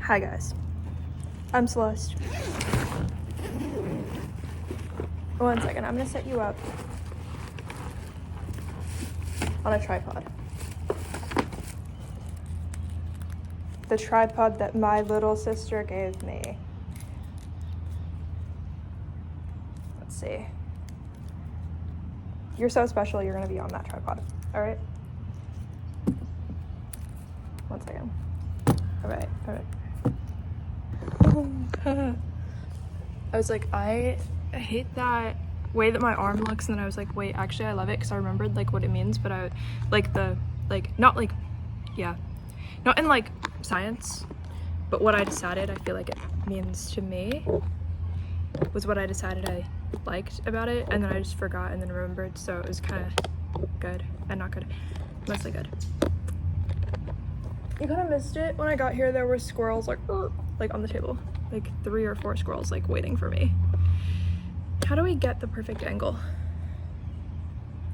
Hi guys, I'm Celeste. One second, I'm gonna set you up on a tripod. The tripod that my little sister gave me. Let's see. You're so special, you're gonna be on that tripod, all right? One second. All right. I was like, I hate that way that my arm looks, and then I was like, wait, actually I love it because I remembered like what it means, but I like the not in like science, but what I decided I feel like it means to me was what I decided I liked about it, and then I just forgot and then remembered, so it was kind of good and not good, mostly good. You kind of missed it when I got here. There were squirrels like on the table, like 3 or 4 squirrels like waiting for me. How do we get the perfect angle?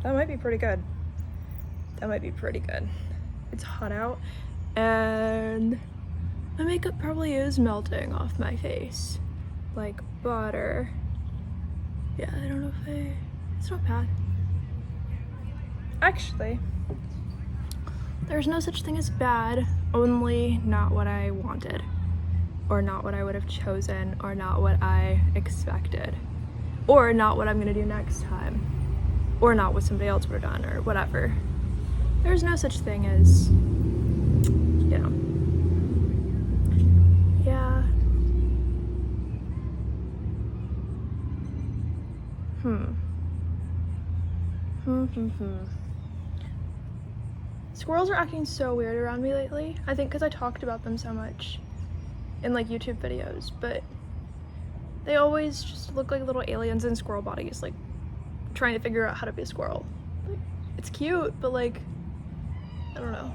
That might be pretty good. It's hot out and my makeup probably is melting off my face like butter. Yeah, I don't know if it's not bad. Actually, there's no such thing as bad, only not what I wanted, or not what I would have chosen, or not what I expected, or not what I'm gonna do next time, or not what somebody else would have done, or whatever. There's no such thing as, you know, yeah. Squirrels are acting so weird around me lately. I think because I talked about them so much in like YouTube videos, but they always just look like little aliens in squirrel bodies, like trying to figure out how to be a squirrel. Like, it's cute, but like, I don't know.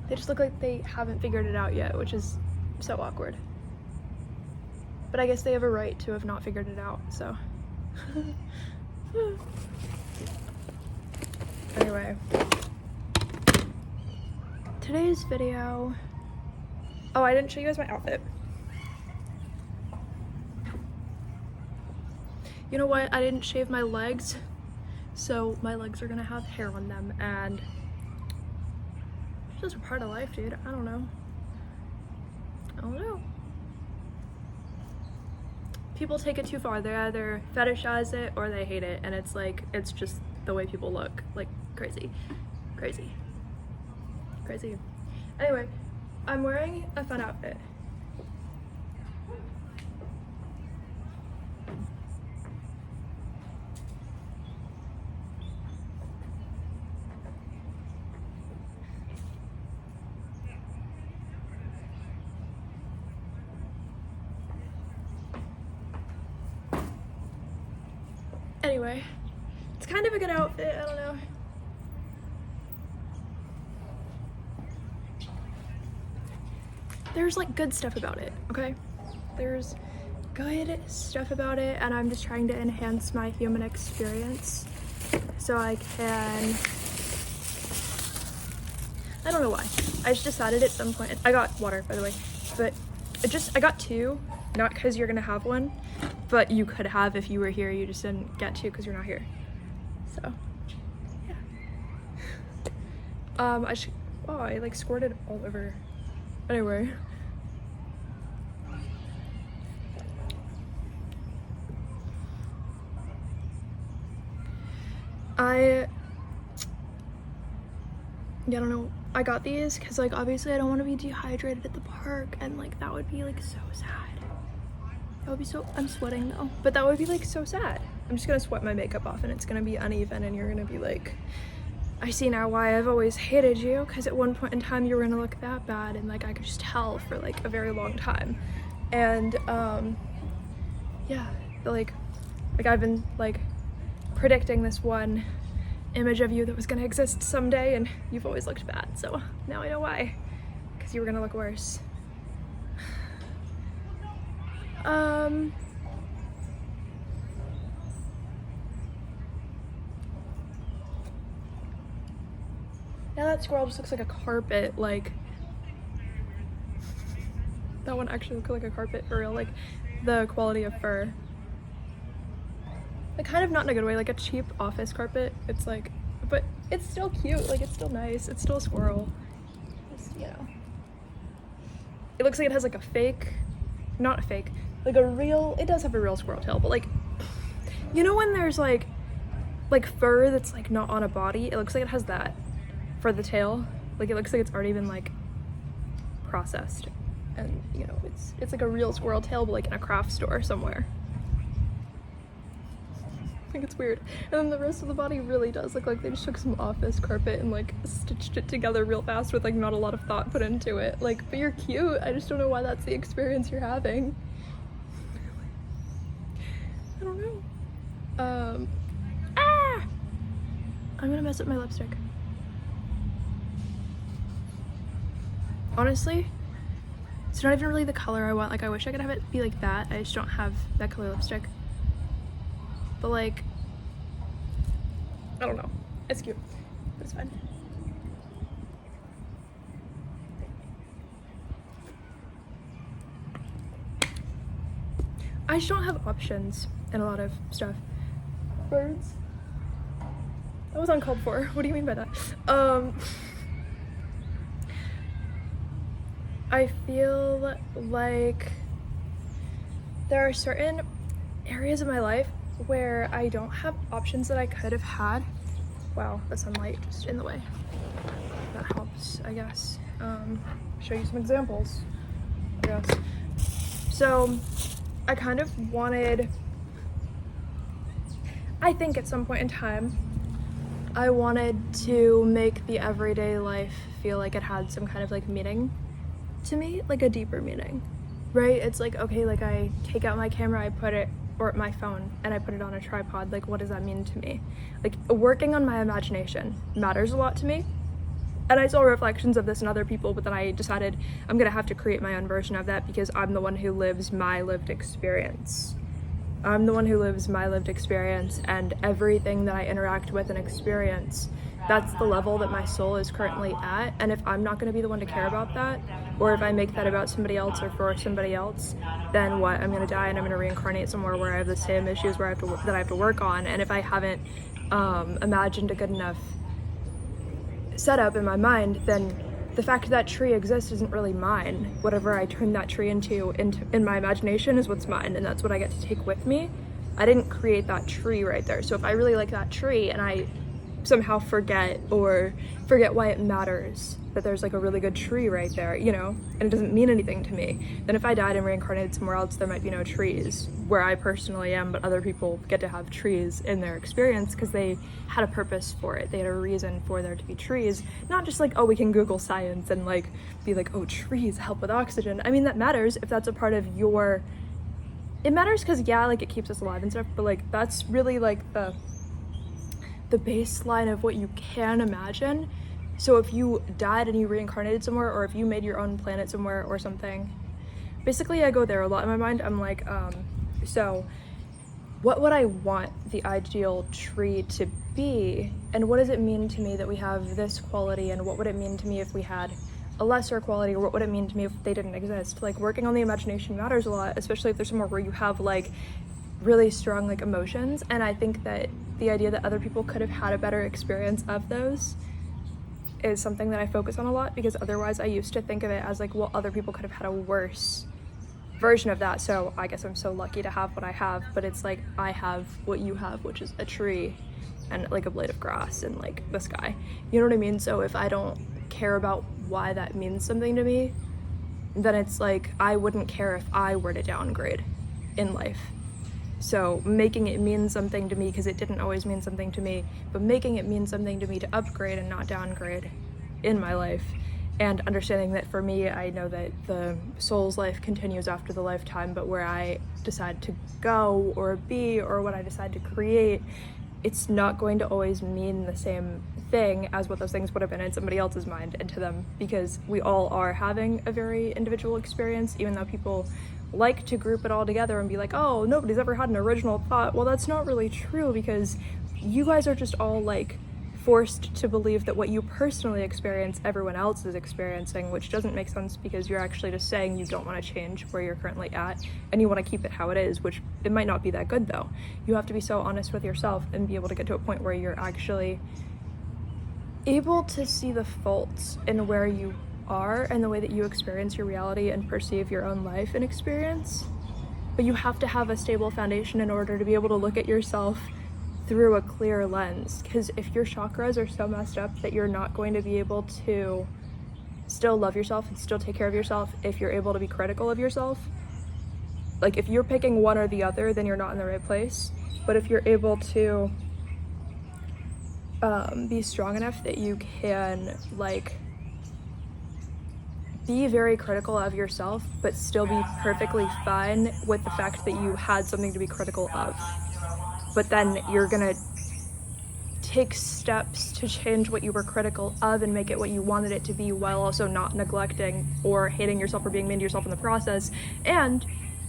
They just look like they haven't figured it out yet, which is so awkward. But I guess they have a right to have not figured it out, so. Anyway. Today's video, oh, I didn't show you guys my outfit. You know what, I didn't shave my legs, so my legs are gonna have hair on them, and it's just a part of life, dude. I don't know. People take it too far. They either fetishize it or they hate it, and it's like, it's just the way people look, like crazy. Anyway, I'm wearing a fun outfit. Anyway, it's kind of a good outfit, I don't know. There's like good stuff about it, okay? There's good stuff about it, and I'm just trying to enhance my human experience so I can, I don't know why. I just decided at some point, I got water by the way, but I got 2, not because you're gonna have one, but you could have if you were here, you just didn't get to because you're not here. So, yeah. I like squirted all over. Anyway. I don't know. I got these because like obviously I don't want to be dehydrated at the park, and like that would be like so sad. That would be so, I'm sweating though, but that would be like so sad. I'm just gonna sweat my makeup off and it's gonna be uneven, and you're gonna be like, I see now why I've always hated you, because at one point in time you were gonna look that bad, and like I could just tell for like a very long time. And yeah, like I've been like predicting this one image of you that was gonna exist someday, and you've always looked bad, so now I know why, because you were gonna look worse. Now that squirrel just looks like a carpet, like That one actually looked like a carpet for real, like the quality of fur. Like kind of not in a good way, like a cheap office carpet. It's like, but it's still cute, like it's still nice, it's still a squirrel. Just, you know. It looks like it has like a fake, not a fake, like a real, it does have a real squirrel tail, but like, you know when there's like fur that's like not on a body, it looks like it has that for the tail. Like it looks like it's already been like processed, and you know, it's like a real squirrel tail, but like in a craft store somewhere. I think it's weird. And then the rest of the body really does look like they just took some office carpet and like stitched it together real fast with like not a lot of thought put into it. Like, but you're cute. I just don't know why that's the experience you're having. I don't know. I'm gonna mess up my lipstick. Honestly, it's not even really the color I want. Like, I wish I could have it be like that. I just don't have that color lipstick. But like, I don't know. It's cute, but it's fine. I just don't have options in a lot of stuff. Birds. That was uncalled for. What do you mean by that? I feel like there are certain areas of my life where I don't have options that I could have had. Wow, the sunlight just in the way. That helps, I guess. Show you some examples, I guess. So, I kind of wanted, I think at some point in time, I wanted to make the everyday life feel like it had some kind of like meaning to me, like a deeper meaning, right? It's like, okay, like I take out my camera, I put it, or my phone, and I put it on a tripod. Like, what does that mean to me? Like, working on my imagination matters a lot to me. And I saw reflections of this in other people, but then I decided I'm gonna have to create my own version of that because I'm the one who lives my lived experience. I'm the one who lives my lived experience, and everything that I interact with and experience, that's the level that my soul is currently at. And if I'm not going to be the one to care about that, or if I make that about somebody else or for somebody else, then what? I'm going to die and I'm going to reincarnate somewhere where I have the same issues that I have to work on. And if I haven't imagined a good enough setup in my mind, then the fact that tree exists isn't really mine. Whatever I turn that tree into in my imagination is what's mine, and that's what I get to take with me. I didn't create that tree right there. So if I really like that tree and I somehow forget why it matters that there's like a really good tree right there, you know, and it doesn't mean anything to me, then if I died and reincarnated somewhere else, there might be no trees where I personally am, but other people get to have trees in their experience because they had a purpose for it. They had a reason for there to be trees, not just like, oh, we can Google science and like be like, oh, trees help with oxygen. I mean, that matters if that's a part of your, it matters because yeah, like it keeps us alive and stuff, but like that's really like the baseline of what you can imagine. So if you died and you reincarnated somewhere, or if you made your own planet somewhere or something, basically I go there a lot in my mind. I'm like, so what would I want the ideal tree to be, and what does it mean to me that we have this quality, and what would it mean to me if we had a lesser quality, or what would it mean to me if they didn't exist? Like, working on the imagination matters a lot, especially if there's somewhere where you have like really strong like emotions. And I think that the idea that other people could have had a better experience of those is something that I focus on a lot, because otherwise I used to think of it as like, well, other people could have had a worse version of that, so I guess I'm so lucky to have what I have. But it's like, I have what you have, which is a tree and like a blade of grass and like the sky, you know what I mean? So if I don't care about why that means something to me, then it's like, I wouldn't care if I were to downgrade in life. So making it mean something to me, because it didn't always mean something to me, but making it mean something to me to upgrade and not downgrade in my life. And understanding that for me, I know that the soul's life continues after the lifetime, but where I decide to go or be, or what I decide to create, it's not going to always mean the same thing as what those things would have been in somebody else's mind and to them, because we all are having a very individual experience, even though people like to group it all together and be like, oh, nobody's ever had an original thought. Well, that's not really true, because you guys are just all like forced to believe that what you personally experience, everyone else is experiencing, which doesn't make sense because you're actually just saying you don't want to change where you're currently at and you want to keep it how it is, which it might not be that good though. You have to be so honest with yourself and be able to get to a point where you're actually able to see the faults in where you are and the way that you experience your reality and perceive your own life and experience. But you have to have a stable foundation in order to be able to look at yourself through a clear lens, because if your chakras are so messed up that you're not going to be able to still love yourself and still take care of yourself if you're able to be critical of yourself. Like if you're picking one or the other, then you're not in the right place. But if you're able to be strong enough that you can like be very critical of yourself but still be perfectly fine with the fact that you had something to be critical of, but then you're gonna take steps to change what you were critical of and make it what you wanted it to be, while also not neglecting or hating yourself or being mean to yourself in the process, and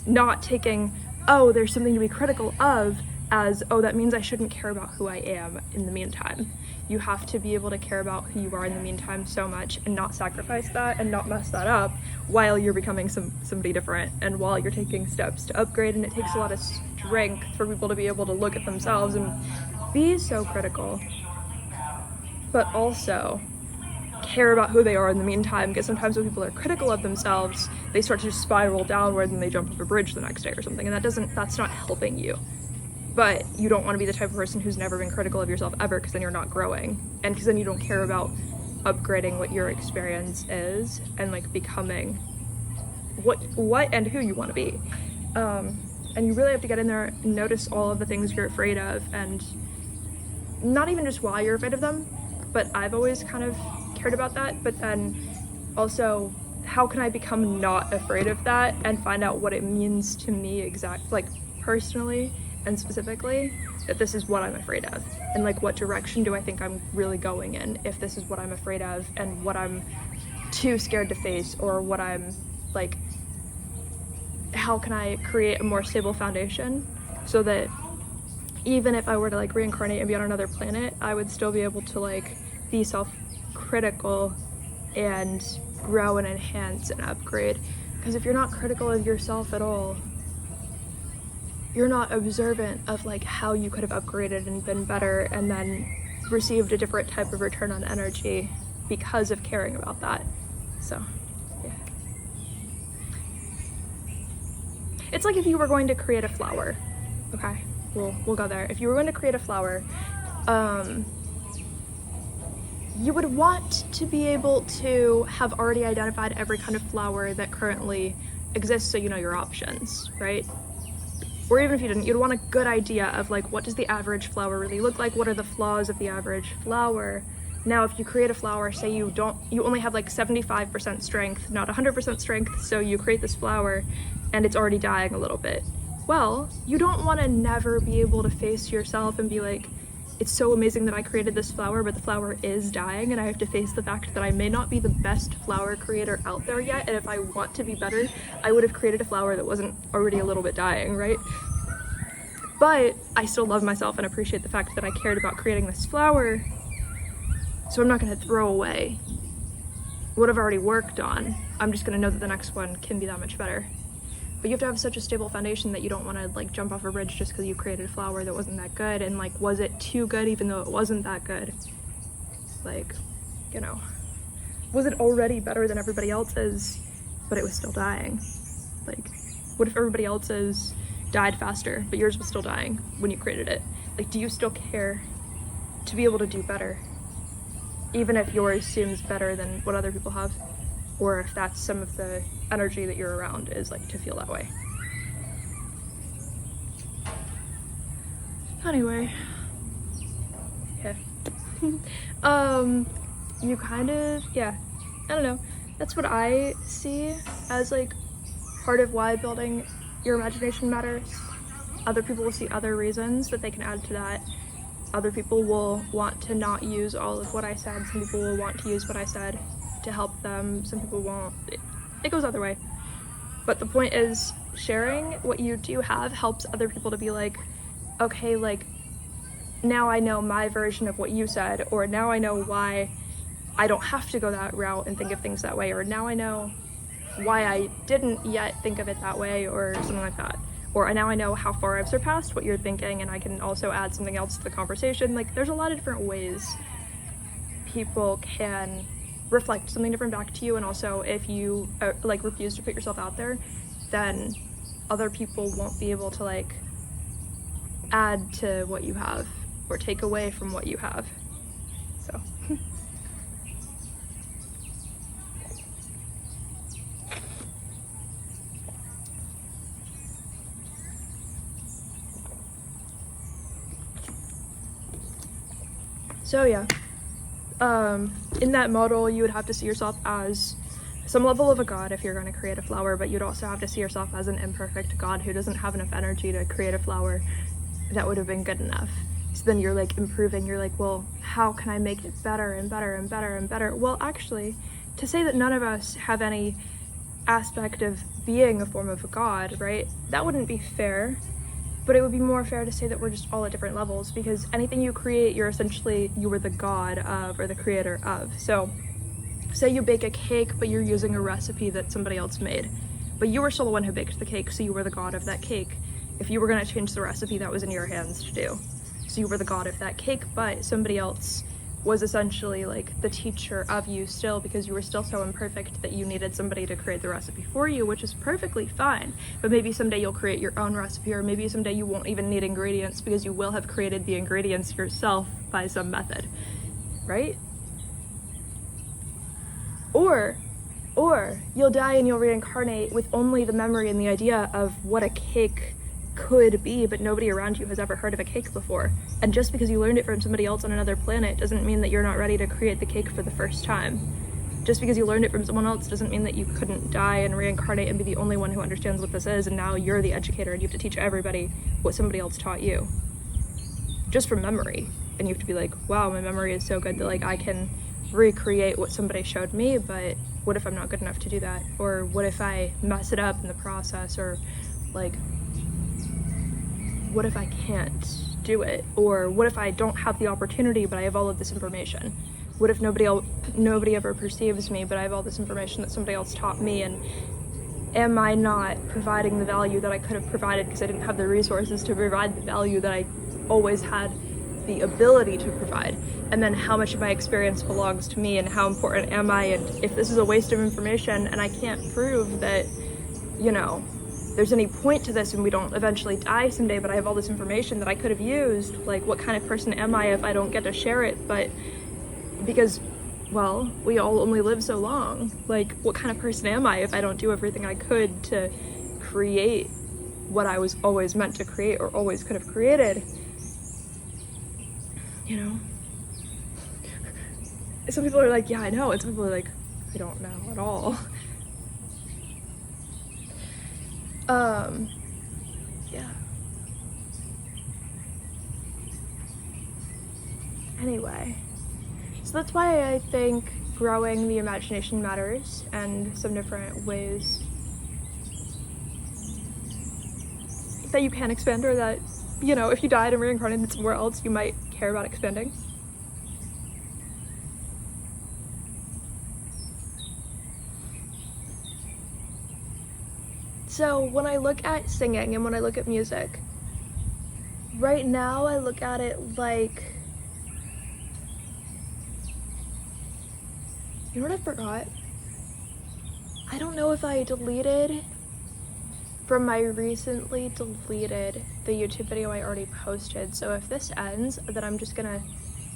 not taking, oh, there's something to be critical of, as, oh, that means I shouldn't care about who I am in the meantime. You have to be able to care about who you are in the meantime so much and not sacrifice that and not mess that up while you're becoming somebody different and while you're taking steps to upgrade. And it takes a lot of strength for people to be able to look at themselves and be so critical, but also care about who they are in the meantime, because sometimes when people are critical of themselves, they start to spiral downward and they jump off a bridge the next day or something, and that's not helping you. But you don't want to be the type of person who's never been critical of yourself ever, because then you're not growing, and because then you don't care about upgrading what your experience is and like becoming what and who you want to be. And you really have to get in there and notice all of the things you're afraid of, and not even just why you're afraid of them, but I've always kind of cared about that, but then also how can I become not afraid of that and find out what it means to me like personally and specifically, that this is what I'm afraid of, and like what direction do I think I'm really going in if this is what I'm afraid of and what I'm too scared to face, or what I'm like, how can I create a more stable foundation so that even if I were to like reincarnate and be on another planet, I would still be able to like be self-critical and grow and enhance and upgrade. Because if you're not critical of yourself at all, you're not observant of like how you could have upgraded and been better and then received a different type of return on energy because of caring about that. So yeah, it's like if you were going to create a flower. Okay, we'll go there. If you were going to create a flower, you would want to be able to have already identified every kind of flower that currently exists, so you know your options, right? Or even if you didn't, you'd want a good idea of like, what does the average flower really look like? What are the flaws of the average flower? Now, if you create a flower, say you only have like 75% strength, not 100% strength, so you create this flower and it's already dying a little bit. Well, you don't want to never be able to face yourself and be like, it's so amazing that I created this flower, but the flower is dying and I have to face the fact that I may not be the best flower creator out there yet, and if I want to be better, I would have created a flower that wasn't already a little bit dying, right? But I still love myself and appreciate the fact that I cared about creating this flower, so I'm not going to throw away what I've already worked on. I'm just going to know that the next one can be that much better. But you have to have such a stable foundation that you don't want to like jump off a bridge just because you created a flower that wasn't that good, and like, was it too good even though it wasn't that good? Like, you know, was it already better than everybody else's, but it was still dying? Like, what if everybody else's died faster, but yours was still dying when you created it? Like, do you still care to be able to do better, even if yours seems better than what other people have? Or if that's some of the energy that you're around, is like to feel that way. Anyway, yeah. You kind of, yeah, I don't know. That's what I see as like part of why building your imagination matters. Other people will see other reasons that they can add to that. Other people will want to not use all of what I said. Some people will want to use what I said to help them. Some people won't. It goes either way. But the point is, sharing what you do have helps other people to be like, okay, like, now I know my version of what you said, or now I know why I don't have to go that route and think of things that way, or now I know why I didn't yet think of it that way, or something like that. Or now I know how far I've surpassed what you're thinking, and I can also add something else to the conversation. Like, there's a lot of different ways people can reflect something different back to you, and also if you like refuse to put yourself out there, then other people won't be able to like add to what you have or take away from what you have. So so yeah, in that model you would have to see yourself as some level of a god if you're going to create a flower, but you'd also have to see yourself as an imperfect god who doesn't have enough energy to create a flower that would have been good enough. So then you're like improving, you're like, well, how can I make it better and better and better and better? Well, actually, to say that none of us have any aspect of being a form of a god, right? That wouldn't be fair, but it would be more fair to say that we're just all at different levels, because anything you create, you were the god of, or the creator of. So say you bake a cake, but you're using a recipe that somebody else made, but you were still the one who baked the cake, so you were the god of that cake. If you were going to change the recipe, that was in your hands to do. So you were the god of that cake, but somebody else was essentially like the teacher of you still, because you were still so imperfect that you needed somebody to create the recipe for you, which is perfectly fine. But maybe someday you'll create your own recipe, or maybe someday you won't even need ingredients because you will have created the ingredients yourself by some method, right? Or you'll die and you'll reincarnate with only the memory and the idea of what a cake could be, but nobody around you has ever heard of a cake before. And just because you learned it from somebody else on another planet doesn't mean that you're not ready to create the cake for the first time. Just because you learned it from someone else doesn't mean that you couldn't die and reincarnate and be the only one who understands what this is, and now you're the educator and you have to teach everybody what somebody else taught you. Just from memory. And you have to be like, wow, my memory is so good that like I can recreate what somebody showed me, but what if I'm not good enough to do that? Or what if I mess it up in the process? Or like, what if I can't do it? Or what if I don't have the opportunity but I have all of this information? What if nobody ever perceives me but I have all this information that somebody else taught me, and am I not providing the value that I could have provided because I didn't have the resources to provide the value that I always had the ability to provide? And then how much of my experience belongs to me, and how important am I? And if this is a waste of information and I can't prove that, you know, there's any point to this and we don't eventually die someday, but I have all this information that I could have used, like what kind of person am I if I don't get to share it? But because, well, we all only live so long, like what kind of person am I if I don't do everything I could to create what I was always meant to create or always could have created? You know? Some people are like, yeah, I know, and some people are like, I don't know at all. Yeah. Anyway, so that's why I think growing the imagination matters, and some different ways that you can expand, or that, you know, if you died and reincarnated somewhere else, you might care about expanding. So when I look at singing and when I look at music, right now I look at it like, you know what I forgot? I don't know if I deleted from my recently deleted the YouTube video I already posted. So if this ends, then I'm just gonna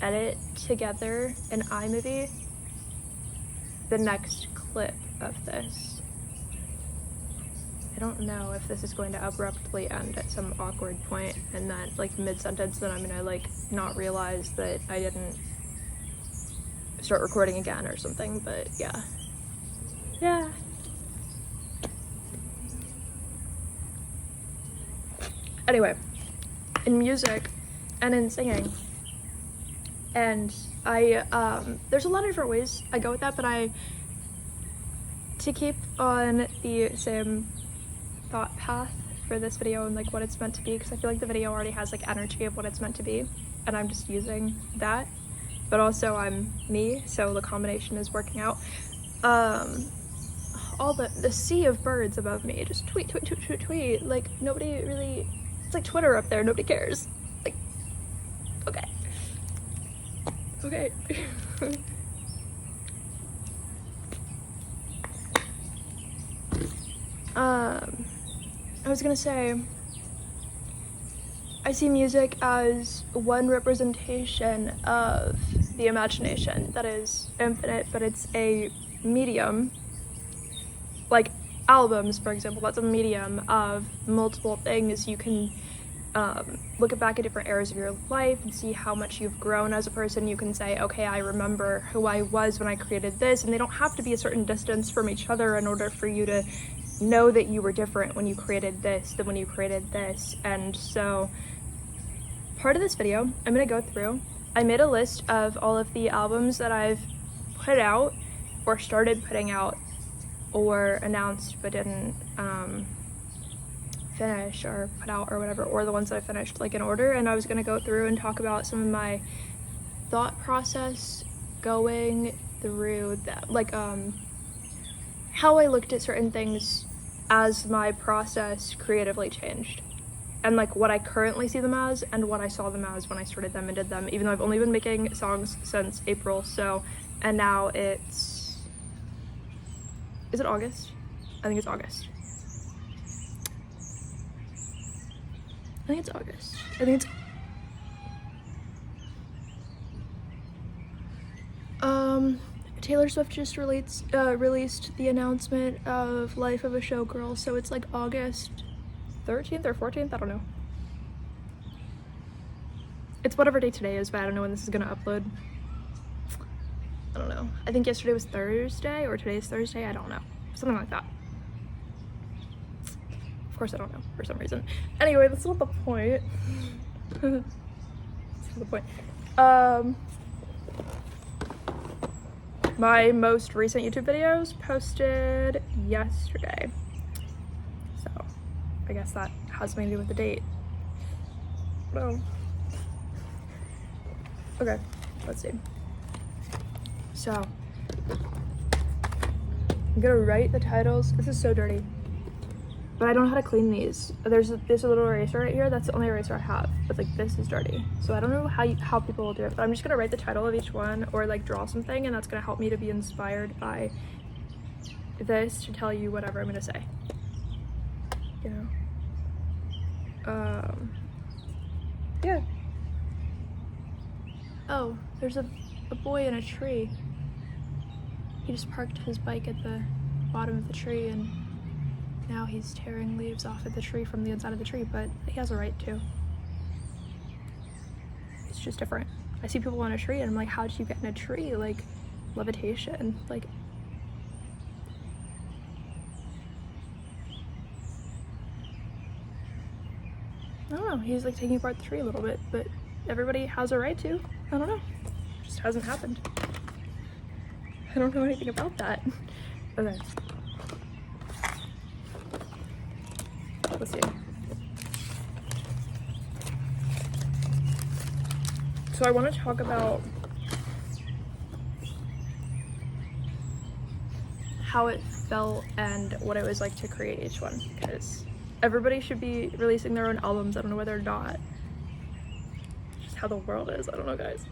edit together in iMovie the next clip of this. I don't know if this is going to abruptly end at some awkward point, and that like mid-sentence then I'm gonna like not realize that I didn't start recording again or something, but yeah. Anyway, in music and in singing, and there's a lot of different ways I go with that, but to keep on the same thought path for this video and like what it's meant to be, because I feel like the video already has like energy of what it's meant to be, and I'm just using that, but also I'm me, so the combination is working out. All the sea of birds above me, just tweet, tweet, tweet, tweet, tweet. Like, nobody really, it's like Twitter up there, nobody cares. Like, okay. Okay. I was gonna say, I see music as one representation of the imagination that is infinite, but it's a medium. Like albums, for example, that's a medium of multiple things. You can look back at different eras of your life and see how much you've grown as a person. You can say, okay, I remember who I was when I created this, and they don't have to be a certain distance from each other in order for you to know that you were different when you created this than when you created this. And so part of this video, I'm gonna go through, I made a list of all of the albums that I've put out or started putting out or announced but didn't finish or put out or whatever, or the ones that I finished like in order. And I was gonna go through and talk about some of my thought process going through that, like how I looked at certain things as my process creatively changed, and like what I currently see them as and what I saw them as when I started them and did them, even though I've only been making songs since April. So, and now it's, is it August? I think it's August. Taylor Swift just released the announcement of Life of a Showgirl, so it's like August 13th or 14th, I don't know. It's whatever day today is, but I don't know when this is gonna upload. I don't know. I think yesterday was Thursday or today's Thursday, I don't know. Something like that. Of course I don't know for some reason. Anyway, that's not the point. That's not the point. My most recent YouTube videos posted yesterday. So I guess that has something to do with the date. No. Okay, let's see. So I'm gonna write the titles. This is so dirty, but I don't know how to clean these. There's a little eraser right here. That's the only eraser I have, but like this is dirty. So I don't know how people will do it, but I'm just gonna write the title of each one or like draw something, and that's gonna help me to be inspired by this to tell you whatever I'm gonna say, you know. Yeah. Oh, there's a boy in a tree. He just parked his bike at the bottom of the tree, and now he's tearing leaves off of the tree from the inside of the tree, but he has a right to. It's just different. I see people on a tree and I'm like, how did you get in a tree? Like, levitation, like. I don't know, he's like taking apart the tree a little bit, but everybody has a right to. I don't know, it just hasn't happened. I don't know anything about that. Okay. Let's see. So I want to talk about how it felt and what it was like to create each one, because everybody should be releasing their own albums. I don't know whether or not. Just how the world is. I don't know, guys.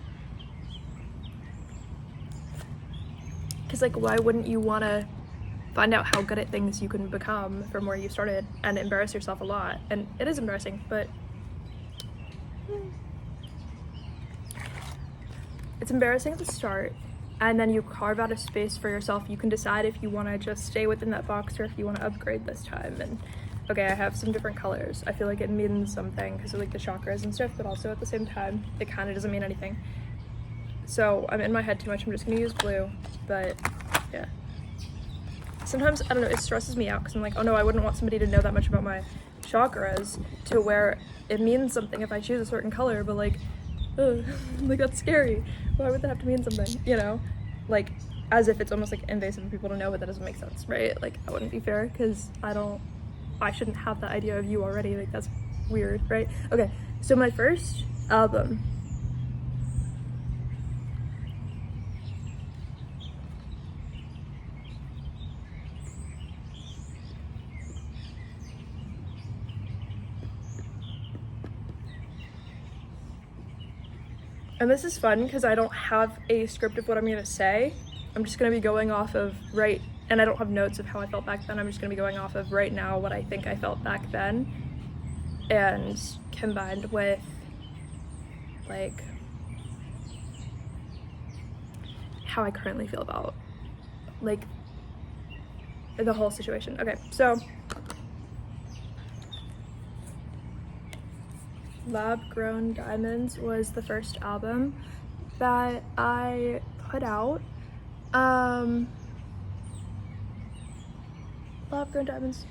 Because like, why wouldn't you want to find out how good at things you can become from where you started and embarrass yourself a lot? And it is embarrassing, but it's embarrassing at the start, and then you carve out a space for yourself. You can decide if you want to just stay within that box or if you want to upgrade this time. And okay, I have some different colors. I feel like it means something because of like the chakras and stuff, but also at the same time it kind of doesn't mean anything. So I'm in my head too much. I'm just gonna use blue, but yeah. Sometimes, I don't know, it stresses me out because I'm like, oh no, I wouldn't want somebody to know that much about my chakras to where it means something if I choose a certain color, but like, ugh, like that's scary. Why would that have to mean something, you know? Like, as if it's almost like invasive for people to know, but that doesn't make sense, right? Like, that wouldn't be fair because I shouldn't have that idea of you already. Like, that's weird, right? Okay, so my first album And this is fun because I don't have a script of what I'm gonna say. I'm just gonna be going off of and I don't have notes of how I felt back then. I'm just gonna be going off of right now what I think I felt back then, and combined with like how I currently feel about like the whole situation. Okay, so Lab Grown Diamonds was the first album that I put out. Lab Grown Diamonds.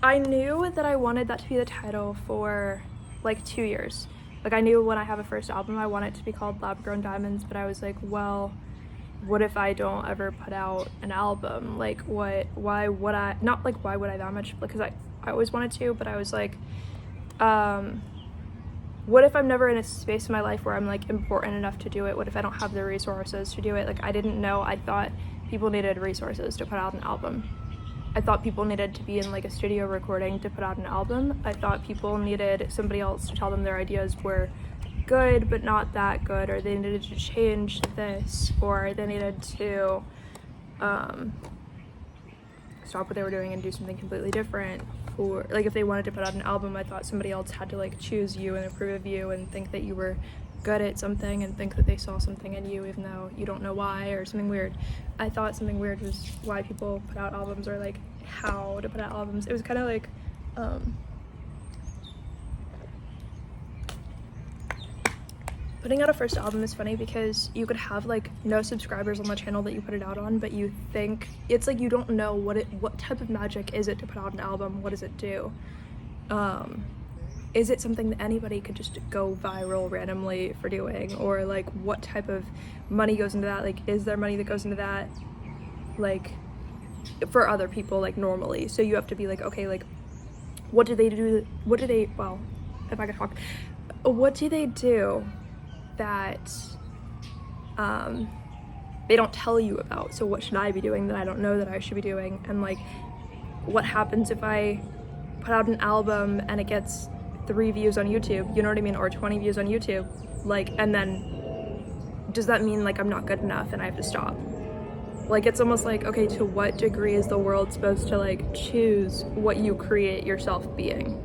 I knew that I wanted that to be the title for like 2 years. Like, I knew when I have a first album I want it to be called Lab Grown Diamonds, but I was like, well, what if I don't ever put out an album? Like, why would I, not like why would I that much, because I always wanted to, but I was like, what if I'm never in a space in my life where I'm like important enough to do it? What if I don't have the resources to do it? Like, I didn't know. I thought people needed resources to put out an album. I thought people needed to be in like a studio recording to put out an album. I thought people needed somebody else to tell them their ideas were good but not that good, or they needed to change this, or they needed to stop what they were doing and do something completely different. Or like, if they wanted to put out an album, I thought somebody else had to like choose you and approve of you and think that you were good at something and think that they saw something in you even though you don't know why, or something weird. I thought something weird was why people put out albums, or like how to put out albums. It was kind of like putting out a first album is funny because you could have like no subscribers on the channel that you put it out on, but you think it's like you don't know what type of magic is it to put out an album. What does it do? Is it something that anybody could just go viral randomly for doing, or like what type of money goes into that? Like, is there money that goes into that like for other people like normally? So you have to be like, okay, like what do they do, well, if I could talk, what do they do that they don't tell you about? So what should I be doing that I don't know that I should be doing? And like, what happens if I put out an album and it gets 3 views on YouTube, you know what I mean, or 20 views on YouTube, like, and then does that mean like I'm not good enough and I have to stop? Like, it's almost like, okay, to what degree is the world supposed to like choose what you create yourself being?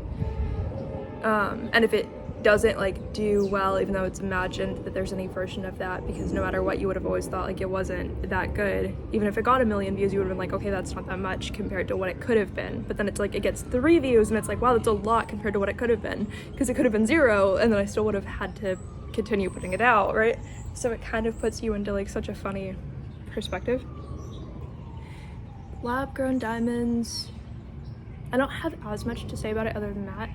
And if it doesn't like do well, even though it's imagined that there's any version of that, because no matter what, you would have always thought like it wasn't that good. Even if it got 1 million views, you would have been like, okay, that's not that much compared to what it could have been. But then it's like it gets 3 views and it's like, wow, that's a lot compared to what it could have been, because it could have been 0 and then I still would have had to continue putting it out, right? So it kind of puts you into like such a funny perspective. Lab Grown Diamonds, I don't have as much to say about it other than that,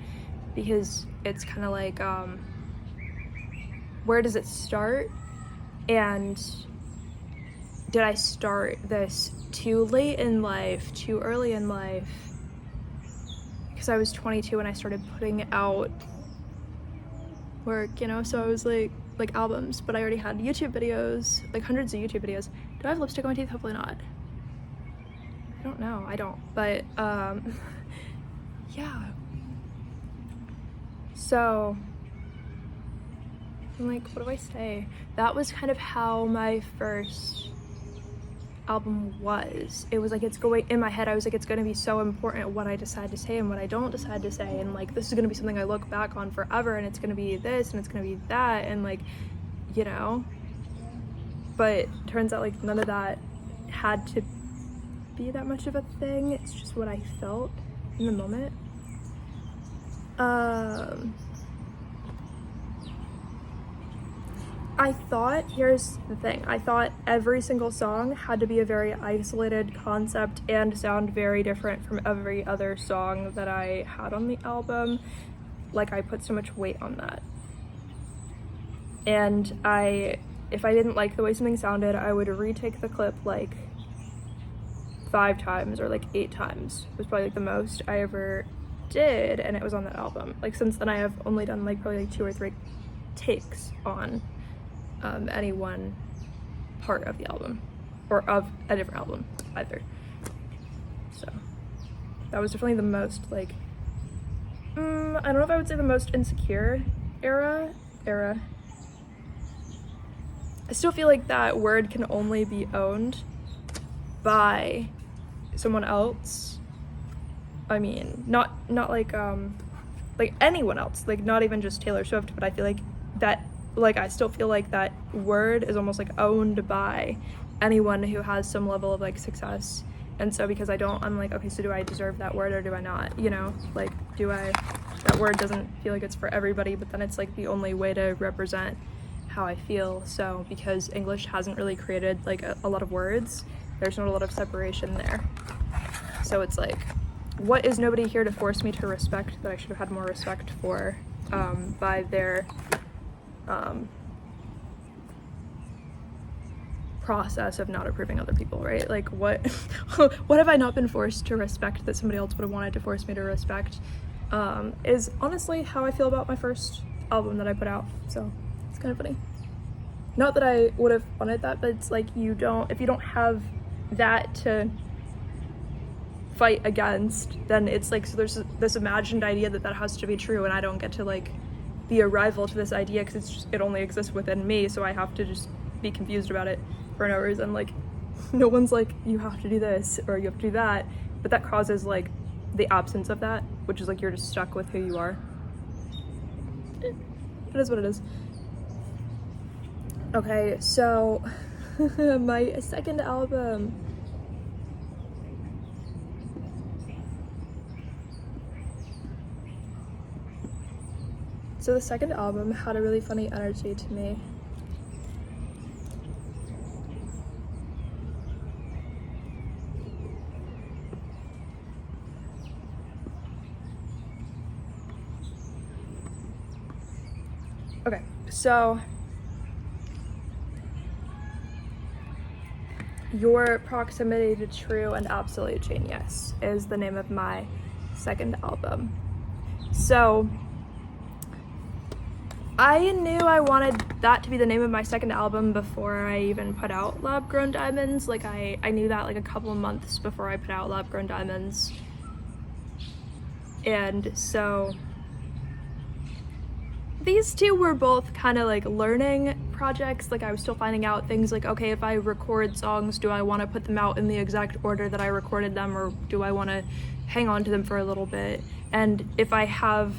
because it's kind of like, where does it start? And did I start this too late in life, too early in life? Because I was 22 when I started putting out work, you know, so I was like albums, but I already had YouTube videos, like hundreds of YouTube videos. Do I have lipstick on my teeth? Hopefully not. I don't know, I don't, but yeah. So, I'm like, what do I say? That was kind of how my first album was. It was like, it's going, in my head, I was like, it's gonna be so important what I decide to say and what I don't decide to say, and like, this is gonna be something I look back on forever, and it's gonna be this, and it's gonna be that, and like, you know? But turns out like none of that had to be that much of a thing. It's just what I felt in the moment. I thought, here's the thing, I thought every single song had to be a very isolated concept and sound very different from every other song that I had on the album. Like, I put so much weight on that. And if I didn't like the way something sounded, I would retake the clip like 5 times or like 8 times. It was probably like the most I ever did, and it was on that album. Like, since then I have only done like probably like 2 or 3 takes on any one part of the album, or of a different album either. So that was definitely the most like I don't know if I would say the most insecure era. I still feel like that word can only be owned by someone else. I mean, not like anyone else, like not even just Taylor Swift, but I feel like that, like I still feel like that word is almost like owned by anyone who has some level of like success. And so because I don't, I'm like, okay, so do I deserve that word or do I not? You know, like that word doesn't feel like it's for everybody, but then it's like the only way to represent how I feel. So because English hasn't really created like a lot of words, there's not a lot of separation there. So it's like, what is nobody here to force me to respect that I should have had more respect for by their process of not approving other people, right? Like what what have I not been forced to respect that somebody else would have wanted to force me to respect, is honestly how I feel about my first album that I put out. So it's kind of funny. Not that I would have wanted that, but it's like if you don't have that to fight against, then it's like, so there's this imagined idea that has to be true, and I don't get to like be a rival to this idea because it only exists within me, so I have to just be confused about it for no reason. Like no one's like, you have to do this or you have to do that, but that causes like the absence of that, which is like you're just stuck with who you are. It is what it is. Okay, so my second album. So the second album had a really funny energy to me. Okay, so Your Proximity to True and Absolute Genius is the name of my second album. So I knew I wanted that to be the name of my second album before I even put out Lab Grown Diamonds. Like I knew that like a couple of months before I put out Lab Grown Diamonds. And so these two were both kind of like learning projects. Like I was still finding out things like, okay, if I record songs, do I want to put them out in the exact order that I recorded them, or do I want to hang on to them for a little bit? And if I have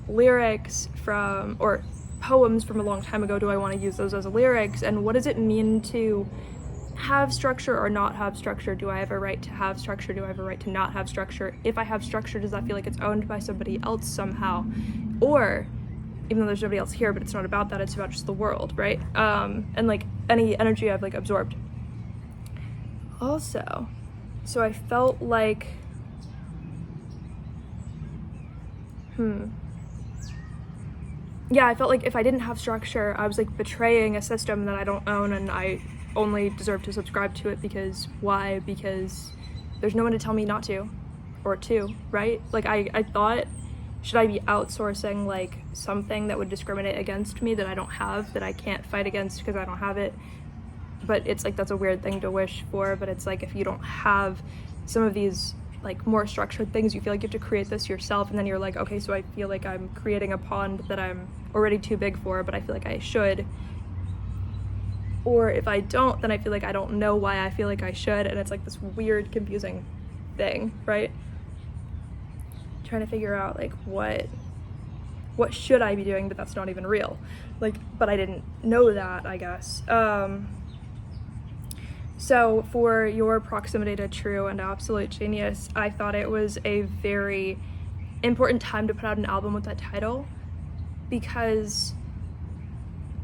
lyrics from, or poems from a long time ago, do I want to use those as lyrics? And what does it mean to have structure or not have structure? Do I have a right to have structure? Do I have a right to not have structure? If I have structure, does that feel like it's owned by somebody else somehow? Or even though there's nobody else here, but it's not about that, it's about just the world, right? And like any energy I've like absorbed. Also, so I felt like, yeah, I felt like if I didn't have structure, I was like betraying a system that I don't own, and I only deserve to subscribe to it because why? Because there's no one to tell me not to, or to, right? Like I thought, should I be outsourcing like something that would discriminate against me that I don't have, that I can't fight against because I don't have it? But it's like, that's a weird thing to wish for, but it's like if you don't have some of these like more structured things, you feel like you have to create this yourself, and then you're like, okay, so I feel like I'm creating a pond that I'm already too big for, but I feel like I should. Or if I don't, then I feel like I don't know why I feel like I should, and it's like this weird, confusing thing, right? Trying to figure out like what should I be doing, but that's not even real. Like, but I didn't know that, I guess. So for Your Proximity to True and Absolute Genius, I thought it was a very important time to put out an album with that title, because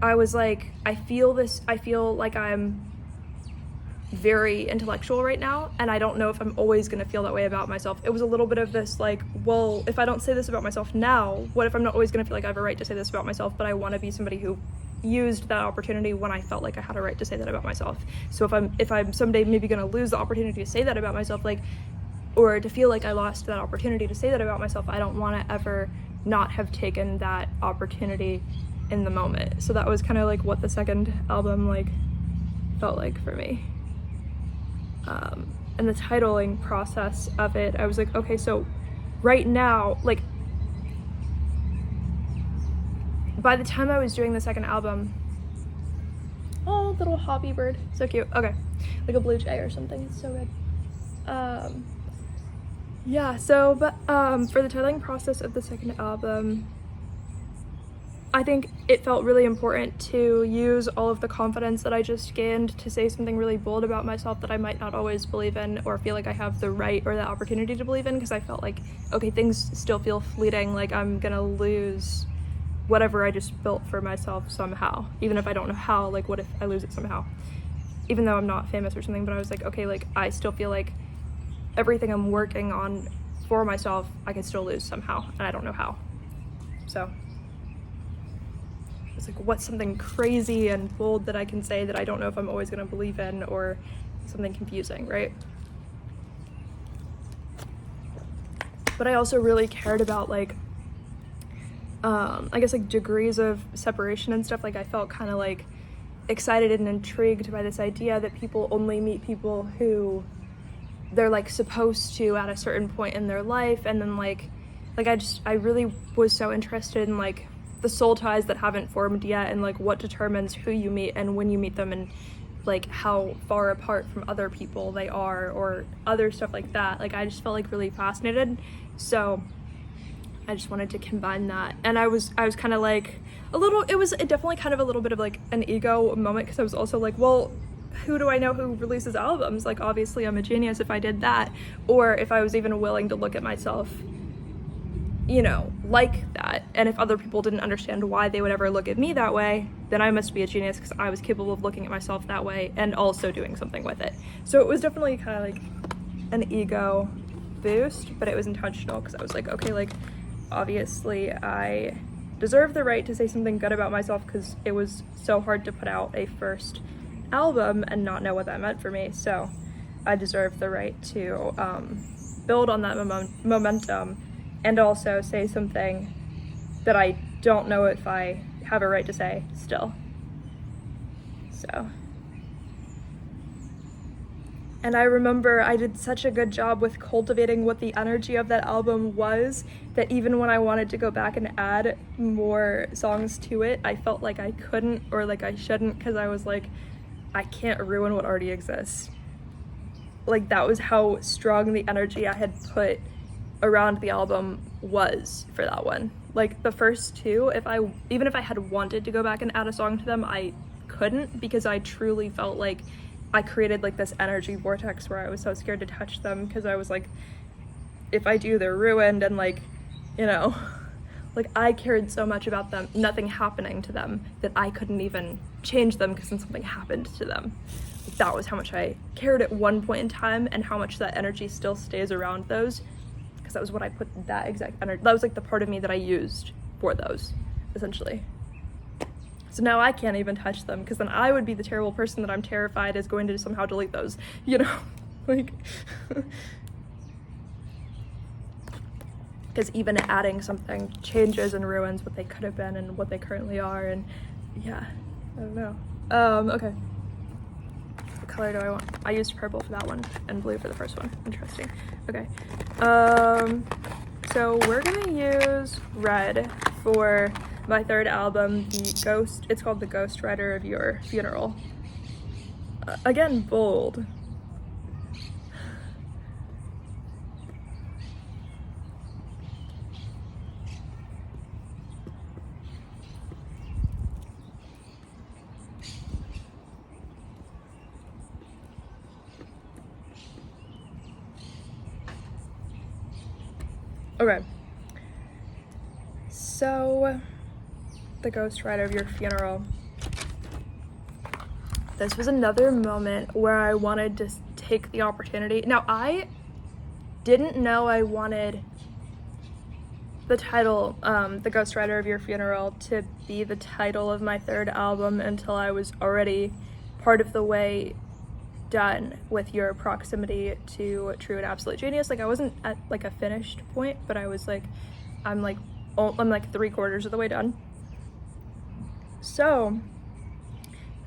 I was like, I feel like I'm very intellectual right now, and I don't know if I'm always gonna feel that way about myself. It was a little bit of this like, well, if I don't say this about myself now, what if I'm not always gonna feel like I have a right to say this about myself? But I want to be somebody who used that opportunity when I felt like I had a right to say that about myself. So if I'm someday maybe gonna lose the opportunity to say that about myself, like, or to feel like I lost that opportunity to say that about myself, I don't want to ever not have taken that opportunity in the moment. So that was kind of like what the second album like felt like for me. And the titling process of it, I was like, okay, so right now, like, by the time I was doing the second album, Oh, little hobby bird. So cute. Okay. Like a blue jay or something. It's so good. Yeah, so, but for the titling process of the second album, I think it felt really important to use all of the confidence that I just gained to say something really bold about myself that I might not always believe in or feel like I have the right or the opportunity to believe in, because I felt like, okay, things still feel fleeting, like I'm gonna lose whatever I just built for myself somehow, even if I don't know how. Like, what if I lose it somehow, even though I'm not famous or something? But I was like, okay, like I still feel like everything I'm working on for myself I can still lose somehow, and I don't know how. So it's like, what's something crazy and bold that I can say that I don't know if I'm always gonna believe in, or something confusing, right? But I also really cared about like I guess like degrees of separation and stuff. Like I felt kind of like excited and intrigued by this idea that people only meet people who they're like supposed to at a certain point in their life, and then like I really was so interested in like the soul ties that haven't formed yet, and like what determines who you meet and when you meet them, and like how far apart from other people they are, or other stuff like that. Like I just felt like really fascinated, so I just wanted to combine that. And I was kind of like it was definitely kind of a little bit of like an ego moment, because I was also like, well, who do I know who releases albums? Like obviously I'm a genius if I did that, or if I was even willing to look at myself, you know, like that. And if other people didn't understand why they would ever look at me that way, then I must be a genius because I was capable of looking at myself that way and also doing something with it. So it was definitely kind of like an ego boost, but it was intentional, because I was like, okay, like obviously I deserve the right to say something good about myself, because it was so hard to put out a first album and not know what that meant for me. So I deserve the right to build on that momentum, and also say something that I don't know if I have a right to say still. So, and I remember I did such a good job with cultivating what the energy of that album was, that even when I wanted to go back and add more songs to it, I felt like I couldn't, or like I shouldn't, because I was like, I can't ruin what already exists. Like that was how strong the energy I had put around the album was for that one. Like the first two, even if I had wanted to go back and add a song to them, I couldn't, because I truly felt like I created like this energy vortex where I was so scared to touch them, because I was like, if I do, they're ruined. And like, you know, like I cared so much about them, nothing happening to them, that I couldn't even change them because then something happened to them. Like, that was how much I cared at one point in time, and how much that energy still stays around those, because that was what I put that exact energy, that was like the part of me that I used for those, essentially. So now I can't even touch them, because then I would be the terrible person that I'm terrified is going to somehow delete those, you know? Like, because even adding something changes and ruins what they could have been and what they currently are, and yeah, I don't know. Okay. What color do I want? I used purple for that one and blue for the first one. Interesting. Okay. So we're gonna use red for my third album, it's called The Ghost Rider of Your Funeral. Again, bold. Okay. So, The Ghost Rider of Your Funeral. This was another moment where I wanted to take the opportunity. Now, I didn't know I wanted the title, The Ghost Rider of Your Funeral, to be the title of my third album until I was already part of the way done with Your Proximity to True and Absolute Genius. Like I wasn't at like a finished point, but I was like, I'm like 3/4 of the way done. So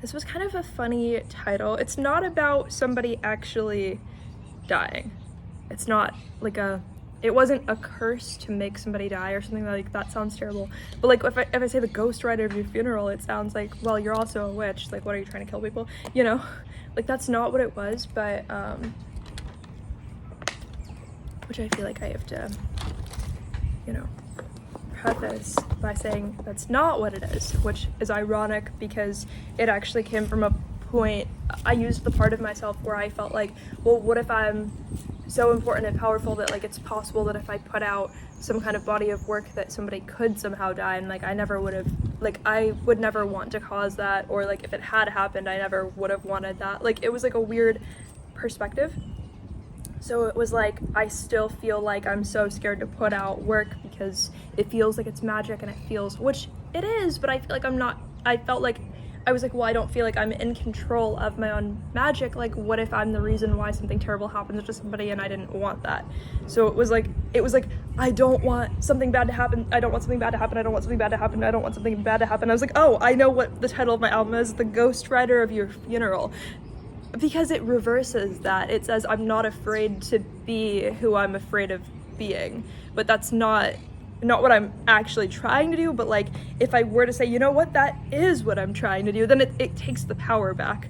this was kind of a funny title. It's not about somebody actually dying. It's not like a it wasn't a curse to make somebody die or something. Like, that sounds terrible. But like, if I say the ghostwriter of your funeral, it sounds like, well, you're also a witch. Like, what are you trying to kill people? You know, like, that's not what it was. But which I feel like I have to, you know, preface by saying that's not what it is, which is ironic because it actually came from a point. I used the part of myself where I felt like, well, what if I'm so important and powerful that like it's possible that if I put out some kind of body of work that somebody could somehow die, and like I never would have, like I would never want to cause that, or like if it had happened I never would have wanted that. Like, it was like a weird perspective. So it was like, I still feel like I'm so scared to put out work because it feels like it's magic, and it feels, which it is, but I feel like I'm not. I felt like, I was like, well, I don't feel like I'm in control of my own magic. Like, what if I'm the reason why something terrible happens to somebody and I didn't want that? So it was like, I don't want something bad to happen. I don't want something bad to happen. I don't want something bad to happen. I don't want something bad to happen. I was like, oh, I know what the title of my album is, The Ghostwriter of Your Funeral. Because it reverses that. It says, I'm not afraid to be who I'm afraid of being. But that's not what I'm actually trying to do. But like, if I were to say, you know what, that is what I'm trying to do, then it takes the power back.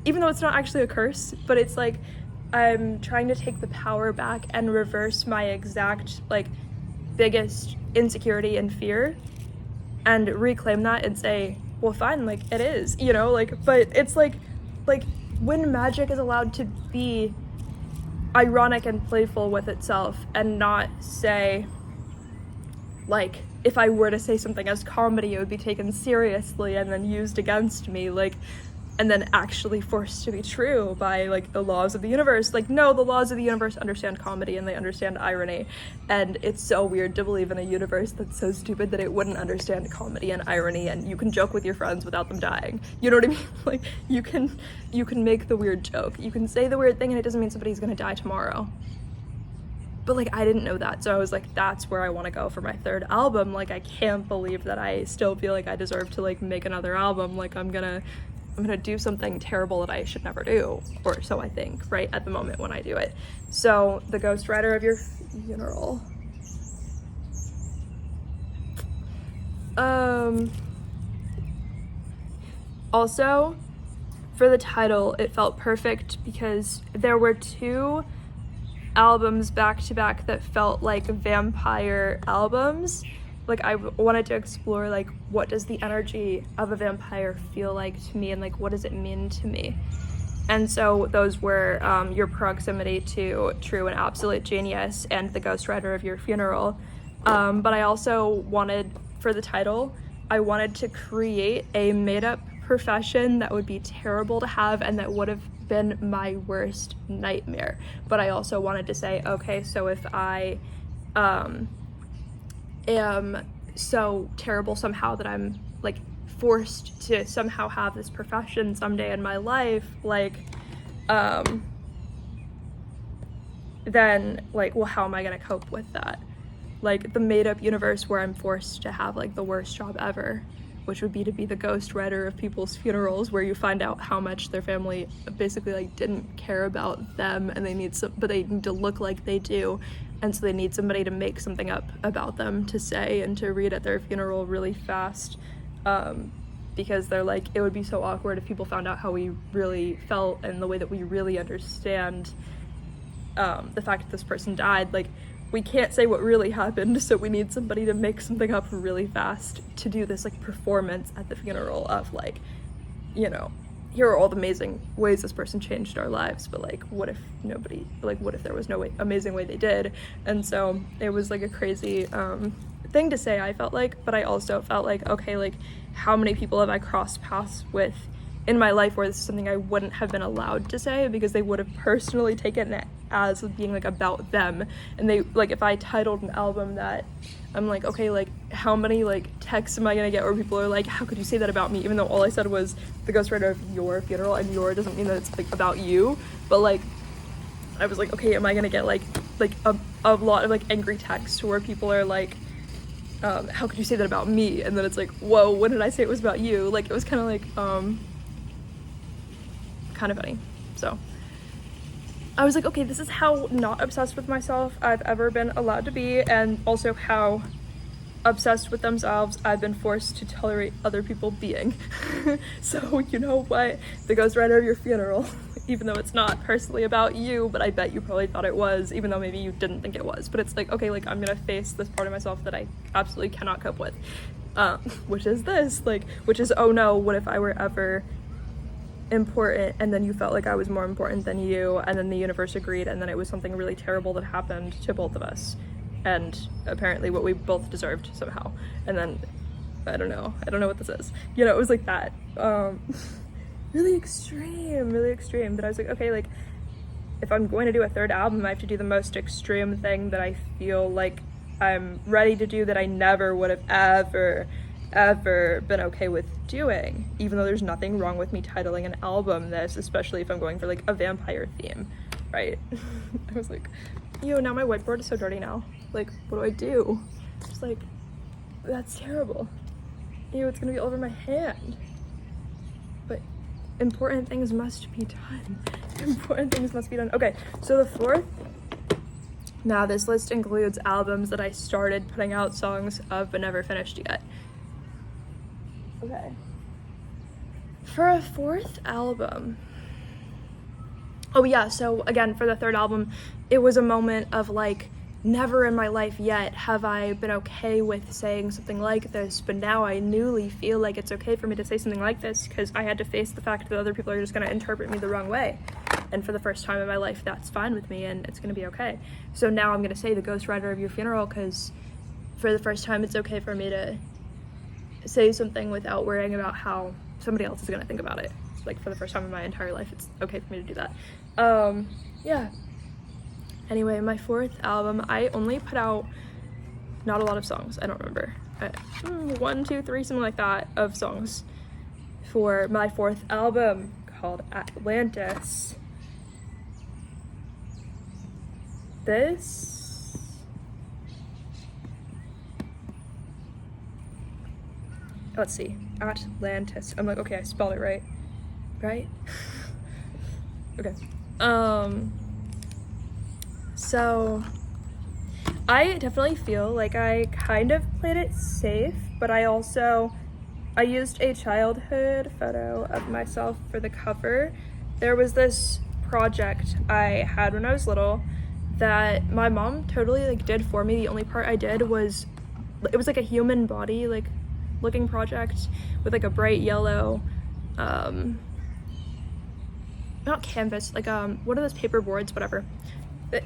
Even though it's not actually a curse, but it's like, I'm trying to take the power back and reverse my exact like biggest insecurity and fear and reclaim that and say, well, fine, like it is, you know, like, but it's like when magic is allowed to be ironic and playful with itself and not say, like, if I were to say something as comedy, it would be taken seriously and then used against me, like, and then actually forced to be true by, like, the laws of the universe. Like, no, the laws of the universe understand comedy and they understand irony, and it's so weird to believe in a universe that's so stupid that it wouldn't understand comedy and irony, and you can joke with your friends without them dying. You know what I mean? Like, you can make the weird joke. You can say the weird thing and it doesn't mean somebody's gonna die tomorrow. But like, I didn't know that, so I was like, that's where I want to go for my third album. Like, I can't believe that I still feel like I deserve to like make another album. Like, I'm gonna do something terrible that I should never do, or so I think, right at the moment when I do it. So, The Ghostwriter of Your Funeral. Also, for the title, it felt perfect because there were two albums back to back that felt like vampire albums. Like, I wanted to explore, like, what does the energy of a vampire feel like to me, and like, what does it mean to me? And so those were Your Proximity to True and Absolute Genius and The Ghostwriter of Your Funeral. But I also wanted, for the title, I wanted to create a made-up profession that would be terrible to have and that would have been my worst nightmare. But I also wanted to say, okay, so if I am so terrible somehow that I'm like forced to somehow have this profession someday in my life, like then like, well, how am I gonna cope with that? Like, the made-up universe where I'm forced to have like the worst job ever, which would be to be the ghostwriter of people's funerals, where you find out how much their family basically like didn't care about them, and they need but they need to look like they do, and so they need somebody to make something up about them to say and to read at their funeral really fast, because they're like, it would be so awkward if people found out how we really felt and the way that we really understand the fact that this person died. Like, we can't say what really happened, so we need somebody to make something up really fast to do this like performance at the funeral of like, you know, here are all the amazing ways this person changed our lives, but like, what if nobody, like, what if there was no amazing way they did? And so it was like a crazy thing to say, I felt like, but I also felt like, okay, like, how many people have I crossed paths with in my life where this is something I wouldn't have been allowed to say because they would have personally taken it as being like about them. And they, like, if I titled an album that, I'm like, okay, like, how many like texts am I gonna get where people are like, how could you say that about me, even though all I said was The Ghostwriter of Your Funeral, and your doesn't mean that it's like about you. But like, I was like, okay, am I gonna get like a lot of like angry texts where people are like, how could you say that about me? And then it's like, whoa, when did I say it was about you? Like, it was kind of like kind of funny. So I was like, okay, this is how not obsessed with myself I've ever been allowed to be, and also how obsessed with themselves I've been forced to tolerate other people being. So you know what? The ghostwriter of your funeral, even though it's not personally about you, but I bet you probably thought it was, even though maybe you didn't think it was. But it's like, okay, like I'm gonna face this part of myself that I absolutely cannot cope with, which is this, like, which is, oh no, what if I were ever important and then you felt like I was more important than you, and then the universe agreed, and then it was something really terrible that happened to both of us, and apparently what we both deserved somehow, and then I don't know what this is, you know. It was like that, really extreme, but I was like, okay, like if I'm going to do a third album, I have to do the most extreme thing that I feel like I'm ready to do, that I never would have ever been okay with doing, even though there's nothing wrong with me titling an album this, especially if I'm going for like a vampire theme, right? I was like, ew, now my whiteboard is so dirty now, like what do I do? Just like, that's terrible. Ew, it's gonna be all over my hand. But important things must be done. Important things must be done. Okay, so the fourth, now this list includes albums that I started putting out songs of but never finished yet. Okay. For a fourth album, oh yeah, so again, for the third album, it was a moment of like, never in my life yet have I been okay with saying something like this, but now I newly feel like it's okay for me to say something like this, because I had to face the fact that other people are just going to interpret me the wrong way. And for the first time in my life, that's fine with me, and it's going to be okay. So now I'm going to say the ghostwriter of your funeral, because for the first time, it's okay for me to say something without worrying about how somebody else is going to think about it. Like, for the first time in my entire life, it's okay for me to do that. Yeah. Anyway, my fourth album, I only put out not a lot of songs. I don't remember. 1, 2, 3, something like that, of songs for my fourth album called Atlantis. This, let's see, Atlantis. I'm like, okay, I spelled it right? Okay. So I definitely feel like I kind of played it safe, but I used a childhood photo of myself for the cover. There was this project I had when I was little that my mom totally like did for me. The only part I did was, it was like a human body like looking project with like a bright yellow not canvas, like what are those paper boards, whatever,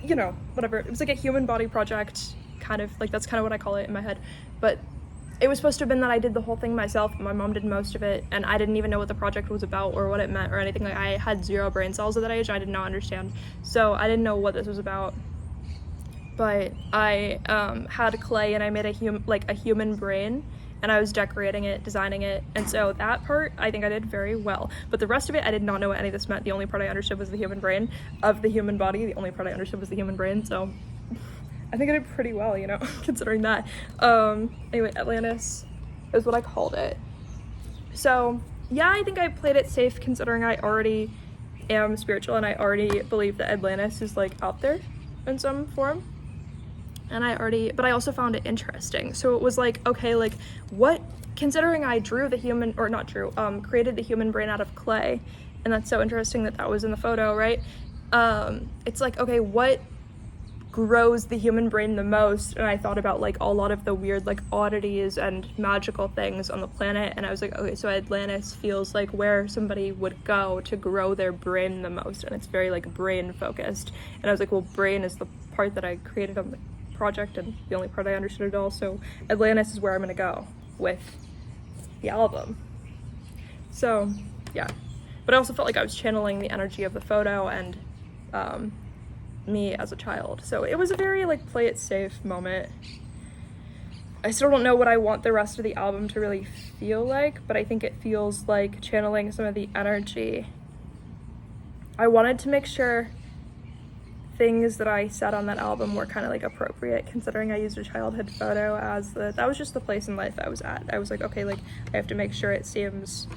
you know, whatever. It was like a human body project, kind of like, that's kind of what I call it in my head. But it was supposed to have been that I did the whole thing myself. My mom did most of it, and I didn't even know what the project was about or what it meant or anything. Like, I had 0 brain cells at that age. I did not understand, so I didn't know what this was about. But I had clay, and I made a human brain, and I was decorating it, designing it, and so that part I think I did very well. But the rest of it, I did not know what any of this meant. The only part I understood was the human brain of the human body. The only part I understood was the human brain, so I think I did pretty well, you know, considering that. Anyway, Atlantis is what I called it. So yeah, I think I played it safe, considering I already am spiritual and I already believe that Atlantis is like out there in some form. And but I also found it interesting. So it was like, okay, like what, considering I drew the human, or not drew, created the human brain out of clay, and that's so interesting that that was in the photo, right? It's like, okay, what grows the human brain the most? And I thought about like a lot of the weird like oddities and magical things on the planet, and I was like, okay, so Atlantis feels like where somebody would go to grow their brain the most, and it's very like brain focused. And I was like, well, brain is the part that I created on the project and the only part I understood at all, so Atlantis is where I'm gonna go with the album. So yeah, but I also felt like I was channeling the energy of the photo and me as a child, so it was a very like play it safe moment. I still don't know what I want the rest of the album to really feel like, but I think it feels like channeling some of the energy. I wanted to make sure things that I said on that album were kind of like appropriate, considering I used a childhood photo as that was just the place in life I was at. I was like, okay, like I have to make sure it seems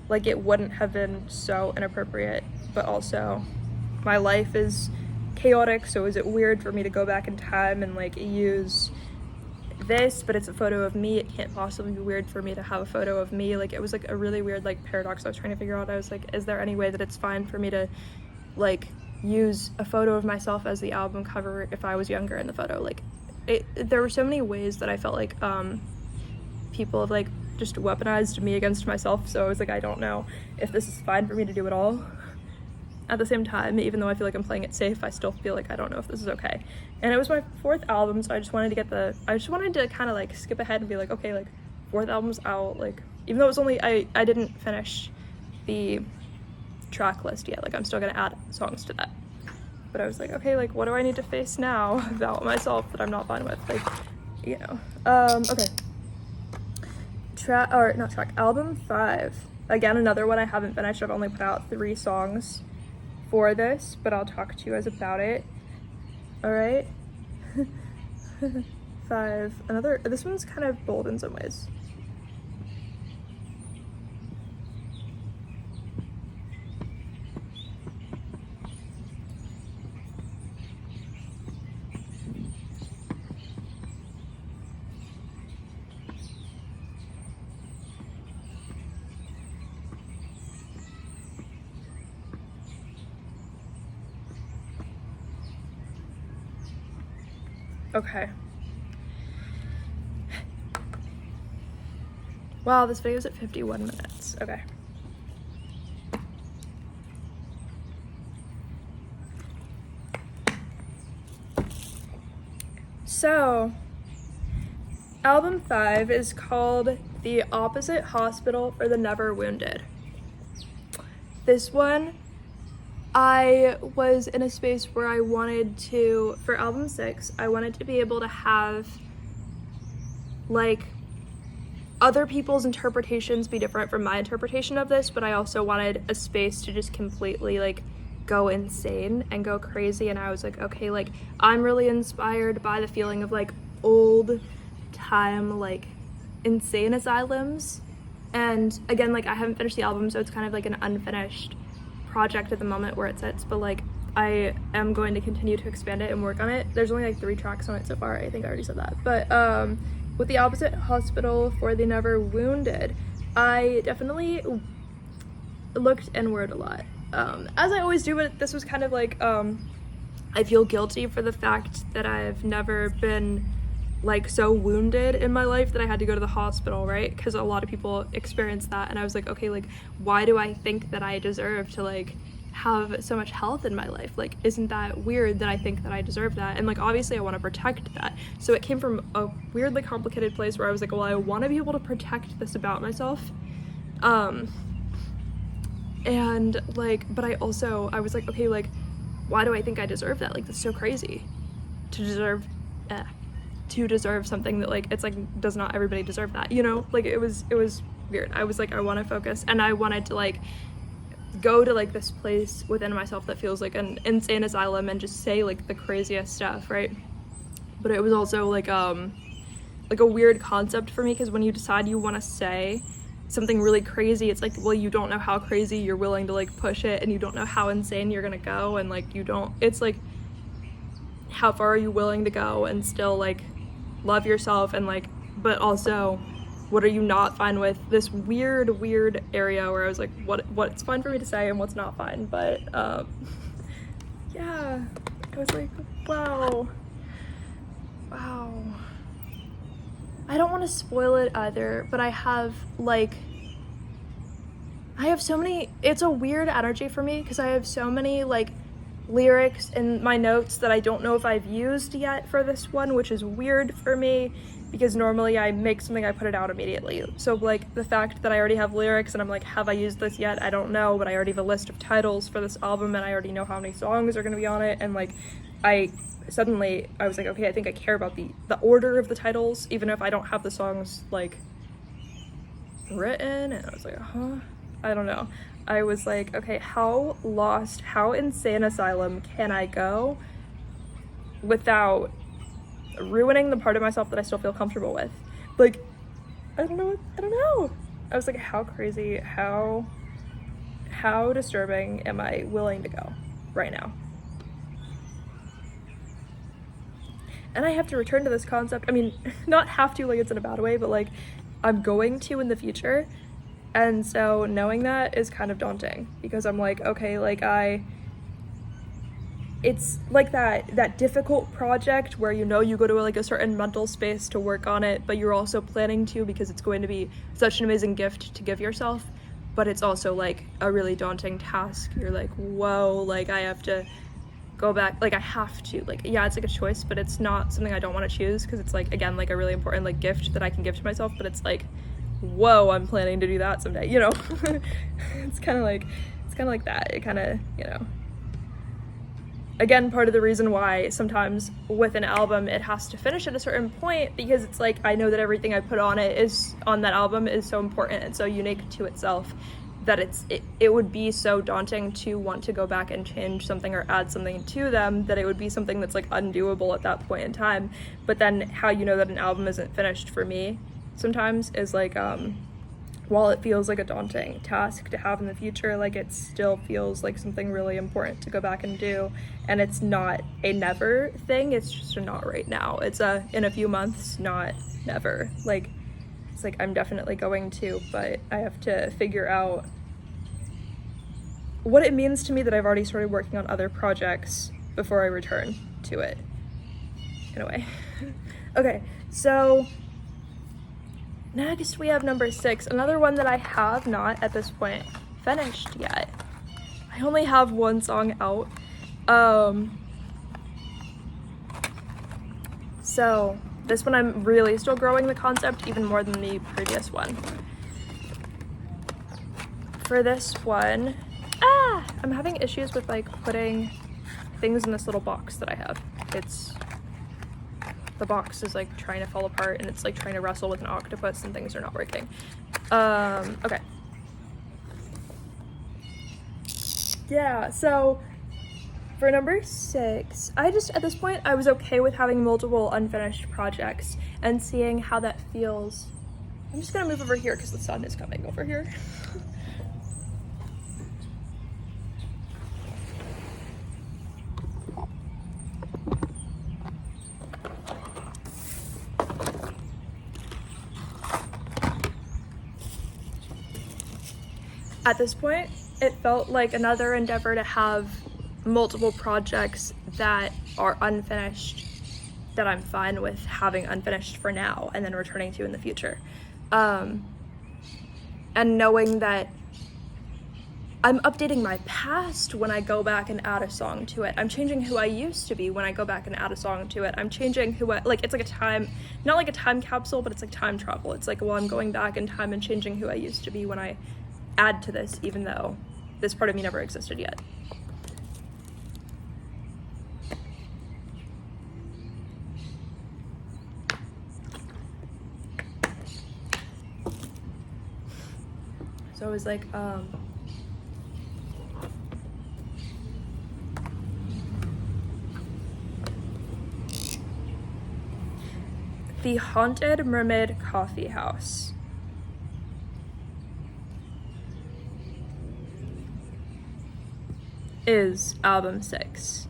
like it wouldn't have been so inappropriate, but also my life is chaotic, so is it weird for me to go back in time and like use this, but it's a photo of me? It can't possibly be weird for me to have a photo of me. Like, it was like a really weird like paradox I was trying to figure out. I was like, is there any way that it's fine for me to like use a photo of myself as the album cover if I was younger in the photo? Like, there were so many ways that I felt like people have like just weaponized me against myself, so I was like, I don't know if this is fine for me to do at all. At the same time, even though I feel like I'm playing it safe, I still feel like I don't know if this is okay. And it was my 4th album, so I just wanted to kind of like skip ahead and be like, okay, like 4th album's out, like even though it was only, I didn't finish the track list yet, like I'm still gonna add songs to that. But I was like, okay, like what do I need to face now about myself that I'm not fine with, like, you know. Okay. Album 5. Again, another one I haven't finished. I've only put out 3 songs for this, but I'll talk to you guys about it. All right. 5. This one's kind of bold in some ways. Okay. Wow, this video's at 51 minutes. Okay. So, album 5 is called The Opposite Hospital for the Never Wounded. This one, I was in a space where I wanted to, for album 6, I wanted to be able to have like other people's interpretations be different from my interpretation of this, but I also wanted a space to just completely like go insane and go crazy. And I was like, okay, like I'm really inspired by the feeling of like old time like insane asylums. And again, like I haven't finished the album, so it's kind of like an unfinished project at the moment where it sits, but like I am going to continue to expand it and work on it. There's only like 3 tracks on it so far. I think I already said that. But with The Opposite Hospital for the Never Wounded, I definitely looked inward a lot, as I always do, but this was kind of like I feel guilty for the fact that I've never been like so wounded in my life that I had to go to the hospital, right? Because a lot of people experience that, and I was like, okay, like why do I think that I deserve to like have so much health in my life? Like, isn't that weird that I think that I deserve that? And like obviously I want to protect that, so it came from a weirdly complicated place where I was like, well, I want to be able to protect this about myself, and like, but I was like, okay, like why do I think I deserve that? Like, that's so crazy to deserve something that like, it's like, does not everybody deserve that, you know? Like it was weird. I was like, I want to focus, and I wanted to like go to like this place within myself that feels like an insane asylum and just say like the craziest stuff, right? But it was also like a weird concept for me, because when you decide you want to say something really crazy, it's like, well, you don't know how crazy you're willing to like push it, and you don't know how insane you're gonna go, and like it's like, how far are you willing to go and still like love yourself, and like, but also what are you not fine with? This weird area where I was like, what's fine for me to say and what's not fine. But yeah, I was like, wow. I don't want to spoil it either, but I have so many, it's a weird energy for me because I have so many like lyrics in my notes that I don't know if I've used yet for this one, which is weird for me because normally I make something, I put it out immediately. So like the fact that I already have lyrics and I'm like, have I used this yet? I don't know, but I already have a list of titles for this album and I already know how many songs are going to be on it. And like I was like, okay, I think I care about the order of the titles, even if I don't have the songs like written. And I was like, I don't know. I was like, okay, how insane asylum can I go without ruining the part of myself that I still feel comfortable with? Like, I don't know. I was like, how crazy, how disturbing am I willing to go? right now. And I have to return to this concept. I mean, not have to, like it's in a bad way, but like I'm going to in the future. And so knowing that is kind of daunting because I'm like, okay, like it's like that difficult project where you go to like a certain mental space to work on it, but you're also planning to because it's going to be such an amazing gift to give yourself, but it's also like a really daunting task. You're like, whoa, like I have to go back, like I have to, like, yeah, it's like a choice, but it's not something I don't want to choose because it's like, again, like a really important like gift that I can give to myself, but it's like, whoa, I'm planning to do that someday, you know. It's kind of like that. It kind of, you know, again, part of the reason why sometimes with an album it has to finish at a certain point, because it's like I know that everything I put on that album is so important and so unique to itself that it would be so daunting to want to go back and change something or add something to them, that it would be something that's like undoable at that point in time. But then how you know that an album isn't finished for me sometimes is like while it feels like a daunting task to have in the future, like it still feels like something really important to go back and do. And it's not a never thing, it's just a not right now. It's a in a few months, not never. Like it's like I'm definitely going to, but I have to figure out what it means to me that I've already started working on other projects before I return to it, in a way. Okay, so next we have number 6, another one that I have not at this point finished yet. I only have one song out. So this one I'm really still growing the concept even more than the previous one. For this one, I'm having issues with like putting things in this little box that I have. The box is like trying to fall apart and it's like trying to wrestle with an octopus and things are not working. Okay. Yeah, so for number 6, at this point, I was okay with having multiple unfinished projects and seeing how that feels. I'm just gonna move over here because the sun is coming over here. At this point, it felt like another endeavor to have multiple projects that are unfinished, that I'm fine with having unfinished for now and then returning to in the future. And knowing that I'm updating my past when I go back and add a song to it. I'm changing who I used to be when I go back and add a song to it. I'm changing who I, like, it's like a time, not like a time capsule, but it's like time travel. It's like, well, I'm going back in time and changing who I used to be when I add to this, even though this part of me never existed yet. So I was like, The Haunted Mermaid Coffee House. Is album 6.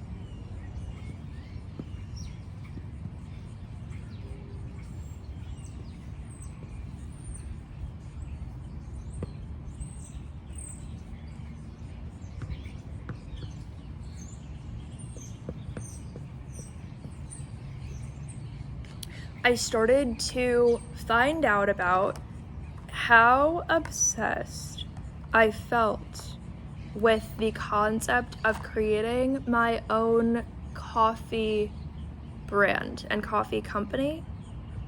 I started to find out about how obsessed I felt with the concept of creating my own coffee brand and coffee company,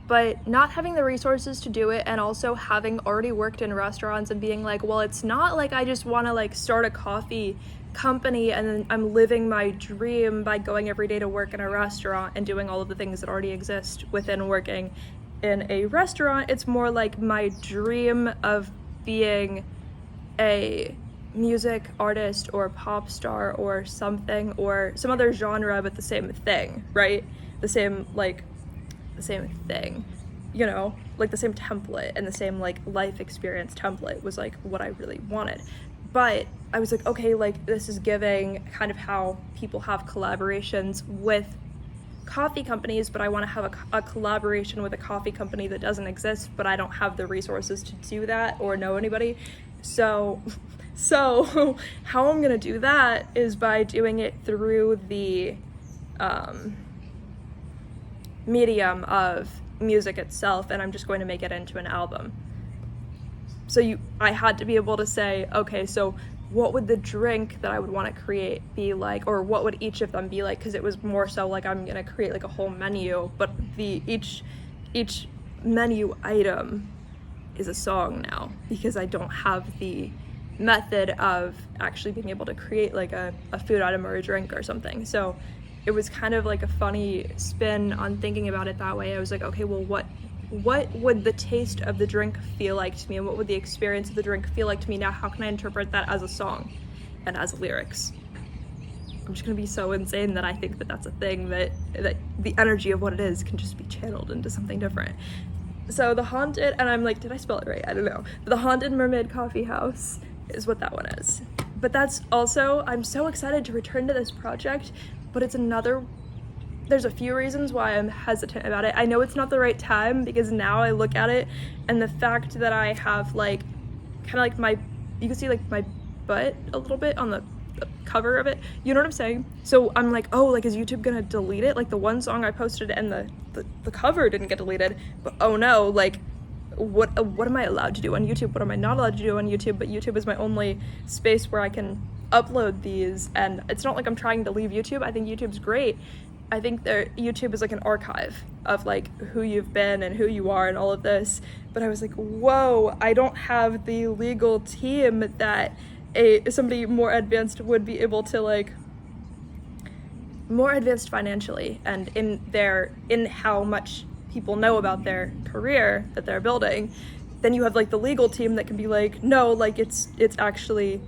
but not having the resources to do it, and also having already worked in restaurants and being like, well, it's not like I just want to like start a coffee company and then I'm living my dream by going every day to work in a restaurant and doing all of the things that already exist within working in a restaurant. It's more like my dream of being a music artist or pop star or something, or some other genre, but the same thing, right? The same thing, you know, like the same template and the same like life experience template was like what I really wanted. but I was like, okay, like this is giving kind of how people have collaborations with coffee companies, but I want to have a collaboration with a coffee company that doesn't exist, but I don't have the resources to do that or know anybody. So how I'm gonna do that is by doing it through the medium of music itself, and I'm just going to make it into an album. So I had to be able to say, okay, so what would the drink that I would want to create be like, or what would each of them be like? Because it was more so like I'm gonna create like a whole menu, but each menu item is a song now, because I don't have the method of actually being able to create like a food item or a drink or something. So it was kind of like a funny spin on thinking about it that way. I was like, okay, well, what would the taste of the drink feel like to me, and what would the experience of the drink feel like to me? Now, how can I interpret that as a song and as lyrics? I'm just gonna be so insane that I think that that's a thing, that the energy of what it is can just be channeled into something different. So the Haunted, and I'm like, did I spell it right? I don't know. The Haunted Mermaid Coffee House is what that one is. But that's also, I'm so excited to return to this project, but there's a few reasons why I'm hesitant about it. I know it's not the right time, because now I look at it and the fact that I have like kind of like you can see like my butt a little bit on the cover of it, you know what I'm saying? So I'm like, oh, like is YouTube gonna delete it? Like the one song I posted and the cover didn't get deleted, but oh no, like what am I allowed to do on YouTube? What am I not allowed to do on YouTube? But YouTube is my only space where I can upload these, and it's not like I'm trying to leave YouTube. I think YouTube's great. I think YouTube is like an archive of like who you've been and who you are and all of this. But I was like, whoa, I don't have the legal team that somebody more advanced would be able to, like, more advanced financially and in how much people know about their career that they're building. Then you have like the legal team that can be like, no, like it's actually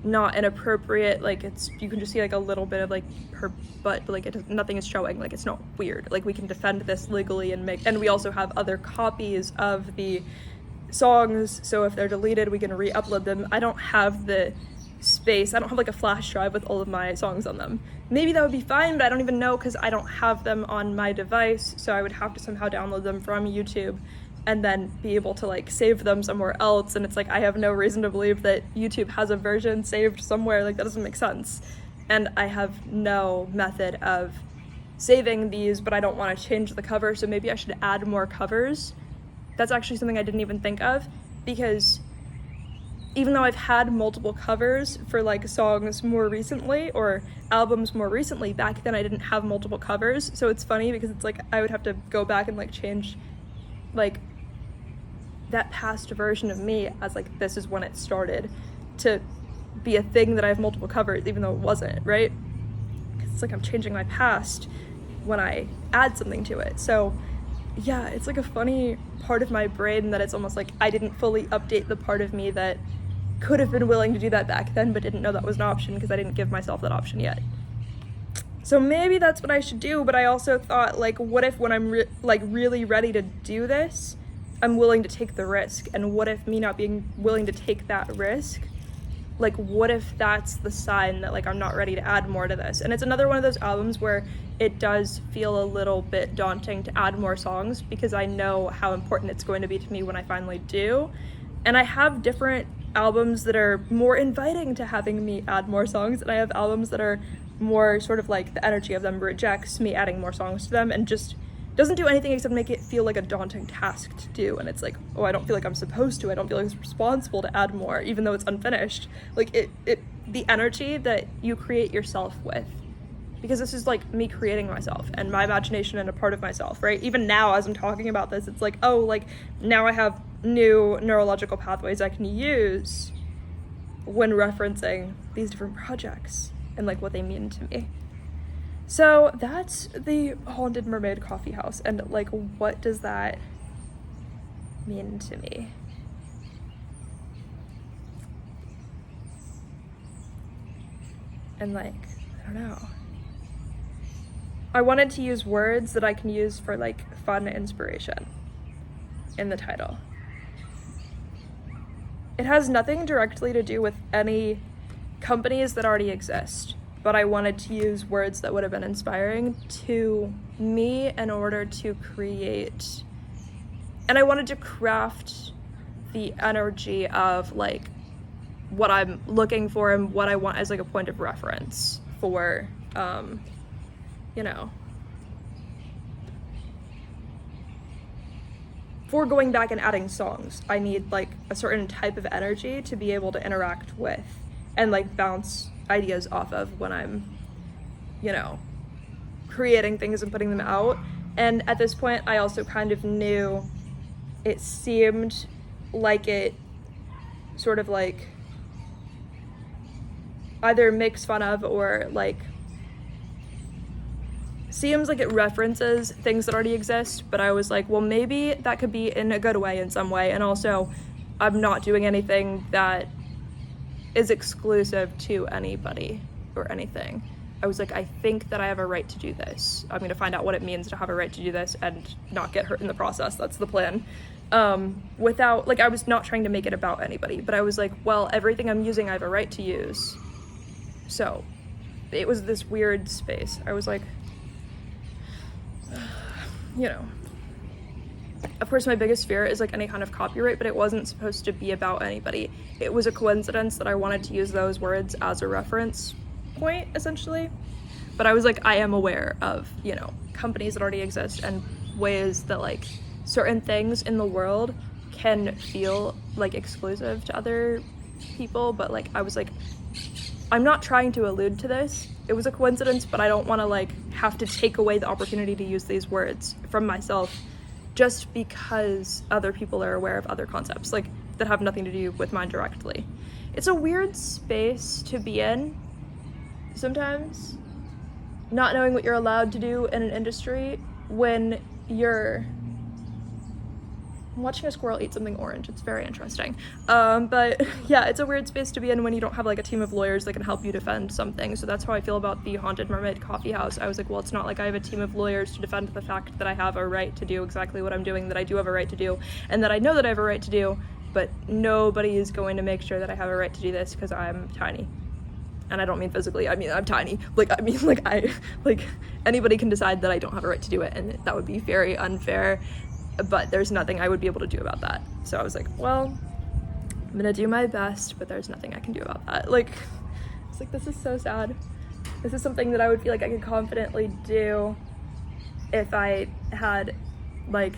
not inappropriate, like you can just see like a little bit of like her butt, but like nothing is showing, like it's not weird, like we can defend this legally and we also have other copies of the songs, so if they're deleted we can re-upload them. I don't have the space, I don't have like a flash drive with all of my songs on them. Maybe that would be fine, but I don't even know, because I don't have them on my device, so I would have to somehow download them from YouTube and then be able to like save them somewhere else, and it's like I have no reason to believe that YouTube has a version saved somewhere, like that doesn't make sense. And I have no method of saving these, but I don't want to change the cover, so maybe I should add more covers. That's actually something I didn't even think of, because even though I've had multiple covers for like songs more recently or albums more recently, back then I didn't have multiple covers. So it's funny because it's like I would have to go back and like change like that past version of me as like this is when it started to be a thing that I have multiple covers, even though it wasn't, right? It's like I'm changing my past when I add something to it. So yeah, it's like a funny part of my brain that it's almost like I didn't fully update the part of me that could have been willing to do that back then, but didn't know that was an option because I didn't give myself that option yet. So maybe that's what I should do, but I also thought, like, what if when I'm really ready to do this, I'm willing to take the risk? And what if me not being willing to take that risk, like, what if that's the sign that, like, I'm not ready to add more to this? And it's another one of those albums where it does feel a little bit daunting to add more songs, because I know how important it's going to be to me when I finally do. And I have different albums that are more inviting to having me add more songs, and I have albums that are more sort of like the energy of them rejects me adding more songs to them and just doesn't do anything except make it feel like a daunting task to do. And it's like, oh, I don't feel like I'm supposed to, I don't feel like it's responsible to add more, even though it's unfinished. Like the energy that you create yourself with, because this is like me creating myself and my imagination and a part of myself, right? Even now as I'm talking about this, it's like, oh, like now I have new neurological pathways I can use when referencing these different projects and like what they mean to me. So that's the Haunted Mermaid Coffee House, and like what does that mean to me? And like, I don't know. I wanted to use words that I can use for like fun inspiration in the title. it has nothing directly to do with any companies that already exist, but I wanted to use words that would have been inspiring to me in order to create, and I wanted to craft the energy of like what I'm looking for and what I want as like a point of reference for, you know, for going back and adding songs. I need like a certain type of energy to be able to interact with and like bounce ideas off of when I'm, you know, creating things and putting them out. And at this point, I also kind of knew it seemed like it sort of like either makes fun of or like seems like it references things that already exist, but I was like, well, maybe that could be in a good way in some way, and also I'm not doing anything that is exclusive to anybody or anything. I was like, I think that I have a right to do this. I'm gonna find out what it means to have a right to do this and not get hurt in the process. That's the plan. Without, like, I was not trying to make it about anybody, but I was like, well, everything I'm using I have a right to use. So it was this weird space. I was like, you know, of course my biggest fear is like any kind of copyright, but it wasn't supposed to be about anybody. It was a coincidence that I wanted to use those words as a reference point, essentially. But I was like, I am aware of, you know, companies that already exist and ways that like certain things in the world can feel like exclusive to other people, but like I was like, I'm not trying to allude to this. It was a coincidence, but I don't want to like have to take away the opportunity to use these words from myself just because other people are aware of other concepts like that have nothing to do with mine directly. It's a weird space to be in sometimes, not knowing what you're allowed to do in an industry when you're I'm watching a squirrel eat something orange. It's very interesting. But yeah, it's a weird space to be in when you don't have like a team of lawyers that can help you defend something. So that's how I feel about the Haunted Mermaid Coffee House. I was like, well, it's not like I have a team of lawyers to defend the fact that I have a right to do exactly what I'm doing, that I do have a right to do, and that I know that I have a right to do, but nobody is going to make sure that I have a right to do this because I'm tiny. And I don't mean physically, I mean I'm tiny. Like, I mean, like anybody can decide that I don't have a right to do it, and that would be very unfair. But there's nothing I would be able to do about that. So I was like, well, I'm gonna do my best, but there's nothing I can do about that. Like, it's like, this is so sad. This is something that I would feel like I could confidently do if I had like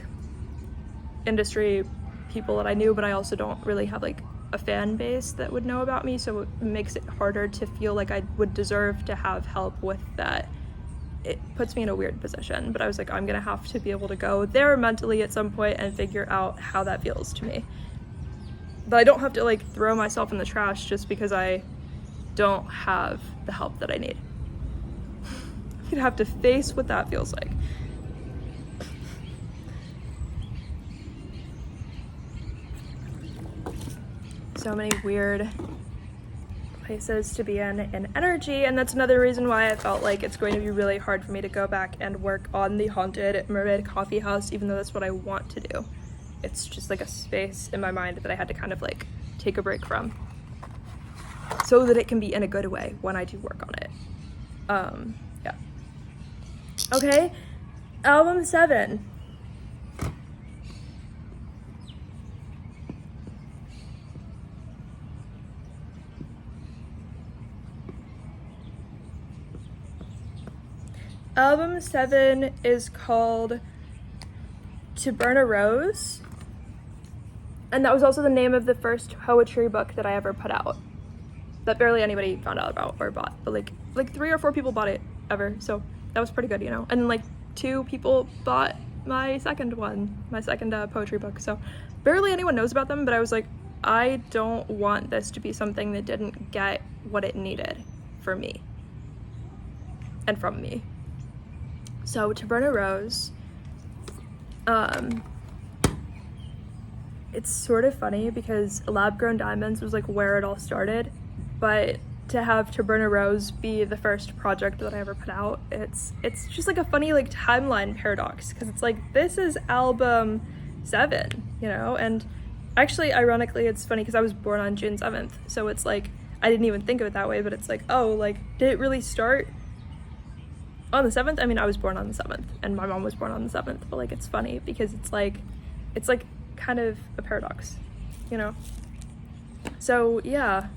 industry people that I knew, but I also don't really have like a fan base that would know about me. So it makes it harder to feel like I would deserve to have help with that. It puts me in a weird position, but I was like, I'm gonna have to be able to go there mentally at some point and figure out how that feels to me. But I don't have to like throw myself in the trash just because I don't have the help that I need. You'd have to face what that feels like. So many weird places to be in energy, and that's another reason why I felt like it's going to be really hard for me to go back and work on the Haunted Mermaid Coffee House, even though that's what I want to do. It's just like a space in my mind that I had to kind of like take a break from so that it can be in a good way when I do work on it. Yeah. Okay, album 7. Album 7 is called To Burn a Rose, and that was also the name of the first poetry book that I ever put out that barely anybody found out about or bought, but like 3 or 4 people bought it ever, so that was pretty good, you know. And like 2 people bought my second poetry book, so barely anyone knows about them. But I was like, I don't want this to be something that didn't get what it needed for me and from me. So To Burn a Rose, it's sort of funny because Lab Grown Diamonds was like where it all started, but to have To Burn a Rose be the first project that I ever put out, it's just like a funny like timeline paradox, because it's like, this is album 7, you know, and actually, ironically, it's funny because I was born on June 7th, so it's like, I didn't even think of it that way, but it's like, oh, like, did it really start on the 7th? I mean, I was born on the 7th, and my mom was born on the 7th, but like, it's funny because it's like kind of a paradox, you know? So, yeah.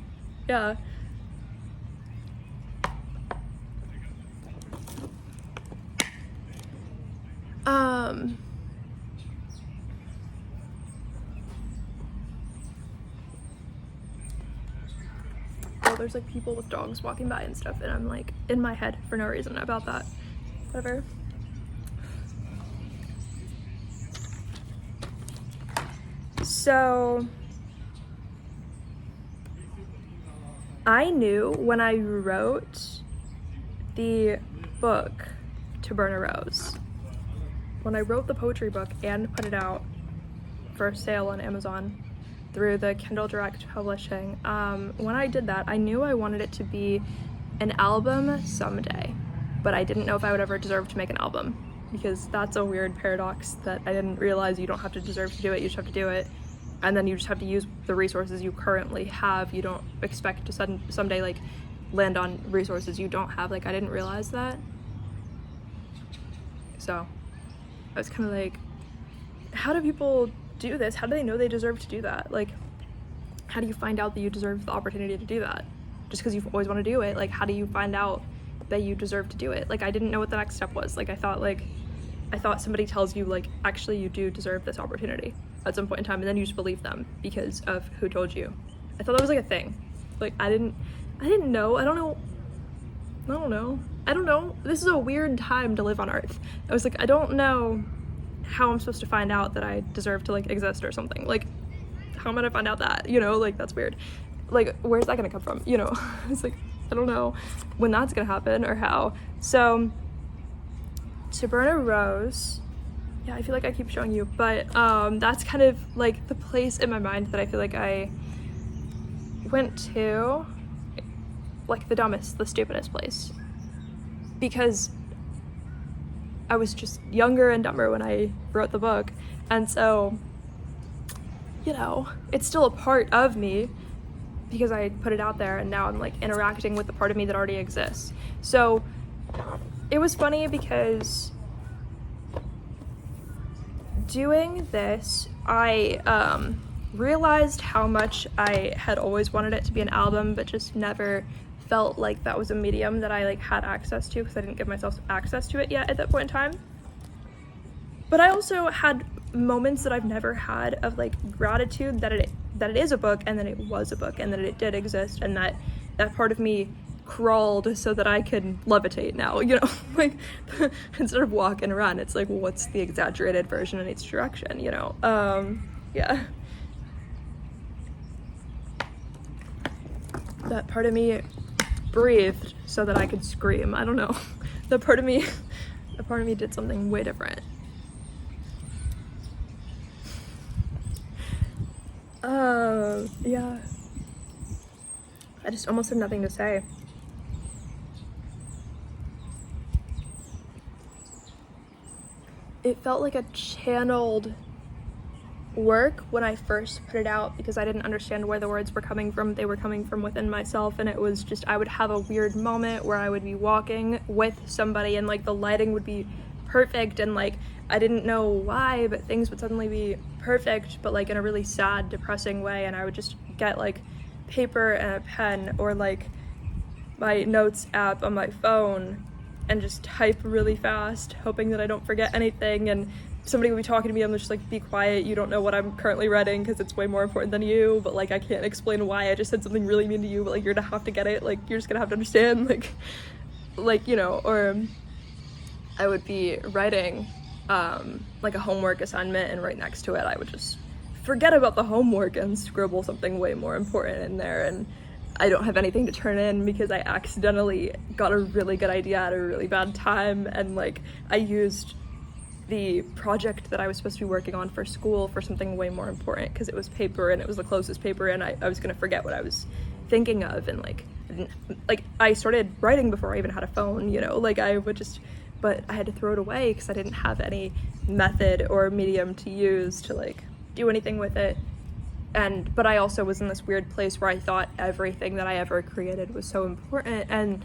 Well, there's like people with dogs walking by and stuff, and I'm like in my head for no reason about that. Whatever. So I knew when I wrote the book To Burn a Rose, when I wrote the poetry book and put it out for sale on Amazon through the Kindle Direct Publishing, when I did that, I knew I wanted it to be an album someday, but I didn't know if I would ever deserve to make an album, because that's a weird paradox that I didn't realize. You don't have to deserve to do it, you just have to do it, and then you just have to use the resources you currently have. You don't expect to someday like land on resources you don't have. Like, I didn't realize that. So I was kind of like, how do people do this? How do they know they deserve to do that? Like, how do you find out that you deserve the opportunity to do that? Just because you've always wanted to do it, like, how do you find out that you deserve to do it? Like, I didn't know what the next step was. Like, I thought somebody tells you, like, actually you do deserve this opportunity at some point in time, and then you just believe them because of who told you. I thought that was like a thing. Like, I didn't know. I don't know. This is a weird time to live on Earth. I was like, I don't know how I'm supposed to find out that I deserve to like exist or something. Like, how am I gonna find out that, you know? Like, that's weird. Like, where's that gonna come from, you know? It's like, I don't know when that's gonna happen or how. So To Burn a Rose, yeah, I feel like I keep showing you, but that's kind of like the place in my mind that I feel like I went to, like the stupidest place, because I was just younger and dumber when I wrote the book, and so, you know, it's still a part of me because I put it out there, and now I'm like interacting with the part of me that already exists. So it was funny because doing this, I realized how much I had always wanted it to be an album, but just never felt like that was a medium that I like had access to, because I didn't give myself access to it yet at that point in time. But I also had moments that I've never had of like gratitude that it is a book, and that it was a book, and that it did exist, and that part of me crawled so that I could levitate now, you know? Like, instead of walk and run, it's like, what's the exaggerated version in each direction, you know? Yeah. That part of me breathed so that I could scream. I don't know. That part of me did something way different. Yeah. I just almost have nothing to say. It felt like a channeled work when I first put it out, because I didn't understand where the words were coming from. They were coming from within myself, and it was just, I would have a weird moment where I would be walking with somebody, and like the lighting would be perfect, and like I didn't know why, but things would suddenly be perfect, but like in a really sad, depressing way, and I would just get like paper and a pen, or like my notes app on my phone, and just type really fast, hoping that I don't forget anything. And somebody would be talking to me, I'm just like, be quiet, you don't know what I'm currently writing because it's way more important than you, but like I can't explain why I just said something really mean to you, but like you're gonna have to get it, like you're just gonna have to understand, like you know. Or I would be writing like a homework assignment, and right next to it I would just forget about the homework and scribble something way more important in there, and I don't have anything to turn in because I accidentally got a really good idea at a really bad time, and like I used the project that I was supposed to be working on for school for something way more important because it was paper, and it was the closest paper, and I was gonna forget what I was thinking of, and I started writing before I even had a phone, you know, like I would just, but I had to throw it away because I didn't have any method or medium to use to like do anything with it. but I also was in this weird place where I thought everything that I ever created was so important. And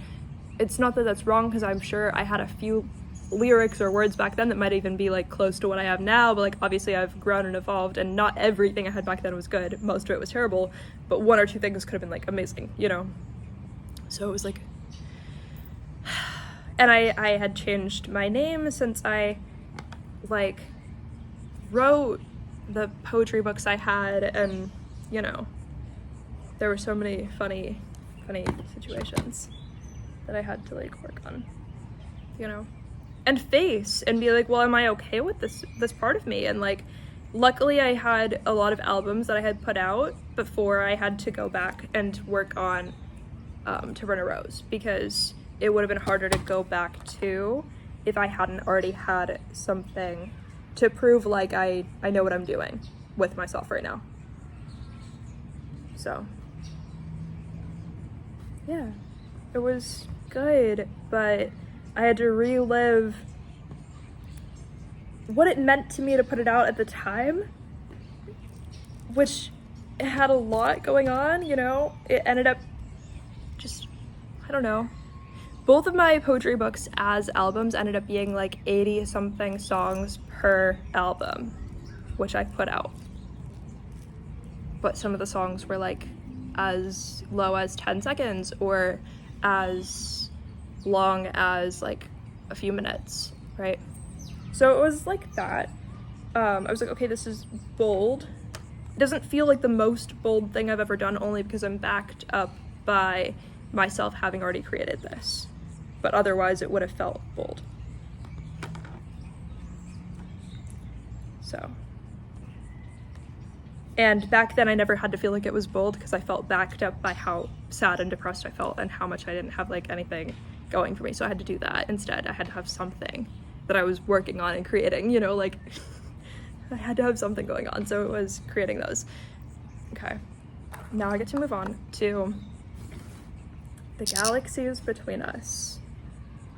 it's not that that's wrong, because I'm sure I had a few lyrics or words back then that might even be like close to what I have now, but like obviously I've grown and evolved, and not everything I had back then was good. Most of it was terrible, but one or two things could have been like amazing, you know? So it was like, and I had changed my name since I like wrote the poetry books I had, and you know, there were so many funny situations that I had to like work on, you know, and face and be like, well, am I okay with this part of me? And like, luckily I had a lot of albums that I had put out before I had to go back and work on To Burn a Rose, because it would have been harder to go back to if I hadn't already had something to prove like I know what I'm doing with myself right now. So yeah, it was good, but I had to relive what it meant to me to put it out at the time, which it had a lot going on, you know. It ended up just, I don't know. Both of my poetry books as albums ended up being like 80 something songs per album, which I put out. But some of the songs were like as low as 10 seconds or as long as like a few minutes, right? So it was like that. I was like, okay, this is bold. It doesn't feel like the most bold thing I've ever done, only because I'm backed up by myself having already created this. But otherwise it would have felt bold. So. And back then I never had to feel like it was bold, because I felt backed up by how sad and depressed I felt and how much I didn't have like anything going for me. So I had to do that instead. I had to have something that I was working on and creating, you know, like I had to have something going on. So it was creating those. Okay, now I get to move on to the galaxies between us.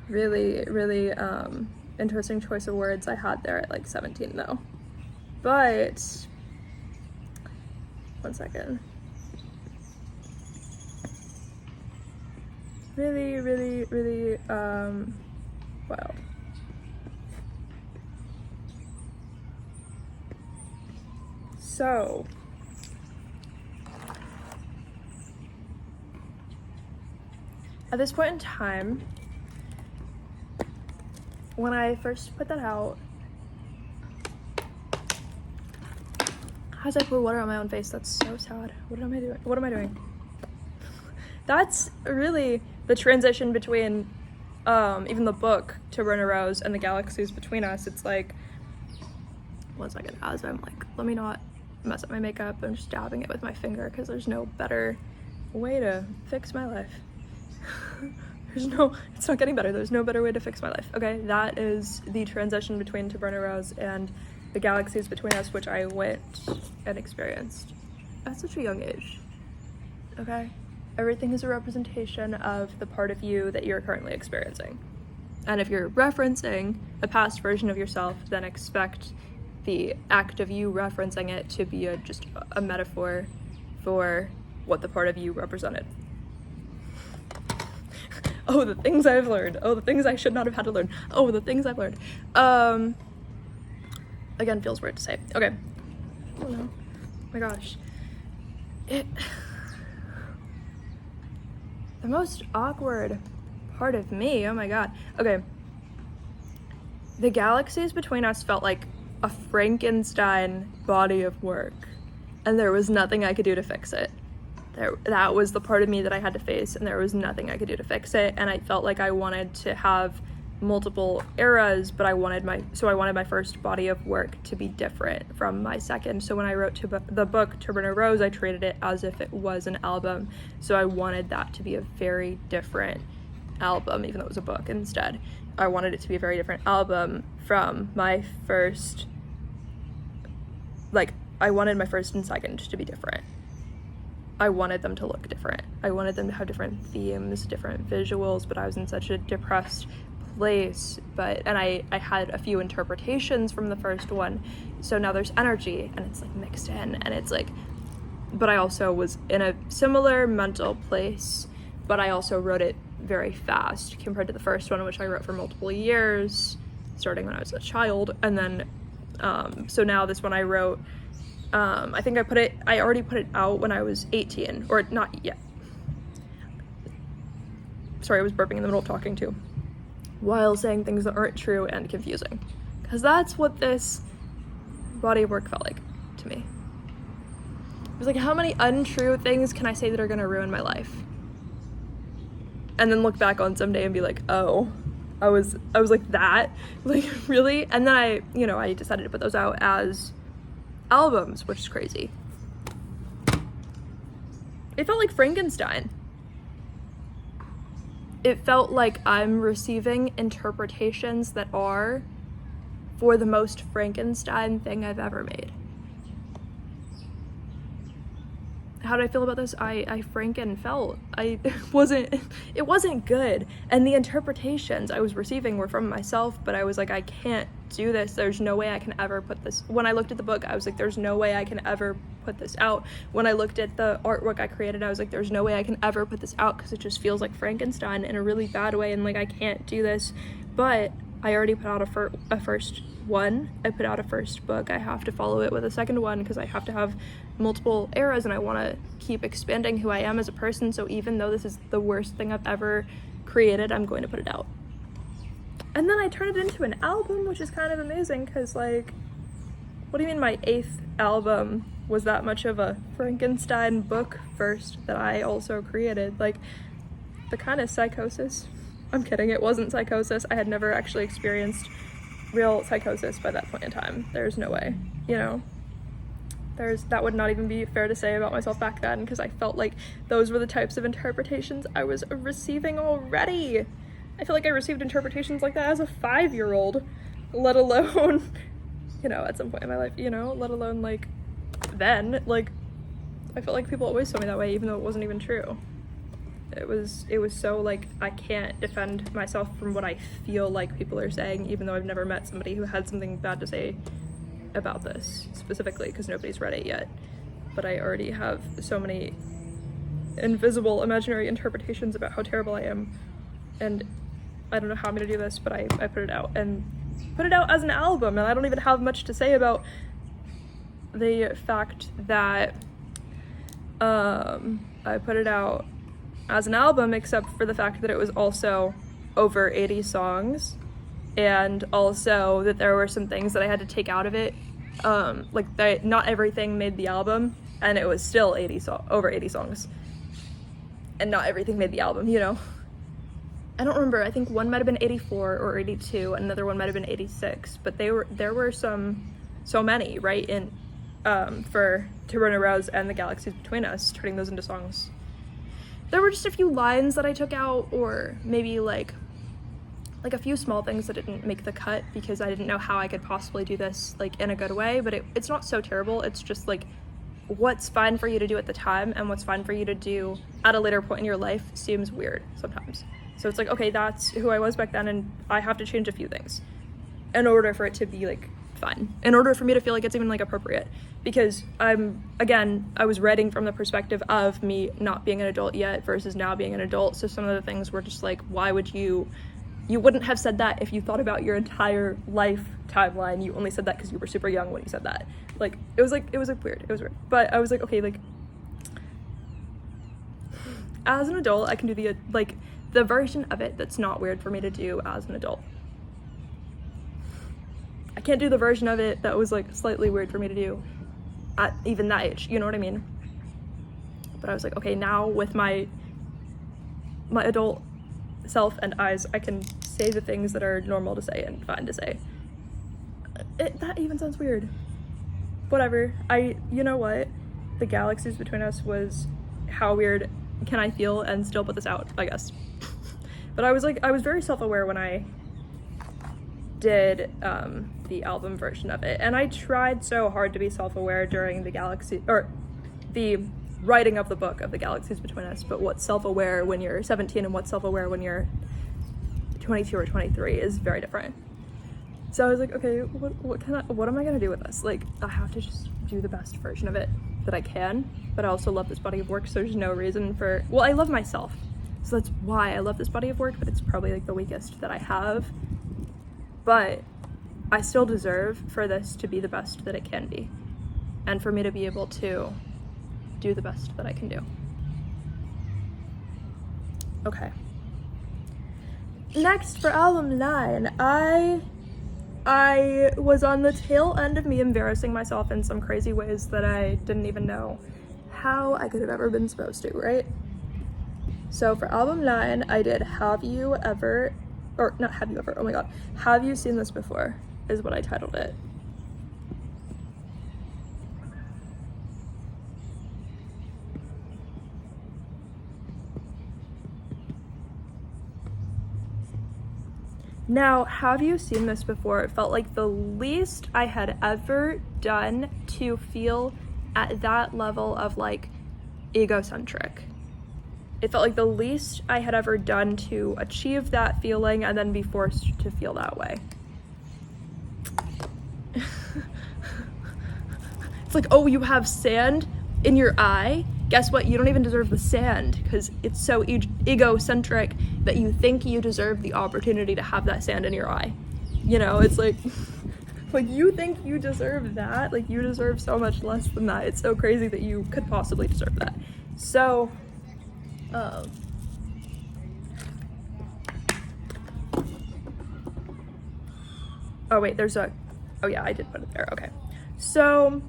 Really interesting choice of words I had there at like 17 though. But one second. Really wild. So at this point in time, when I first put that out, as I pour water on my own face, that's so sad. What am I doing? That's really the transition between even the book To Burn a Rose and the galaxies between us. It's like, one second, as I'm like, let me not mess up my makeup. I'm just dabbing it with my finger because there's no better way to fix my life. It's not getting better. There's no better way to fix my life. Okay, that is the transition between To Burn a Rose and the galaxies between us, which I went and experienced at such a young age. Okay, everything is a representation of the part of you that you're currently experiencing. And if you're referencing a past version of yourself, then expect the act of you referencing it to be just a metaphor for what the part of you represented. Oh, the things I've learned. Oh, the things I should not have had to learn. Oh, the things I've learned. Again, feels weird to say. Okay. Oh no. Oh my gosh. The most awkward part of me, oh my god. Okay. The galaxies between us felt like a Frankenstein body of work, and there was nothing I could do to fix it. That was the part of me that I had to face, and there was nothing I could do to fix it. And I felt like I wanted to have multiple eras, but I wanted my first body of work to be different from my second. So when I wrote the book To Burn a Rose, I treated it as if it was an album. So I wanted that to be a very different album, even though it was a book instead. I wanted it to be a very different album from my first, like, I wanted my first and second to be different. I wanted them to look different. I wanted them to have different themes, different visuals, but I was in such a depressed place. And I had a few interpretations from the first one. So now there's energy, and it's like mixed in, and it's like but I also was in a similar mental place, but I also wrote it very fast compared to the first one, which I wrote for multiple years, starting when I was a child. And then, so now this one I wrote, I think I already put it out when I was 18, or not yet. Sorry, I was burping in the middle of talking too, while saying things that aren't true and confusing. Because that's what this body of work felt like to me. It was like, how many untrue things can I say that are gonna ruin my life? And then look back on someday and be like, oh, I was like that? Like, really? And then I decided to put those out as albums, which is crazy. It felt like Frankenstein. It felt like I'm receiving interpretations that are for the most Frankenstein thing I've ever made. How did I feel about this? I franken felt. It wasn't good. And the interpretations I was receiving were from myself, but I was like, I can't do this. There's no way I can ever put this. When I looked at the book, I was like, there's no way I can ever put this out. When I looked at the artwork I created, I was like, there's no way I can ever put this out because it just feels like Frankenstein in a really bad way, and like, I can't do this. But I already put out a first one. I put out a first book. I have to follow it with a second one because I have to have multiple eras, and I want to keep expanding who I am as a person. So even though this is the worst thing I've ever created, I'm going to put it out. And then I turned it into an album, which is kind of amazing because, like, what do you mean my 8th album was that much of a Frankenstein book first that I also created? Like, the kind of psychosis. I'm kidding, it wasn't psychosis. I had never actually experienced real psychosis by that point in time. There's no way, you know? That would not even be fair to say about myself back then, because I felt like those were the types of interpretations I was receiving already. I feel like I received interpretations like that as a 5-year-old, let alone, you know, at some point in my life, you know, let alone like then. Like, I felt like people always saw me that way, even though it wasn't even true. It was so like, I can't defend myself from what I feel like people are saying, even though I've never met somebody who had something bad to say about this specifically, because nobody's read it yet. But I already have so many invisible imaginary interpretations about how terrible I am, and I don't know how I'm gonna do this, but I put it out, and put it out as an album, and I don't even have much to say about the fact that I put it out as an album, except for the fact that it was also over 80 songs, and also that there were some things that I had to take out of it, like that not everything made the album, and it was still over 80 songs, and not everything made the album, you know? I don't remember, I think one might have been 84 or 82, another one might have been 86, but there were so many, right, in for To Run a Rose and The Galaxies Between Us, turning those into songs. There were just a few lines that I took out, or maybe like a few small things that didn't make the cut because I didn't know how I could possibly do this like in a good way, but it's not so terrible. It's just like what's fine for you to do at the time and what's fine for you to do at a later point in your life seems weird sometimes. So it's like, okay, that's who I was back then, and I have to change a few things in order for it to be like fun, in order for me to feel like it's even like appropriate, because I was writing from the perspective of me not being an adult yet versus now being an adult. So some of the things were just like, why would you wouldn't have said that if you thought about your entire life timeline. You only said that because you were super young when you said that. Like, it was weird. But I was like, okay, like, as an adult, I can do the version of it that's not weird for me to do as an adult. I can't do the version of it that was like slightly weird for me to do at even that age, you know what I mean? But I was like, okay, now with my adult self and eyes, I can say the things that are normal to say and fine to say. That even sounds weird. Whatever. You know what? The Galaxies Between Us was how weird can I feel and still put this out, I guess. But I was very self-aware when I did the album version of it, and I tried so hard to be self-aware during the writing of the book of The Galaxies Between Us. But what's self-aware when you're 17 and what's self-aware when you're 22 or 23 is very different. So I was like, okay, what am I gonna do with this? Like, I have to just do the best version of it that I can, but I also love this body of work, so there's no reason for, well, I love myself, so that's why I love this body of work, but it's probably like the weakest that I have. But I still deserve for this to be the best that it can be, and for me to be able to do the best that I can do. Okay. Next, for album 9, I was on the tail end of me embarrassing myself in some crazy ways that I didn't even know how I could have ever been supposed to, right? So for album 9, I did Have You Ever, or not Have You Ever, oh my god, Have You Seen This Before is what I titled it. Now, Have You Seen This Before? It felt like the least I had ever done to feel at that level of like egocentric. It felt like the least I had ever done to achieve that feeling and then be forced to feel that way. It's like, oh, you have sand in your eye? Guess what? You don't even deserve the sand because it's so egocentric that you think you deserve the opportunity to have that sand in your eye. You know, it's like, like you think you deserve that? Like you deserve so much less than that. It's so crazy that you could possibly deserve that. So, oh wait, oh yeah, I did put it there, okay. So,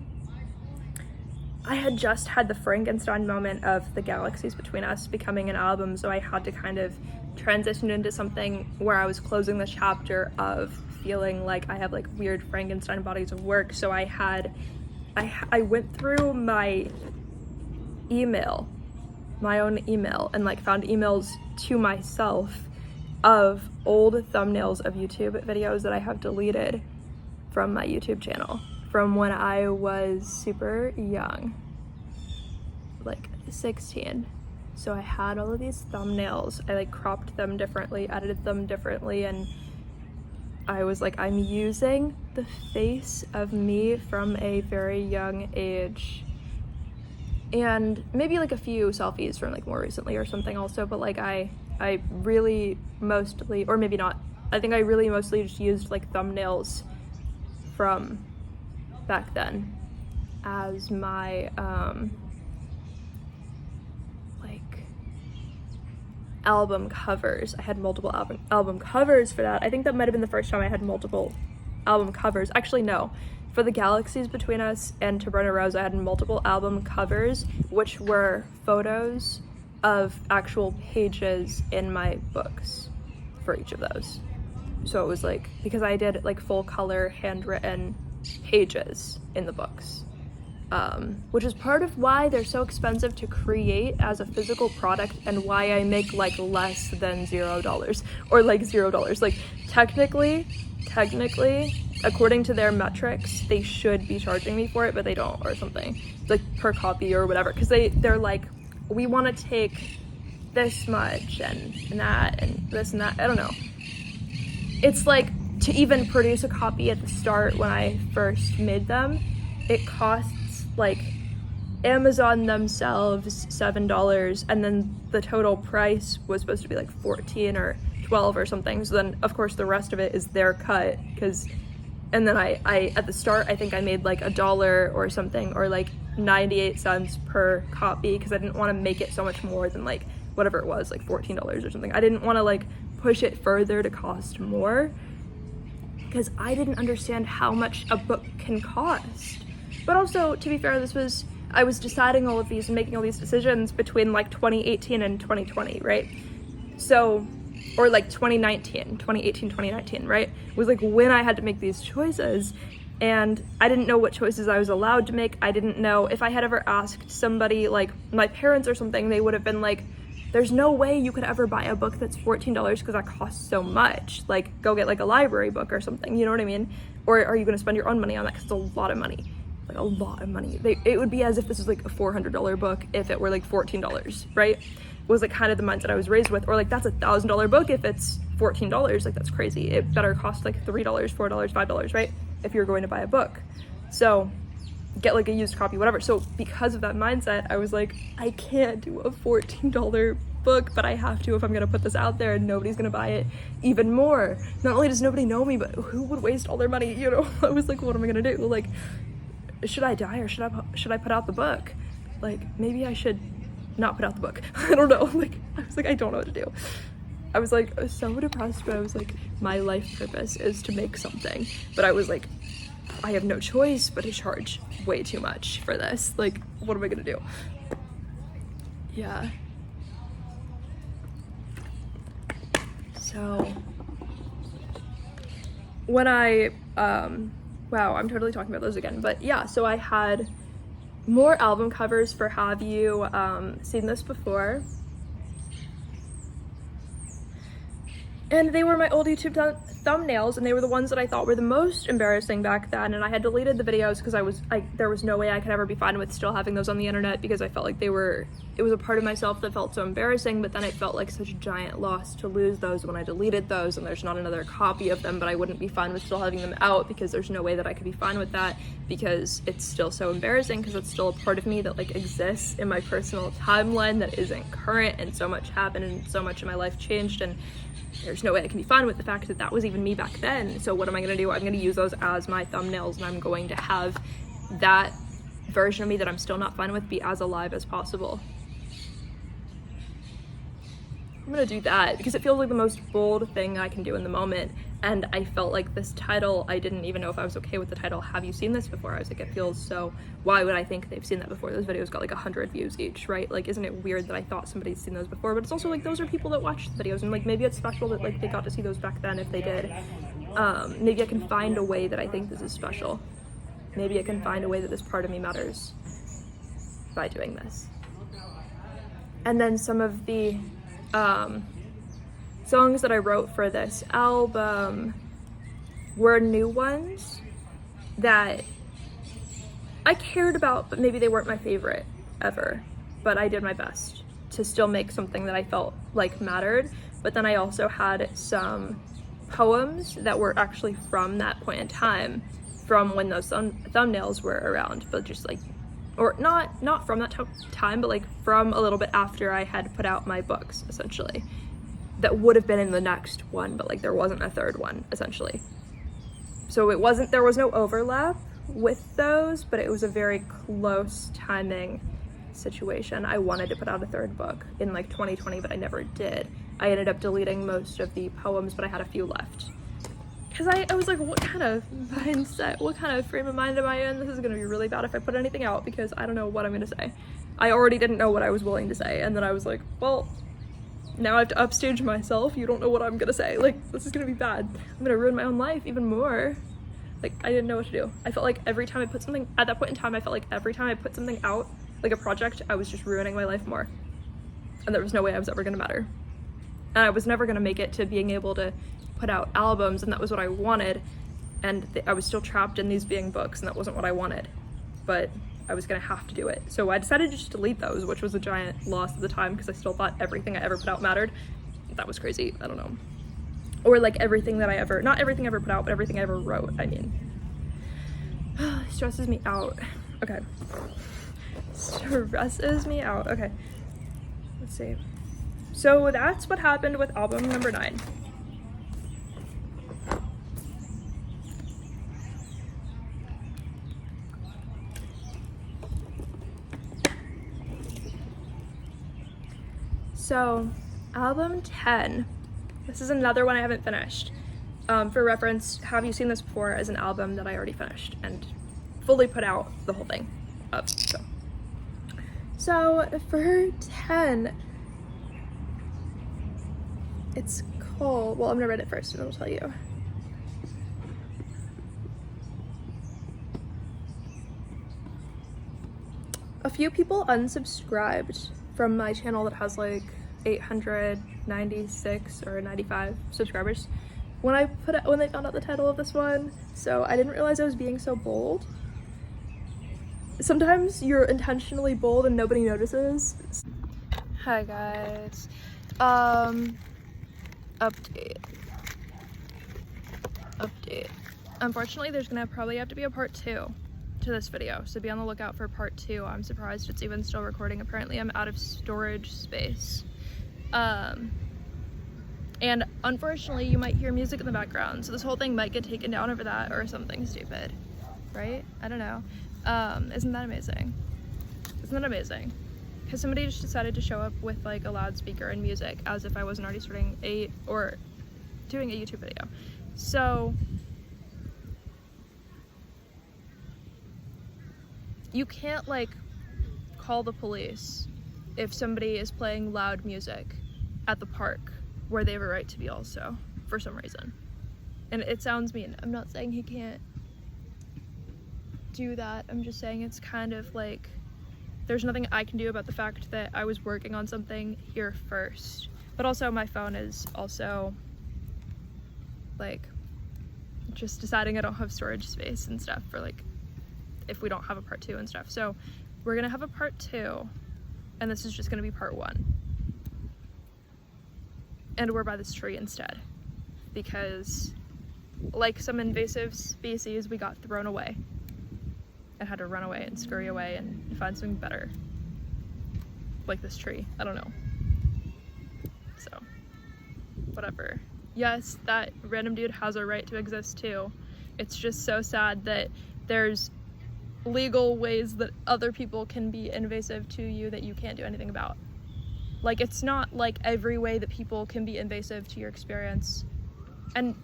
I had just had the Frankenstein moment of the galaxies between us becoming an album, so I had to kind of transition into something where I was closing the chapter of feeling like I have like weird Frankenstein bodies of work. So I went through my own email, and like found emails to myself of old thumbnails of YouTube videos that I have deleted from my YouTube channel from when I was super young, like 16. So I had all of these thumbnails. I like cropped them differently, edited them differently, and I was like, I'm using the face of me from a very young age. And maybe like a few selfies from like more recently or something also, but like I really mostly, or maybe not, I think I really mostly just used like thumbnails from back then as my like album covers. I had multiple album covers for that. I think that might have been the first time I had multiple album covers. Actually, no. For the Galaxies Between Us and To Burn a Rose, I had multiple album covers, which were photos of actual pages in my books for each of those. So it was like, because I did like full color handwritten pages in the books, which is part of why they're so expensive to create as a physical product, and why I make like less than $0 or like $0. Like technically, according to their metrics, they should be charging me for it, but they don't, or something, like per copy or whatever, because they're like, we want to take this much and that and this and that. I don't know. It's like, to even produce a copy at the start when I first made them, it costs like Amazon themselves $7, and then the total price was supposed to be like 14 or 12 or something. So then of course the rest of it is their cut, and then I at the start I think I made like $1 or something, or like 98 cents per copy, because I didn't want to make it so much more than like whatever it was, like $14 or something. I didn't want to like push it further to cost more, because I didn't understand how much a book can cost. But also, to be fair, I was deciding all of these and making all these decisions between like 2018 and 2020, right? So, or like 2018, 2019, right? It was like when I had to make these choices, and I didn't know what choices I was allowed to make. I didn't know if I had ever asked somebody, like my parents or something, they would have been like, there's no way you could ever buy a book that's $14 because that costs so much. Like, go get like a library book or something, you know what I mean? Or are you going to spend your own money on that? Because it's a lot of money. Like a lot of money. It would be as if this was like a $400 book if it were like $14, right? Was like kind of the mindset I was raised with. Or like, that's $1,000 book if it's $14, like that's crazy. It better cost like $3, $4, $5, right? If you're going to buy a book. So get like a used copy, whatever. So because of that mindset, I was like, I can't do a $14 book, but I have to if I'm gonna put this out there and nobody's gonna buy it even more. Not only does nobody know me, but who would waste all their money, you know? I was like, what am I gonna do? Like, should I die or should I put out the book? Like, maybe I should not put out the book. I don't know. Like, I was like, I don't know what to do. I was like so depressed, but I was like, my life purpose is to make something. But I was like, I have no choice but to charge way too much for this. Like, what am I gonna do? Yeah. So when I, wow, I'm totally talking about those again. But yeah, so I had more album covers for Have You Seen This Before? And they were my old YouTube thumbnails, and they were the ones that I thought were the most embarrassing back then, and I had deleted the videos because there was no way I could ever be fine with still having those on the internet, because I felt like it was a part of myself that felt so embarrassing, but then it felt like such a giant loss to lose those when I deleted those, and there's not another copy of them, but I wouldn't be fine with still having them out because there's no way that I could be fine with that, because it's still so embarrassing, because it's still a part of me that like exists in my personal timeline that isn't current, and so much happened and so much in my life changed, and there's no way I can be fine with the fact that that was even me back then. So what am I gonna do? I'm gonna use those as my thumbnails, and I'm going to have that version of me that I'm still not fine with be as alive as possible. I'm gonna do that because it feels like the most bold thing I can do in the moment. And I felt like this title, I didn't even know if I was okay with the title, Have You Seen This Before? I was like, it feels so, why would I think they've seen that before? Those videos got like 100 views each, right? Like, isn't it weird that I thought somebody's seen those before? But it's also like, those are people that watch the videos, and like, maybe it's special that like they got to see those back then if they did. Maybe I can find a way that I think this is special. Maybe I can find a way that this part of me matters by doing this. And then some of the songs that I wrote for this album were new ones that I cared about, but maybe they weren't my favorite ever. But I did my best to still make something that I felt like mattered. But then I also had some poems that were actually from that point in time, from when those thumbnails were around, but just like, or not from that time, but like from a little bit after I had put out my books, essentially. That would have been in the next one, but like there wasn't a third one, essentially. So there was no overlap with those, but it was a very close timing situation. I wanted to put out a third book in like 2020, but I never did. I ended up deleting most of the poems, but I had a few left. Because I was like, what kind of mindset, what kind of frame of mind am I in? This is gonna be really bad if I put anything out, because I don't know what I'm gonna say. I already didn't know what I was willing to say, and then I was like, well, now I have to upstage myself. You don't know what I'm gonna say. Like, this is gonna be bad. I'm gonna ruin my own life even more. Like, I didn't know what to do. I felt like every time I put something, at that point in time, I felt like every time I put something out, like a project, I was just ruining my life more. And there was no way I was ever gonna matter. And I was never gonna make it to being able to put out albums, and that was what I wanted. And I was still trapped in these being books, and that wasn't what I wanted. But I was gonna have to do it. So I decided to just delete those, which was a giant loss at the time, because I still thought everything I ever put out mattered. That was crazy, I don't know. Or like everything that not everything I ever put out, but everything I ever wrote, I mean. It stresses me out. Okay. Stresses me out, okay. Let's see. So that's what happened with album number 9. So, album 10, this is another one I haven't finished. For reference, Have You Seen This Before as an album that I already finished and fully put out the whole thing up, So for 10, it's called, well, I'm gonna read it first and then I'll tell you. A few people unsubscribed from my channel that has like 896 or 95 subscribers when they found out the title of this one. So I didn't realize I was being so bold. Sometimes you're intentionally bold and nobody notices. Hi guys. Update. Unfortunately, there's gonna probably have to be a part 2 to this video, so be on the lookout for part 2. I'm surprised it's even still recording. Apparently I'm out of storage space. And unfortunately you might hear music in the background, so this whole thing might get taken down over that or something stupid, right? I don't know. Isn't that amazing? Isn't that amazing? Because somebody just decided to show up with like a loudspeaker and music as if I wasn't already doing a YouTube video. So you can't like call the police if somebody is playing loud music at the park where they have a right to be also, for some reason. And it sounds mean. I'm not saying he can't do that. I'm just saying it's kind of like, there's nothing I can do about the fact that I was working on something here first. But also my phone is also like just deciding I don't have storage space and stuff for like if we don't have a part 2 and stuff. So we're gonna have a part 2 and this is just gonna be part 1. And we're by this tree instead because like some invasive species we got thrown away and had to run away and scurry away and find something better, like this tree. I don't know. So whatever. Yes, that random dude has a right to exist too. It's just so sad that there's legal ways that other people can be invasive to you that you can't do anything about. Like, it's not like every way that people can be invasive to your experience. And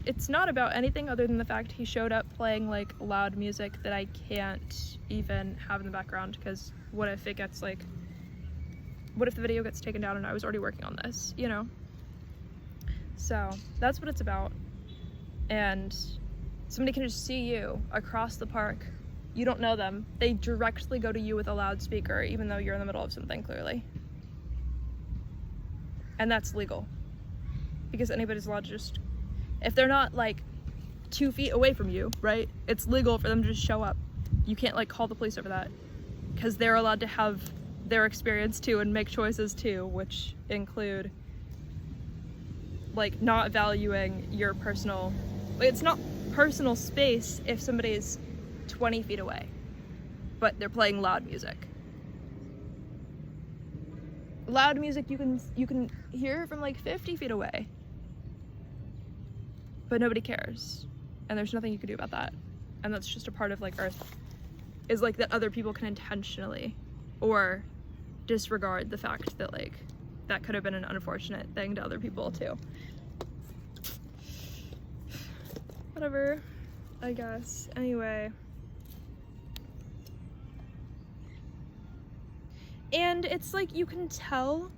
it's not about anything other than the fact he showed up playing like loud music that I can't even have in the background, because what if it gets like, what if the video gets taken down and I was already working on this, you know? So that's what it's about. And somebody can just see you across the park. You don't know them. They directly go to you with a loudspeaker, even though you're in the middle of something, clearly. And that's legal. Because anybody's allowed to just, if they're not like 2 feet away from you, right? It's legal for them to just show up. You can't like call the police over that. Because they're allowed to have their experience too and make choices too, which include like not valuing your personal, like, it's not personal space if somebody's 20 feet away, but they're playing loud music. Loud music you can hear from like 50 feet away, but nobody cares, and there's nothing you can do about that. And that's just a part of like Earth, is like that other people can intentionally or disregard the fact that like that could have been an unfortunate thing to other people too. Whatever, I guess. Anyway. And it's like you can tell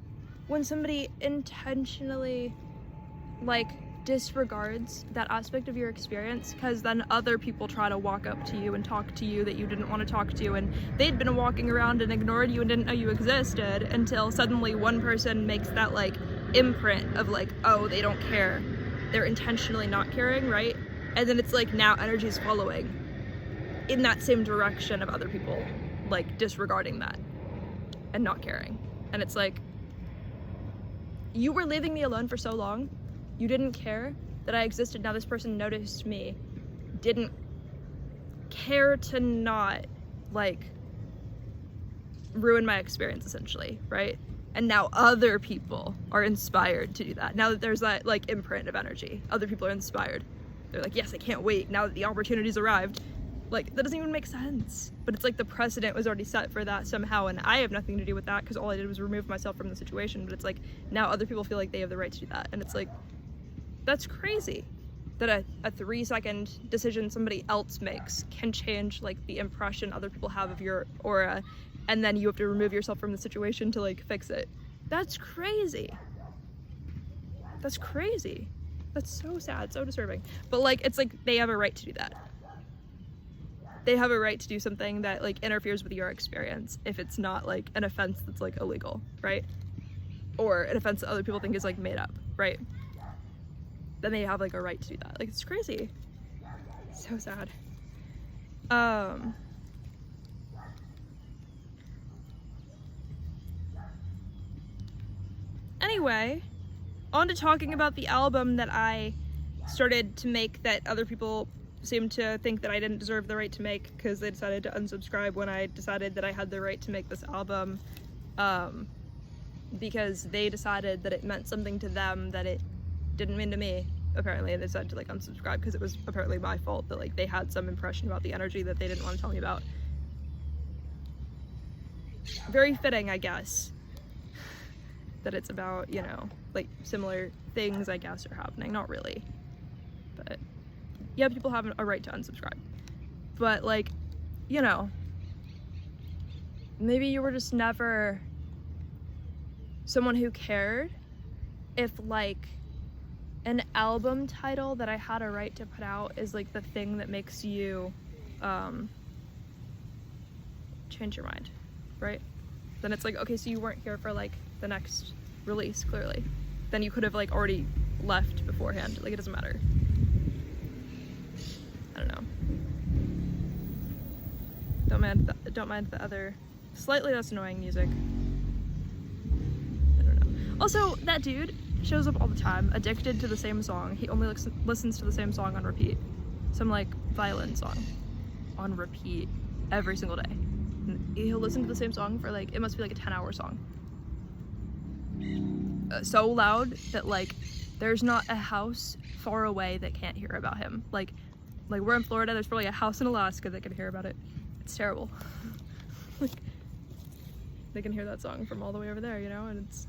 when somebody intentionally like disregards that aspect of your experience, because then other people try to walk up to you and talk to you that you didn't want to talk to, and they'd been walking around and ignored you and didn't know you existed until suddenly one person makes that like imprint of like, oh, they don't care. They're intentionally not caring, right? And then it's like now energy's following in that same direction of other people like disregarding that and not caring. And it's like, you were leaving me alone for so long, you didn't care that I existed. Now this person noticed me, didn't care to not like ruin my experience essentially, right? And now other people are inspired to do that. Now that there's that like imprint of energy, other people are inspired. They're like, yes, I can't wait now that the opportunity's arrived. Like, that doesn't even make sense. But it's like the precedent was already set for that somehow, and I have nothing to do with that because all I did was remove myself from the situation. But it's like, now other people feel like they have the right to do that. And it's like, that's crazy that a 3-second decision somebody else makes can change like the impression other people have of your aura, and then you have to remove yourself from the situation to like fix it. That's crazy. That's crazy. That's so sad, so disturbing. But like, it's like they have a right to do that. They have a right to do something that like interferes with your experience if it's not like an offense that's like illegal, right? Or an offense that other people think is like made up, right? Then they have like a right to do that. Like, it's crazy. So sad. Anyway, on to talking about the album that I started to make that other people seemed to think that I didn't deserve the right to make because they decided to unsubscribe when I decided that I had the right to make this album, because they decided that it meant something to them that it didn't mean to me, apparently, and they decided to like unsubscribe because it was apparently my fault that like they had some impression about the energy that they didn't want to tell me about. Very fitting, I guess, that it's about, you know, like similar things, I guess, are happening. Not really, but yeah, people have a right to unsubscribe. But like, you know, maybe you were just never someone who cared if like an album title that I had a right to put out is like the thing that makes you change your mind, right? Then it's like, okay, so you weren't here for like the next release, clearly. Then you could have like already left beforehand. Like, it doesn't matter. I don't know. Don't mind the other slightly less annoying music. I don't know. Also, that dude shows up all the time, addicted to the same song. He only listens to the same song on repeat. Some like violin song on repeat every single day. And he'll listen to the same song for like, it must be like a 10-hour song. So loud that like there's not a house far away that can't hear about him. Like we're in Florida, there's probably a house in Alaska that can hear about it. It's terrible. Like, they can hear that song from all the way over there, you know, and it's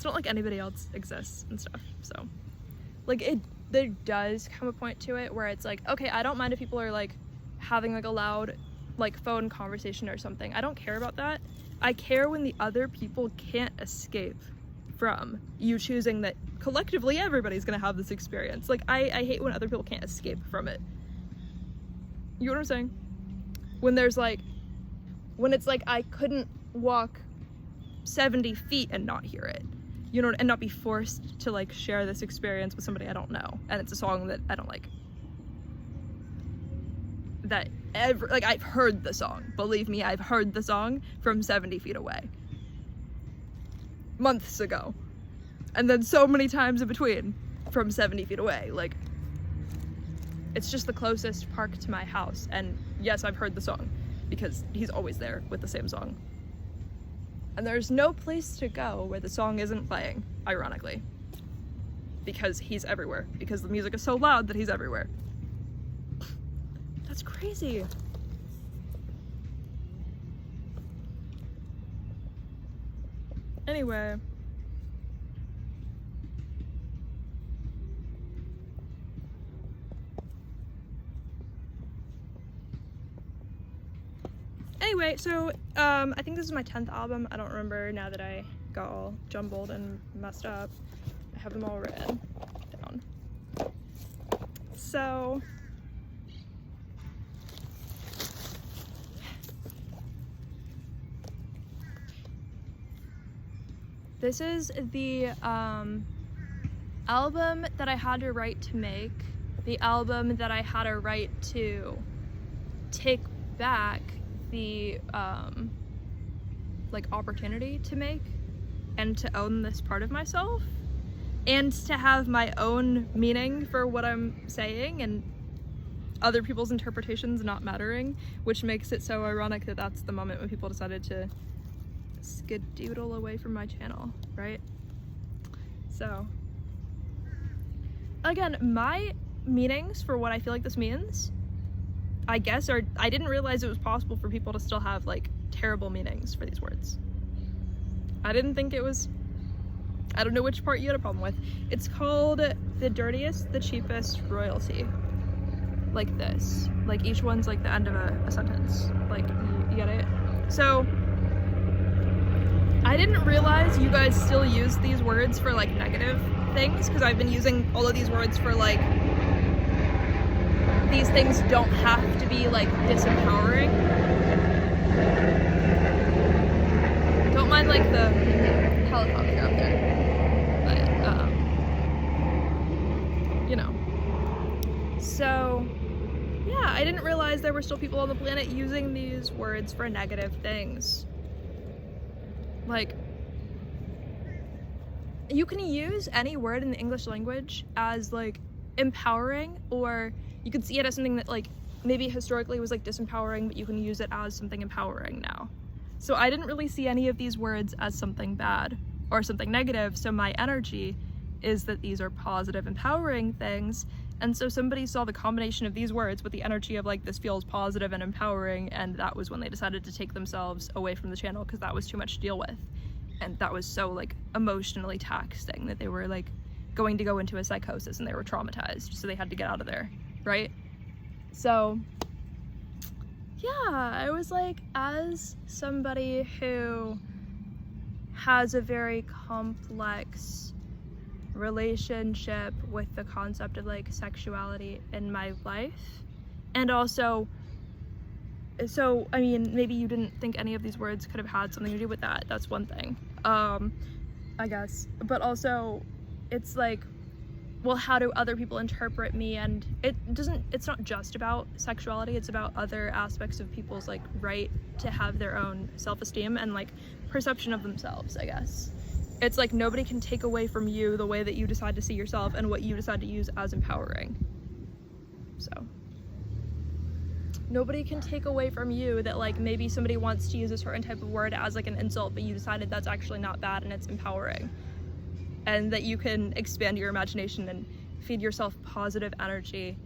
not like anybody else exists and stuff. So like there does come a point to it where it's like, okay, I don't mind if people are like having like a loud like phone conversation or something. I don't care about that. I care when the other people can't escape from you choosing that collectively everybody's gonna have this experience. Like I hate when other people can't escape from it. You know what I'm saying? When there's like, when it's like I couldn't walk 70 feet and not hear it, you know, and not be forced to like share this experience with somebody I don't know, and it's a song that I don't like. That like I've heard the song, believe me, I've heard the song from 70 feet away months ago, and then so many times in between from 70 feet away. Like, it's just the closest park to my house, and yes, I've heard the song because he's always there with the same song. And there's no place to go where the song isn't playing, ironically, because he's everywhere, because the music is so loud that he's everywhere. That's crazy. Anyway. So, I think this is my 10th album. I don't remember now that I got all jumbled and messed up. I have them all written down. So, this is the album that I had a right to make, the album that I had a right to take back the like opportunity to make and to own this part of myself and to have my own meaning for what I'm saying and other people's interpretations not mattering, which makes it so ironic that that's the moment when people decided to skedoodle away from my channel, right? So again, my meanings for what I feel like this means, I guess, or I didn't realize it was possible for people to still have like terrible meanings for these words. I didn't think it was, I don't know which part you had a problem with. It's called the dirtiest, the cheapest royalty. Like this. Like each one's like the end of a sentence. Like, you get it? So, I didn't realize you guys still use these words for like negative things, because I've been using all of these words for like, these things don't have to be like disempowering. Don't mind like the helicopter out there, but you know. So yeah, I didn't realize there were still people on the planet using these words for negative things. Like, you can use any word in the English language as like empowering, or you could see it as something that like maybe historically was like disempowering, but you can use it as something empowering now. So I didn't really see any of these words as something bad or something negative, so my energy is that these are positive, empowering things. And so somebody saw the combination of these words with the energy of like, this feels positive and empowering, and that was when they decided to take themselves away from the channel because that was too much to deal with. And that was so like emotionally taxing that they were like going to go into a psychosis and they were traumatized, so they had to get out of there, right? So yeah, I was like, as somebody who has a very complex relationship with the concept of like sexuality in my life, and also, so I mean, maybe you didn't think any of these words could have had something to do with that. That's one thing, I guess. But also, it's like, well, how do other people interpret me? And it's not just about sexuality, it's about other aspects of people's like right to have their own self-esteem and like perception of themselves, I guess. It's like nobody can take away from you the way that you decide to see yourself and what you decide to use as empowering. So nobody can take away from you that like maybe somebody wants to use a certain type of word as like an insult, but you decided that's actually not bad and it's empowering. And that you can expand your imagination and feed yourself positive energy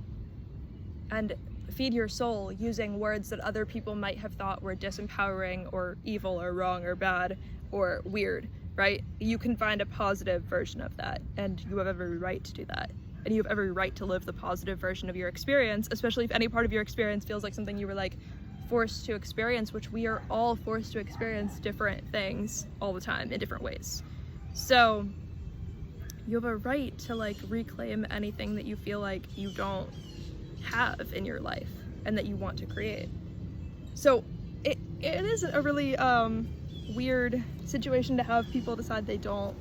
and feed your soul using words that other people might have thought were disempowering or evil or wrong or bad or weird, right? You can find a positive version of that, and you have every right to do that. And you have every right to live the positive version of your experience, especially if any part of your experience feels like something you were like forced to experience, which we are all forced to experience different things all the time in different ways. So you have a right to like reclaim anything that you feel like you don't have in your life and that you want to create. So it is a really weird situation to have people decide they don't,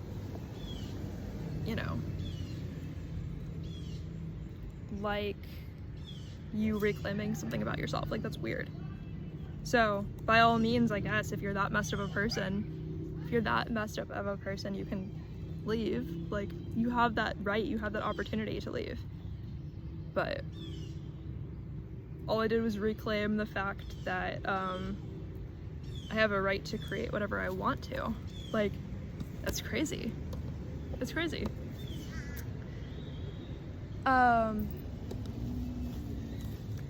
you know, like you reclaiming something about yourself. Like, that's weird. So by all means, I guess, if you're that messed up of a person, you can leave. Like, you have that right, you have that opportunity to leave. But all I did was reclaim the fact that I have a right to create whatever I want to. Like, that's crazy. It's crazy.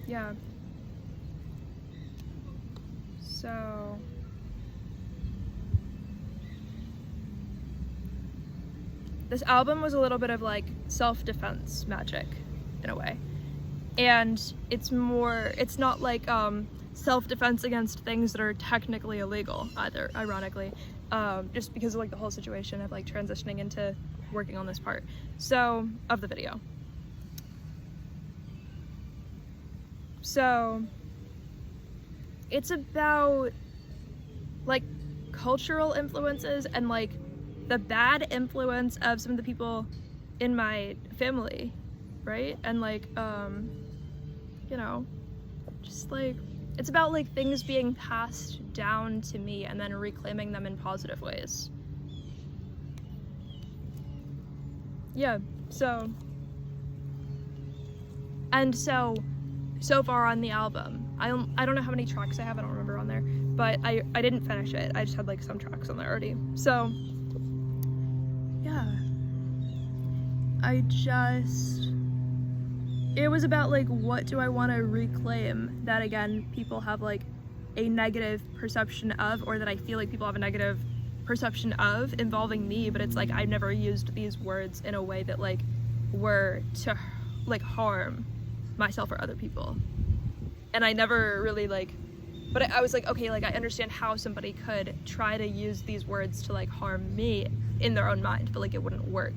Yeah. So this album was a little bit of like self-defense magic in a way. And it's not like self-defense against things that are technically illegal either, ironically, just because of like the whole situation of like transitioning into working on this part of the video. So it's about like cultural influences and like the bad influence of some of the people in my family, right? And like you know, just like it's about like things being passed down to me and then reclaiming them in positive ways. Yeah, so far on the album, I don't know how many tracks I have, I don't remember on there, but I didn't finish it. I just had like some tracks on there already. So yeah, it was about like, what do I want to reclaim that, again, people have like a negative perception of, or that I feel like people have a negative perception of involving me, but it's like I've never used these words in a way that like were to like harm myself or other people. And I never really like, but I was like, okay, like I understand how somebody could try to use these words to like harm me in their own mind, but like it wouldn't work.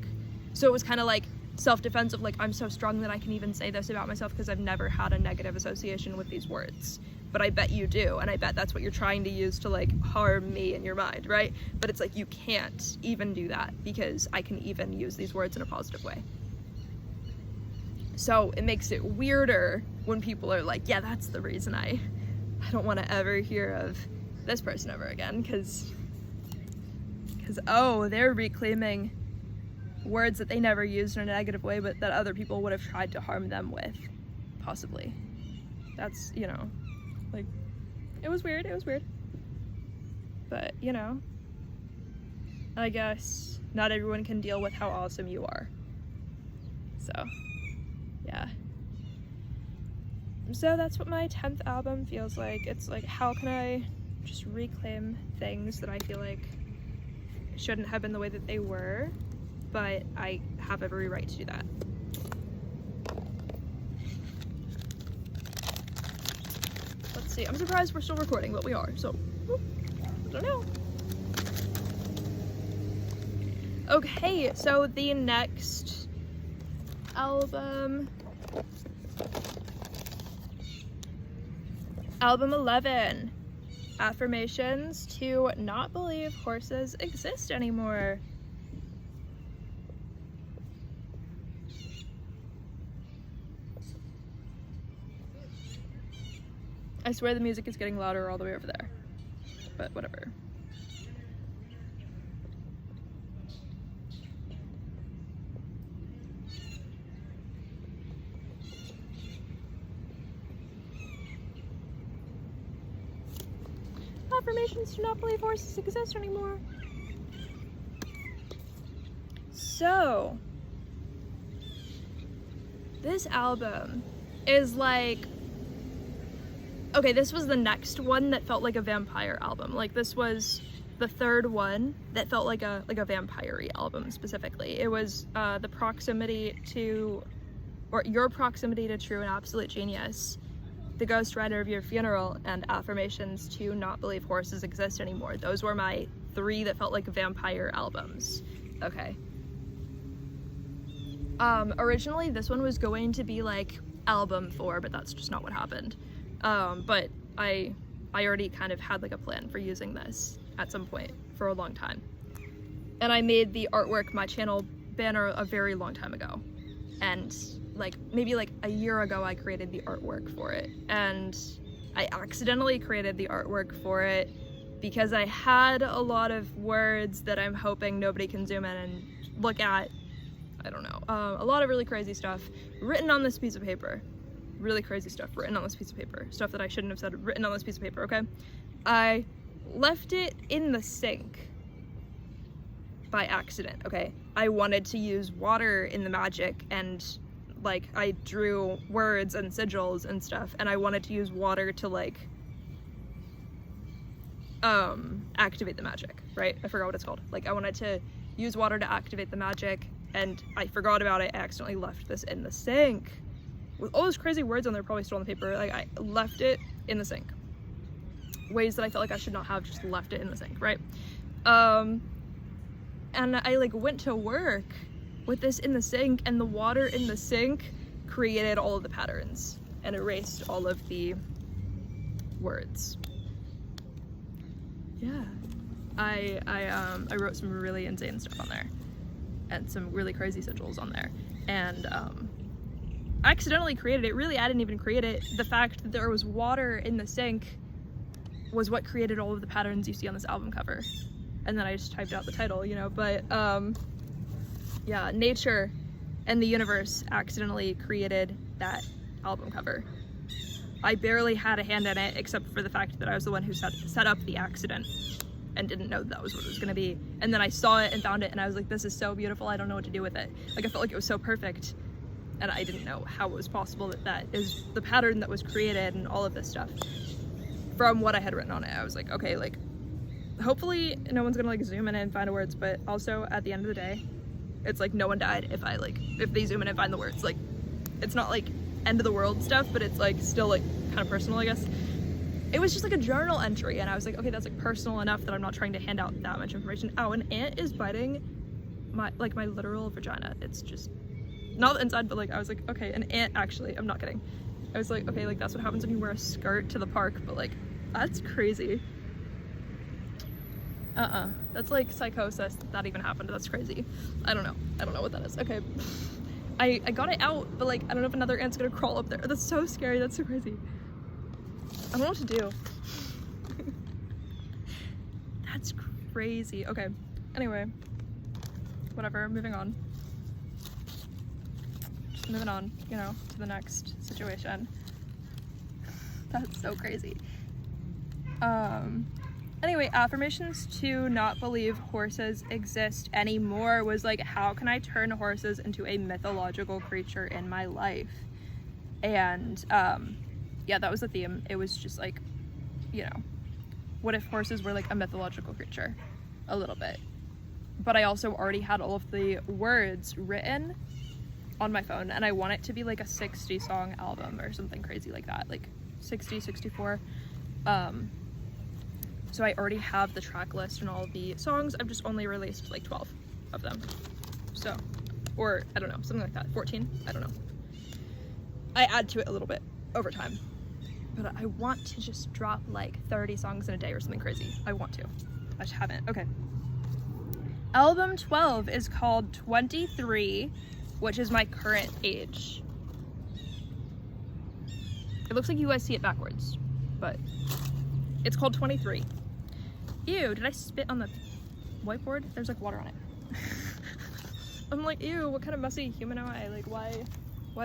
So it was kind of like self-defense of like, I'm so strong that I can even say this about myself because I've never had a negative association with these words. But I bet you do, and I bet that's what you're trying to use to like harm me in your mind, right? But it's like, you can't even do that because I can even use these words in a positive way. So it makes it weirder when people are like, yeah, that's the reason I don't want to ever hear of this person ever again, because oh, they're reclaiming words that they never used in a negative way, but that other people would have tried to harm them with, possibly. That's, you know, like, it was weird, but, you know, I guess not everyone can deal with how awesome you are, so, yeah. So that's what my 10th album feels like. It's like, how can I just reclaim things that I feel like shouldn't have been the way that they were, but I have every right to do that. Let's see, I'm surprised we're still recording, but we are, so, I don't know. Okay, so the next album, Album 11, Affirmations to Not Believe Horses Exist Anymore. I swear the music is getting louder all the way over there, but whatever. Affirmations to not believe horses exist anymore. So, this album is like, okay, this was the next one that felt like a vampire album. Like, this was the third one that felt like a vampire-y album specifically. It was the proximity to, or Your Proximity to True and Absolute Genius, The Ghost Rider of Your Funeral, and Affirmations to Not Believe Horses Exist Anymore. Those were my 3 that felt like vampire albums. Okay. Originally this one was going to be like album 4, but that's just not what happened. But I already kind of had like a plan for using this at some point for a long time. And I made the artwork, my channel banner, a very long time ago. And like maybe like a year ago I created the artwork for it, and I accidentally created the artwork for it because I had a lot of words that I'm hoping nobody can zoom in and look at. I don't know, a lot of really crazy stuff written on this piece of paper. Really crazy stuff written on this piece of paper. Stuff that I shouldn't have said written on this piece of paper, okay? I left it in the sink by accident, okay? I wanted to use water in the magic, and like I drew words and sigils and stuff, and I wanted to use water to like activate the magic, right? I forgot what it's called. Like I wanted to use water to activate the magic, and I forgot about it. I accidentally left this in the sink with all those crazy words on there, probably still on the paper. Like I left it in the sink. Ways that I felt like I should not have just left it in the sink, right? And I like went to work with this in the sink, and the water in the sink created all of the patterns and erased all of the words. Yeah, I wrote some really insane stuff on there, and some really crazy sigils on there, and I accidentally created it. Really, I didn't even create it. The fact that there was water in the sink was what created all of the patterns you see on this album cover. And then I just typed out the title, you know, but yeah, nature and the universe accidentally created that album cover. I barely had a hand in it, except for the fact that I was the one who set up the accident and didn't know that was what it was gonna be. And then I saw it and found it, and I was like, this is so beautiful, I don't know what to do with it. Like, I felt like it was so perfect, and I didn't know how it was possible that that is the pattern that was created and all of this stuff from what I had written on it. I was like, okay, like, hopefully no one's gonna like zoom in and find the words, but also at the end of the day, it's like no one died if they zoom in and find the words. Like, it's not like end of the world stuff, but it's like still like kind of personal, I guess. It was just like a journal entry, and I was like, okay, that's like personal enough that I'm not trying to hand out that much information. Oh, an ant is biting my literal vagina. It's just not the inside, but like I was like, okay, an ant, actually, I'm not kidding. I was like, okay, like that's what happens when you wear a skirt to the park, but like that's crazy. That's like psychosis that even happened. That's crazy. I don't know what that is. Okay, I got it out, but like I don't know if another ant's gonna crawl up there. That's so scary. That's so crazy. I don't know what to do. That's crazy. Okay, anyway, whatever, moving on. moving on, you know, to the next situation. That's so crazy. Anyway, affirmations to not believe horses exist anymore was like, how can I turn horses into a mythological creature in my life? And yeah, that was the theme. It was just like, you know, what if horses were like a mythological creature? A little bit. But I also already had all of the words written on my phone, and I want it to be like a 60 song album or something crazy like that, like 60, 64. So I already have the track list and all of the songs. I've just only released like 12 of them. So, or I don't know, something like that, 14, I don't know. I add to it a little bit over time. But I want to just drop like 30 songs in a day or something crazy. I want to. I just haven't. Okay. Album 12 is called 23, which is my current age. It looks like you guys see it backwards, but it's called 23. Ew, did I spit on the whiteboard? There's like water on it. I'm like, ew, what kind of messy human am I? Like, why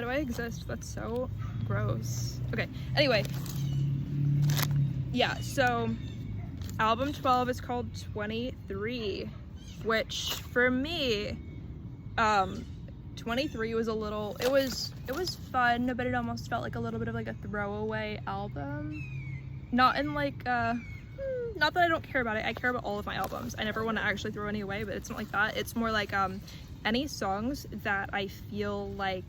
do I exist? That's so gross. Okay, anyway. Yeah, so album 12 is called 23, which for me, 23 was a little, it was fun, but it almost felt like a little bit of like a throwaway album. Not in like, not that I don't care about it. I care about all of my albums. I never want to actually throw any away, but it's not like that. It's more like any songs that I feel like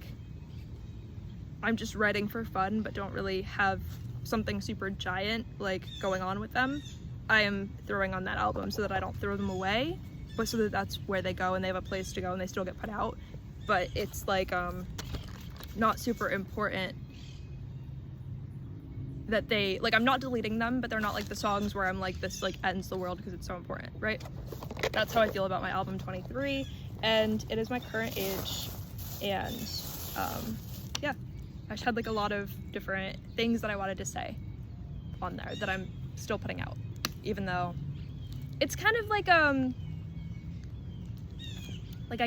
I'm just writing for fun but don't really have something super giant like going on with them, I am throwing on that album so that I don't throw them away, but so that that's where they go and they have a place to go and they still get put out. But it's like not super important that they, like, I'm not deleting them, but they're not like the songs where I'm like, this like ends the world because it's so important, right? That's how I feel about my album 23, and it is my current age. And yeah, I just had like a lot of different things that I wanted to say on there that I'm still putting out, even though it's kind of like I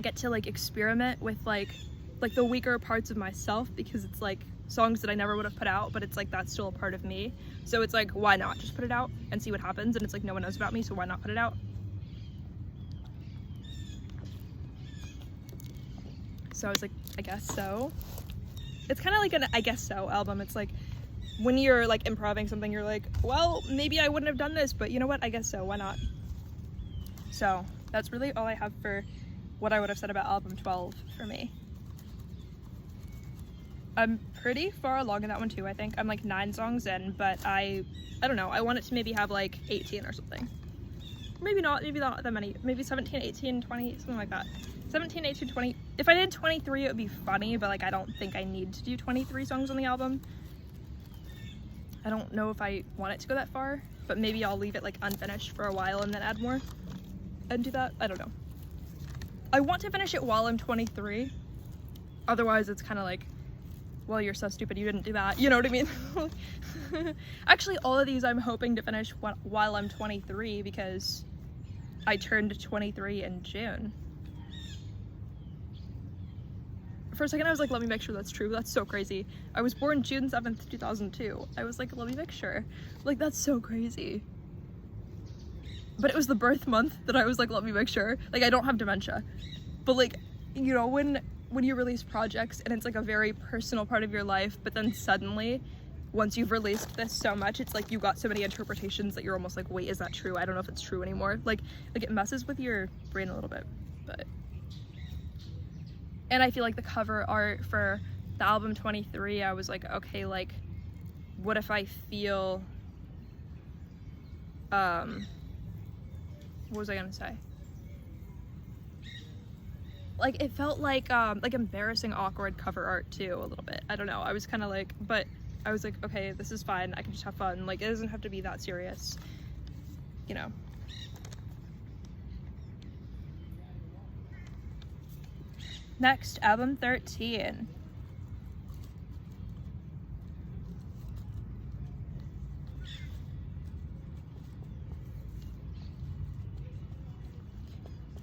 get to like experiment with like the weaker parts of myself, because it's like songs that I never would have put out, but it's like that's still a part of me. So it's like, why not just put it out and see what happens? And it's like, no one knows about me, so why not put it out? So I was like, I guess so. It's kind of like an I guess so album. It's like when you're like improvising something, you're like, well, maybe I wouldn't have done this, but you know what? I guess so. Why not? So that's really all I have for what I would have said about album 12 for me. I'm pretty far along in that one too, I think. I'm like 9 songs in, but I don't know. I want it to maybe have like 18 or something. Maybe not that many. Maybe 17, 18, 20, something like that. 17, 18, 20. If I did 23, it would be funny, but like I don't think I need to do 23 songs on the album. I don't know if I want it to go that far, but maybe I'll leave it like unfinished for a while and then add more and do that. I don't know. I want to finish it while I'm 23. Otherwise, it's kind of like, well, you're so stupid, you didn't do that. You know what I mean? Actually, all of these I'm hoping to finish while I'm 23, because I turned 23 in June. For a second, I was like, let me make sure that's true. That's so crazy. I was born June 7th, 2002. I was like, let me make sure. Like, that's so crazy. But it was the birth month that I was like, let me make sure. Like, I don't have dementia. But like, you know, when you release projects and it's like a very personal part of your life, but then suddenly, once you've released this so much, it's like you got so many interpretations that you're almost like, wait, is that true? I don't know if it's true anymore. Like it messes with your brain a little bit, but. And I feel like the cover art for the album 23, I was like, okay, like, what if I feel, what was I gonna say? Like, it felt like embarrassing, awkward cover art too, a little bit. I don't know, I was kind of like, but I was like, okay, this is fine, I can just have fun. Like, it doesn't have to be that serious, you know? Next, album 13.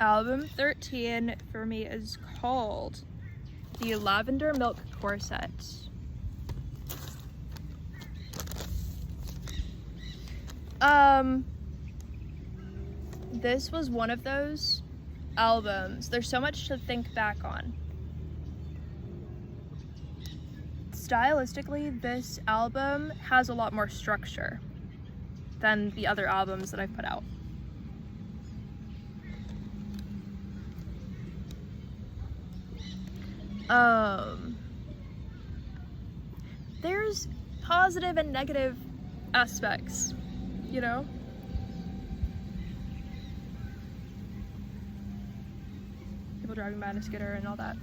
Album 13 for me is called the Lavender Milk Corset. This was one of those albums. There's so much to think back on. Stylistically, this album has a lot more structure than the other albums that I've put out. There's positive and negative aspects, you know? People driving by on a scooter and all that.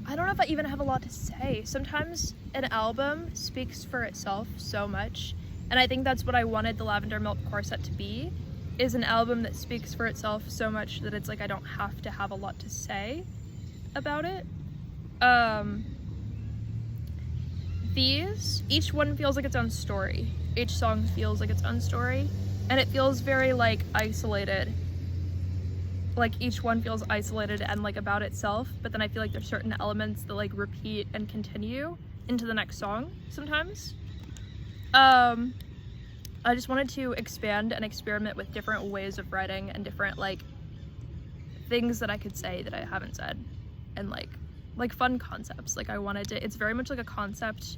I don't know if I even have a lot to say. Sometimes an album speaks for itself so much, and I think that's what I wanted the Lavender Milk Corset to be, is an album that speaks for itself so much that it's like I don't have to have a lot to say about it. Each one feels like its own story. Each song feels like its own story, and it feels very like isolated. Like each one feels isolated and like about itself, but then I feel like there's certain elements that like repeat and continue into the next song sometimes. I just wanted to expand and experiment with different ways of writing and different like things that I could say that I haven't said, and like fun concepts. Like I wanted to, it's very much like a concept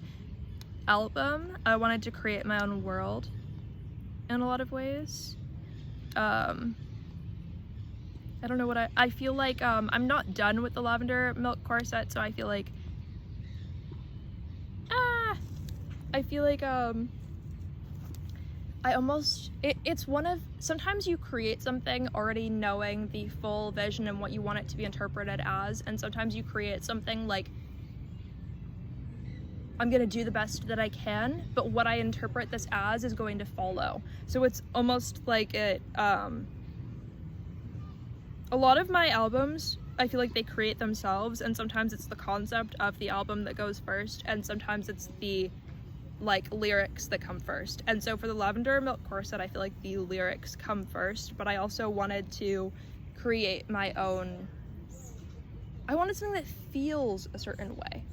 album. I wanted to create my own world in a lot of ways. I don't know what I feel like I'm not done with the Lavender Milk Corset, so I feel like it's one of, sometimes you create something already knowing the full vision and what you want it to be interpreted as, and sometimes you create something like, I'm gonna do the best that I can, but what I interpret this as is going to follow. So it's almost like a lot of my albums, I feel like they create themselves, and sometimes it's the concept of the album that goes first, and sometimes it's the like lyrics that come first. And so for the Lavender Milk Corset, I feel like the lyrics come first, but I also wanted to create my own, I wanted something that feels a certain way.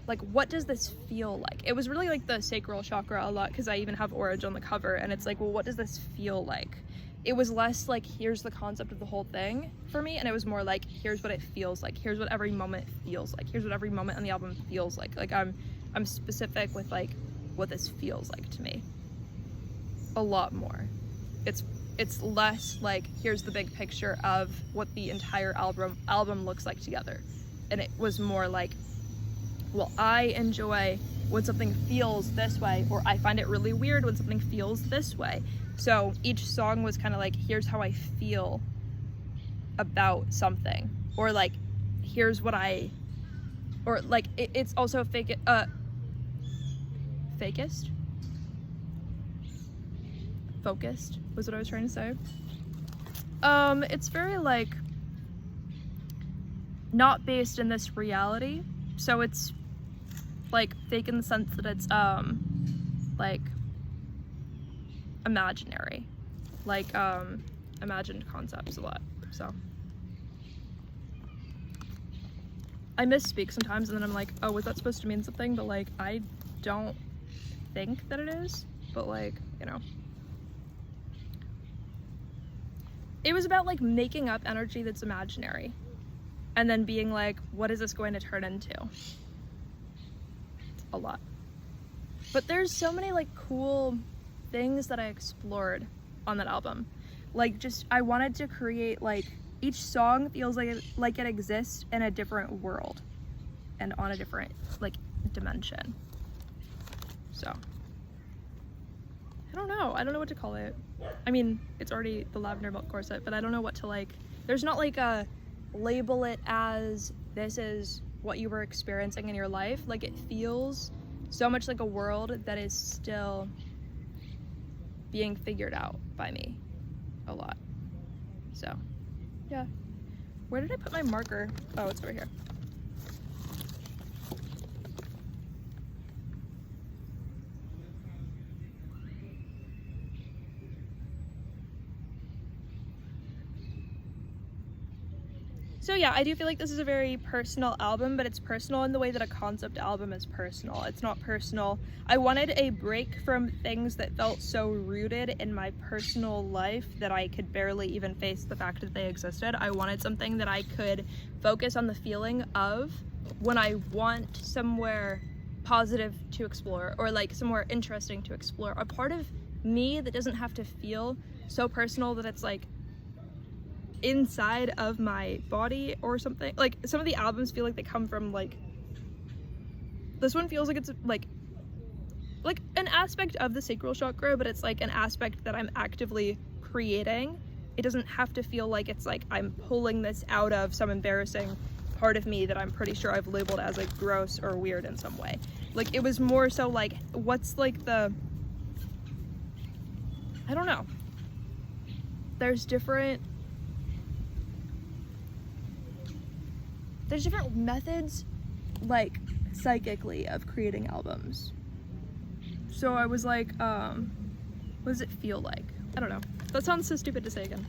Like, what does this feel like? It was really like the sacral chakra a lot, because I even have orange on the cover, and it's like, well, what does this feel like? It was less like, here's the concept of the whole thing for me, and it was more like, here's what it feels like. Here's what every moment feels like. Here's what every moment on the album feels like. Like, I'm specific with like what this feels like to me. A lot more. It's less like, here's the big picture of what the entire album looks like together. And it was more like, well, I enjoy when something feels this way, or I find it really weird when something feels this way. So each song was kind of like, here's how I feel about something, or like, here's what I, or like, it's also focused was what I was trying to say. It's very like not based in this reality, so it's like fake in the sense that it's like imaginary, like imagined concepts a lot. So I misspeak sometimes, and then I'm like, oh, was that supposed to mean something? But like, I don't think that it is, but like, you know, it was about like making up energy that's imaginary and then being like, what is this going to turn into? A lot. But there's so many like cool things that I explored on that album. Like, just, I wanted to create like, each song feels like it exists in a different world and on a different like dimension. So I don't know what to call it. I mean, it's already the Lavender Milk Corset, but I don't know what to like, there's not like a label it as this is what you were experiencing in your life. Like, it feels so much like a world that is still being figured out by me a lot. So yeah. Where did I put my marker? Oh, it's over here. So yeah, I do feel like this is a very personal album, but it's personal in the way that a concept album is personal. It's not personal. I wanted a break from things that felt so rooted in my personal life that I could barely even face the fact that they existed. I wanted something that I could focus on the feeling of when I want somewhere positive to explore, or like somewhere interesting to explore. A part of me that doesn't have to feel so personal that it's like inside of my body or something. Like some of the albums feel like they come from like, this one feels like it's like an aspect of the sacral chakra, but it's like an aspect that I'm actively creating. It doesn't have to feel like it's like I'm pulling this out of some embarrassing part of me that I'm pretty sure I've labeled as like gross or weird in some way. Like it was more so like, what's like the, I don't know. There's different methods, like psychically, of creating albums. So I was like, what does it feel like? I don't know. That sounds so stupid to say again.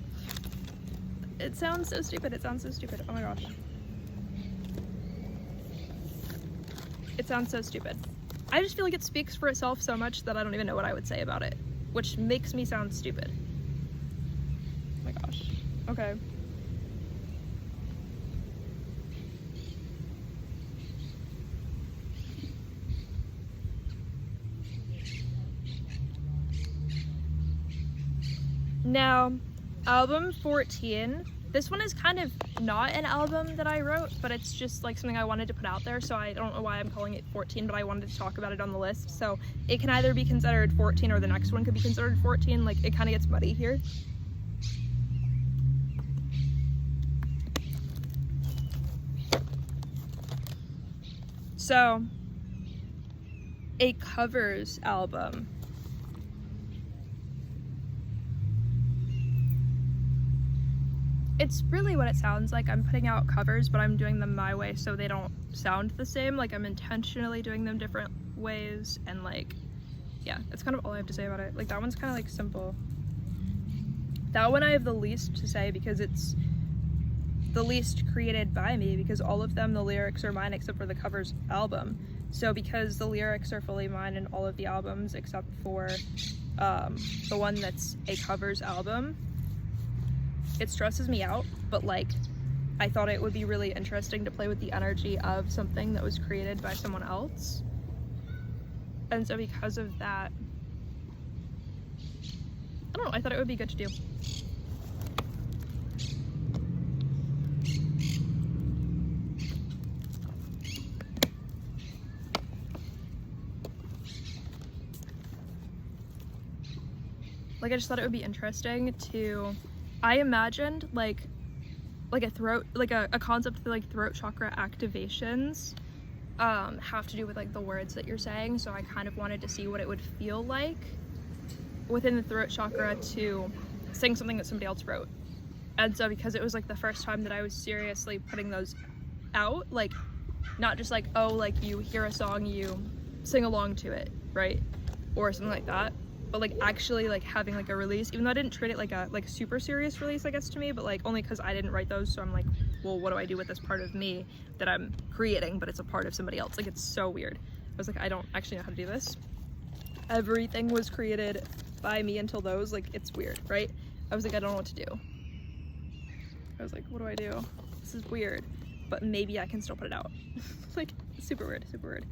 It sounds so stupid. It sounds so stupid. Oh my gosh. It sounds so stupid. I just feel like it speaks for itself so much that I don't even know what I would say about it, which makes me sound stupid. Oh my gosh. Okay. Now, album 14, this one is kind of not an album that I wrote, but it's just like something I wanted to put out there, so I don't know why I'm calling it 14, but I wanted to talk about it on the list. So it can either be considered 14 or the next one could be considered 14, like it kind of gets muddy here. So, a covers album. It's really what it sounds like. I'm putting out covers, but I'm doing them my way so they don't sound the same. Like I'm intentionally doing them different ways, and like, yeah, that's kind of all I have to say about it. Like that one's kind of like simple. That one I have the least to say because it's the least created by me, because all of them, the lyrics are mine except for the covers album. So because the lyrics are fully mine in all of the albums except for the one that's a covers album, it stresses me out, but like I thought it would be really interesting to play with the energy of something that was created by someone else. And so because of that, I don't know, I thought it would be good to do. Like I just thought it would be interesting to, I imagined like a throat, like a concept that like throat chakra activations have to do with like the words that you're saying. So I kind of wanted to see what it would feel like within the throat chakra to sing something that somebody else wrote. And so because it was like the first time that I was seriously putting those out, like not just like, oh, like you hear a song, you sing along to it, right? Or something like that. But like actually like having like a release, even though I didn't treat it like a super serious release, I guess, to me, but like only because I didn't write those. So I'm like, well, what do I do with this part of me that I'm creating, but it's a part of somebody else? Like it's so weird. I was like, I don't actually know how to do this. Everything was created by me until those, like it's weird, right? I was like, I don't know what to do. I was like, what do I do? This is weird, but maybe I can still put it out. Like super weird, super weird.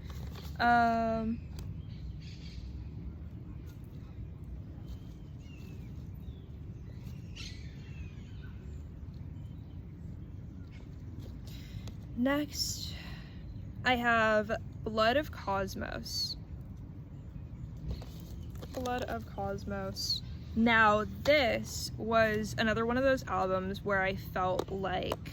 Next, I have Blood of Cosmos. Blood of Cosmos. Now, this was another one of those albums where I felt like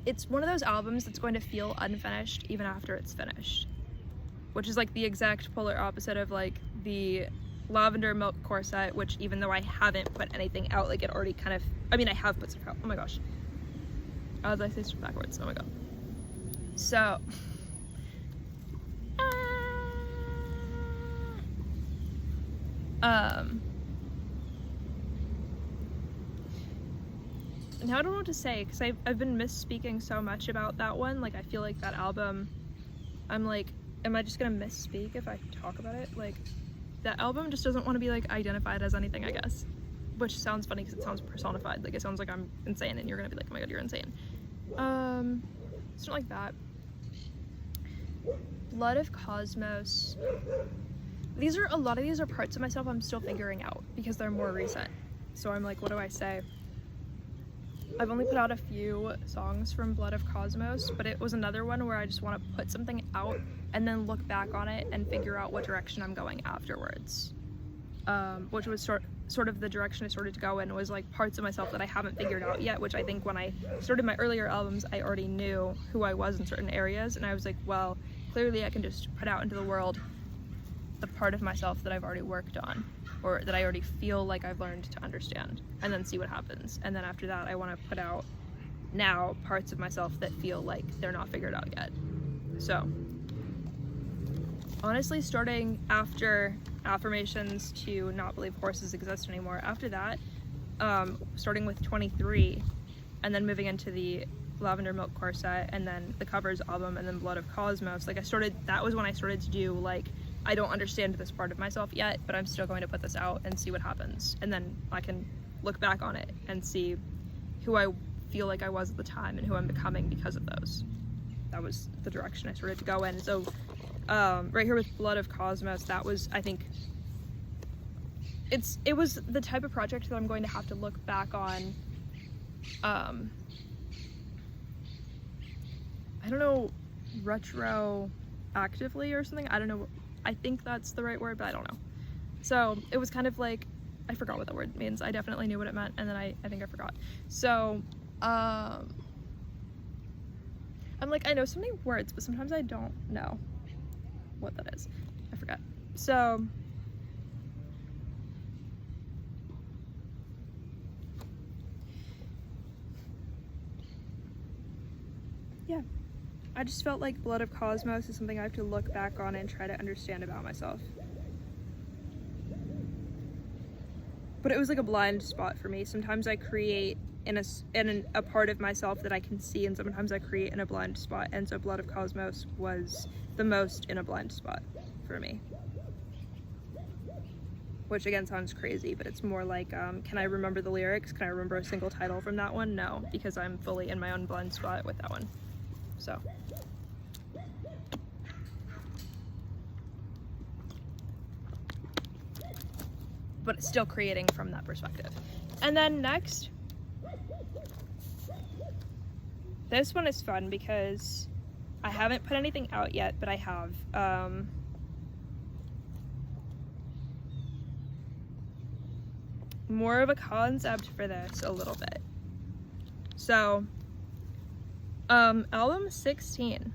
it's one of those albums that's going to feel unfinished even after it's finished, which is like the exact polar opposite of like the Lavender Milk Corset, which even though I haven't put anything out, like it already kind of, I mean I have put stuff out, oh my gosh, did I say stuff backwards, oh my god. So now I don't know what to say, because I've been misspeaking so much about that one. Like, I feel like that album, I'm like, am I just gonna misspeak if I talk about it? Like, that album just doesn't want to be like identified as anything, I guess, which sounds funny because it sounds personified. Like, it sounds like I'm insane and you're gonna be like, oh my god, you're insane. It's not like that. Blood of Cosmos, a lot of these are parts of myself I'm still figuring out because they're more recent. So I'm like, what do I say? I've only put out a few songs from Blood of Cosmos, but it was another one where I just want to put something out and then look back on it and figure out what direction I'm going afterwards. Which was sort of the direction I started to go in, was like parts of myself that I haven't figured out yet, which I think when I started my earlier albums, I already knew who I was in certain areas, and I was like, well, clearly I can just put out into the world the part of myself that I've already worked on, or that I already feel like I've learned to understand, and then see what happens. And then after that, I want to put out now parts of myself that feel like they're not figured out yet. So honestly, starting after Affirmations to Not Believe Horses Exist Anymore, after that, starting with 23, and then moving into the Lavender Milk Corset, and then the Covers album, and then Blood of Cosmos, like that was when I started to do, like, I don't understand this part of myself yet, but I'm still going to put this out and see what happens. And then I can look back on it and see who I feel like I was at the time and who I'm becoming because of those. That was the direction I started to go in. So right here with Blood of Cosmos, that was, I think, it was the type of project that I'm going to have to look back on, I don't know, retroactively or something. I don't know, I think that's the right word, but I don't know. So it was kind of like, I forgot what that word means. I definitely knew what it meant, and then I think I forgot. So I'm like, I know so many words, but sometimes I don't know what that is. I forgot. So yeah, I just felt like Blood of Cosmos is something I have to look back on and try to understand about myself. But it was like a blind spot for me. Sometimes I create in a part of myself that I can see, and sometimes I create in a blind spot, and so Blood of Cosmos was the most in a blind spot for me. Which again sounds crazy, but it's more like, can I remember the lyrics? Can I remember a single title from that one? No, because I'm fully in my own blind spot with that one. So but it's still creating from that perspective. And then next, this one is fun because I haven't put anything out yet, but I have more of a concept for this a little bit. So album 16,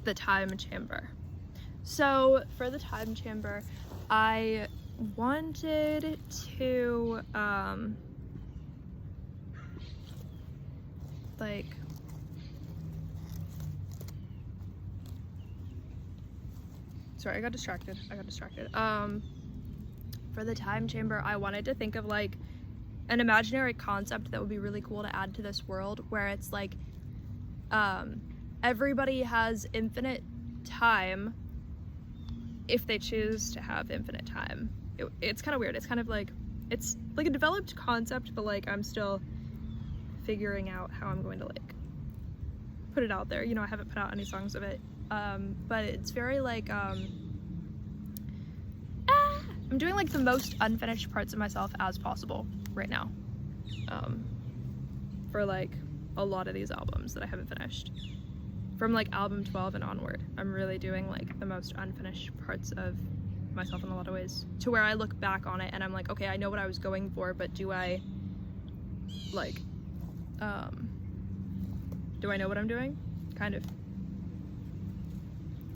The Time Chamber. So for the Time Chamber, I wanted to like, sorry, I got distracted. For the Time Chamber, I wanted to think of like an imaginary concept that would be really cool to add to this world, where it's like everybody has infinite time if they choose to have infinite time. It's kind of weird. It's kind of like, it's like a developed concept, but like I'm still figuring out how I'm going to like put it out there. You know, I haven't put out any songs of it, but it's very like I'm doing like the most unfinished parts of myself as possible right now, for like a lot of these albums that I haven't finished. From like album 12 and onward, I'm really doing like the most unfinished parts of myself in a lot of ways, to where I look back on it and I'm like, okay, I know what I was going for, but do I like, do I know what I'm doing? Kind of.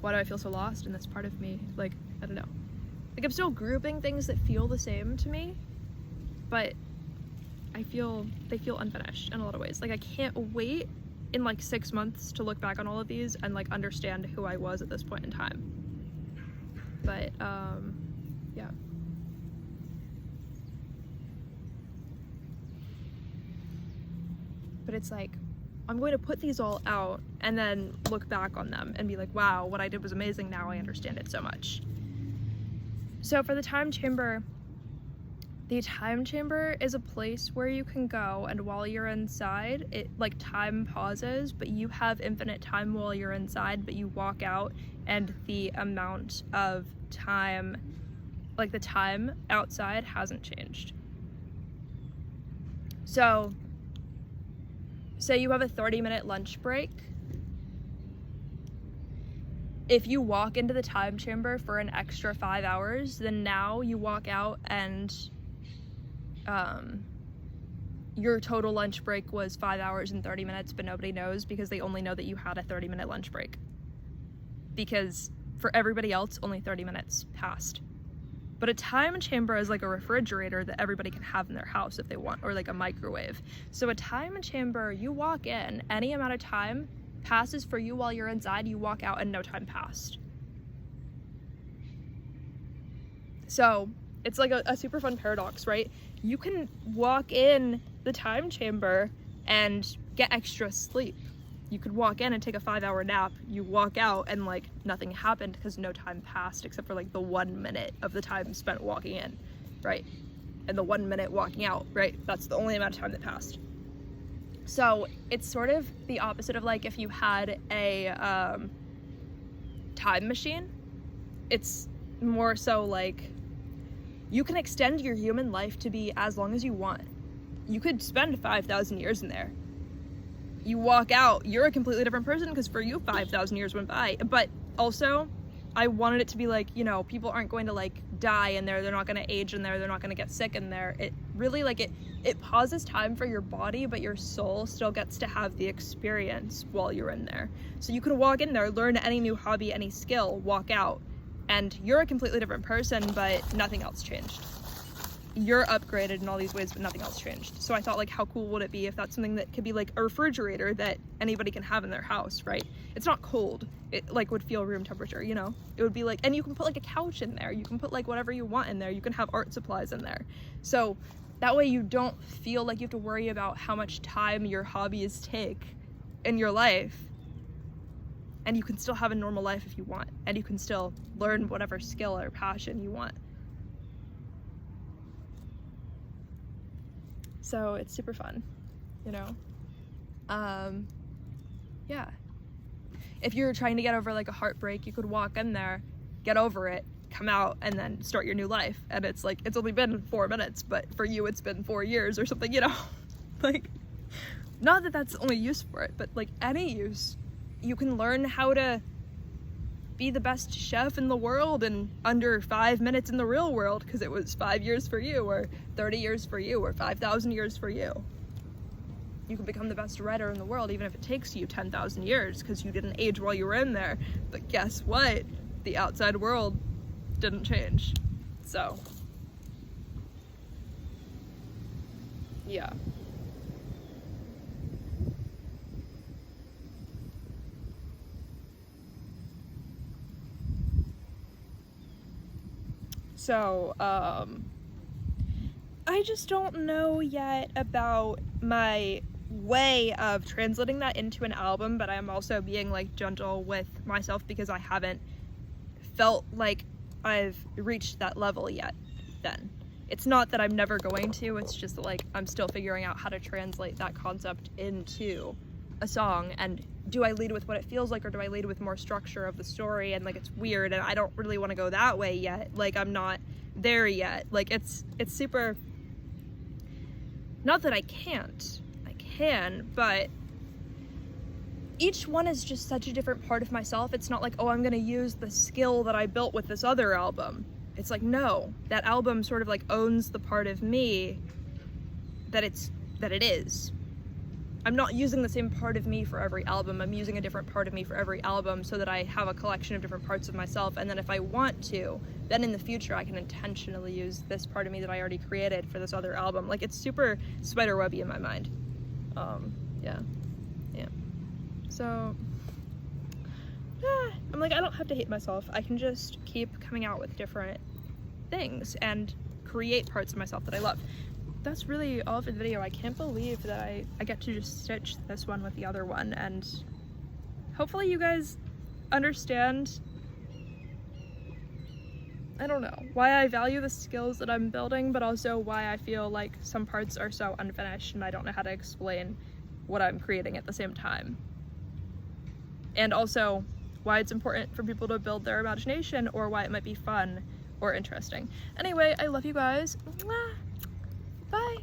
Why do I feel so lost in this part of me? Like, I don't know. Like, I'm still grouping things that feel the same to me, but they feel unfinished in a lot of ways. Like, I can't wait in like 6 months to look back on all of these and like understand who I was at this point in time. But yeah. but it's like, I'm going to put these all out and then look back on them and be like, wow, what I did was amazing. Now I understand it so much. So for the time chamber is a place where you can go, and while you're inside, it like time pauses, but you have infinite time while you're inside, but you walk out and the amount of time, like the time outside, hasn't changed. So say you have a 30-minute lunch break. If you walk into the time chamber for an extra 5 hours, then now you walk out and your total lunch break was 5 hours and 30 minutes, but nobody knows because they only know that you had a 30-minute lunch break. Because for everybody else, only 30 minutes passed. But a time chamber is like a refrigerator that everybody can have in their house if they want, or like a microwave. So a time chamber, you walk in, any amount of time passes for you while you're inside, you walk out and no time passed. So it's like a super fun paradox, right? You can walk in the time chamber and get extra sleep. You could walk in and take a 5-hour nap. You walk out and like nothing happened because no time passed except for like the 1 minute of the time spent walking in, right? And the 1 minute walking out, right? That's the only amount of time that passed. So it's sort of the opposite of like if you had a time machine. It's more so like you can extend your human life to be as long as you want. You could spend 5,000 years in there. You walk out, you're a completely different person because for you 5,000 years went by. But also, I wanted it to be like, you know, people aren't going to like die in there, they're not going to age in there, they're not going to get sick in there. It really like it pauses time for your body, but your soul still gets to have the experience while you're in there. So you can walk in there, learn any new hobby, any skill, walk out, and you're a completely different person, but nothing else changed. You're upgraded in all these ways, but nothing else changed. So I thought, like, how cool would it be if that's something that could be like a refrigerator that anybody can have in their house, right? It's not cold. It like would feel room temperature, you know? It would be like, and you can put like a couch in there. You can put like whatever you want in there. You can have art supplies in there. So that way you don't feel like you have to worry about how much time your hobbies take in your life. And you can still have a normal life if you want. And you can still learn whatever skill or passion you want. So it's super fun, you know? Yeah. If you're trying to get over like a heartbreak, you could walk in there, get over it, come out, and then start your new life. And it's like, it's only been 4 minutes, but for you it's been 4 years or something, you know? Like, not that that's the only use for it, but like any use. You can learn how to be the best chef in the world in under 5 minutes in the real world because it was 5 years for you, or 30 years for you, or 5,000 years for you. You can become the best writer in the world even if it takes you 10,000 years because you didn't age while you were in there. But guess what? The outside world didn't change. So, yeah. So, I just don't know yet about my way of translating that into an album, but I'm also being like gentle with myself because I haven't felt like I've reached that level yet then. It's not that I'm never going to, it's just that like I'm still figuring out how to translate that concept into a song. And do I lead with what it feels like, or do I lead with more structure of the story? And like it's weird, and I don't really want to go that way yet. Like I'm not there yet. Like it's super, not that I can't, I can, but each one is just such a different part of myself. It's not like, oh, I'm gonna use the skill that I built with this other album. It's like, no, that album sort of like owns the part of me that it is. I'm not using the same part of me for every album. I'm using a different part of me for every album so that I have a collection of different parts of myself. And then if I want to, then in the future I can intentionally use this part of me that I already created for this other album. Like it's super spiderwebby in my mind. Yeah. So, I'm like, I don't have to hate myself. I can just keep coming out with different things and create parts of myself that I love. that's really all for the video. I can't believe that I get to just stitch this one with the other one, and hopefully you guys understand, I don't know, why I value the skills that I'm building, but also why I feel like some parts are so unfinished and I don't know how to explain what I'm creating at the same time. And also why it's important for people to build their imagination, or why it might be fun or interesting. Anyway, I love you guys. Mwah. Bye.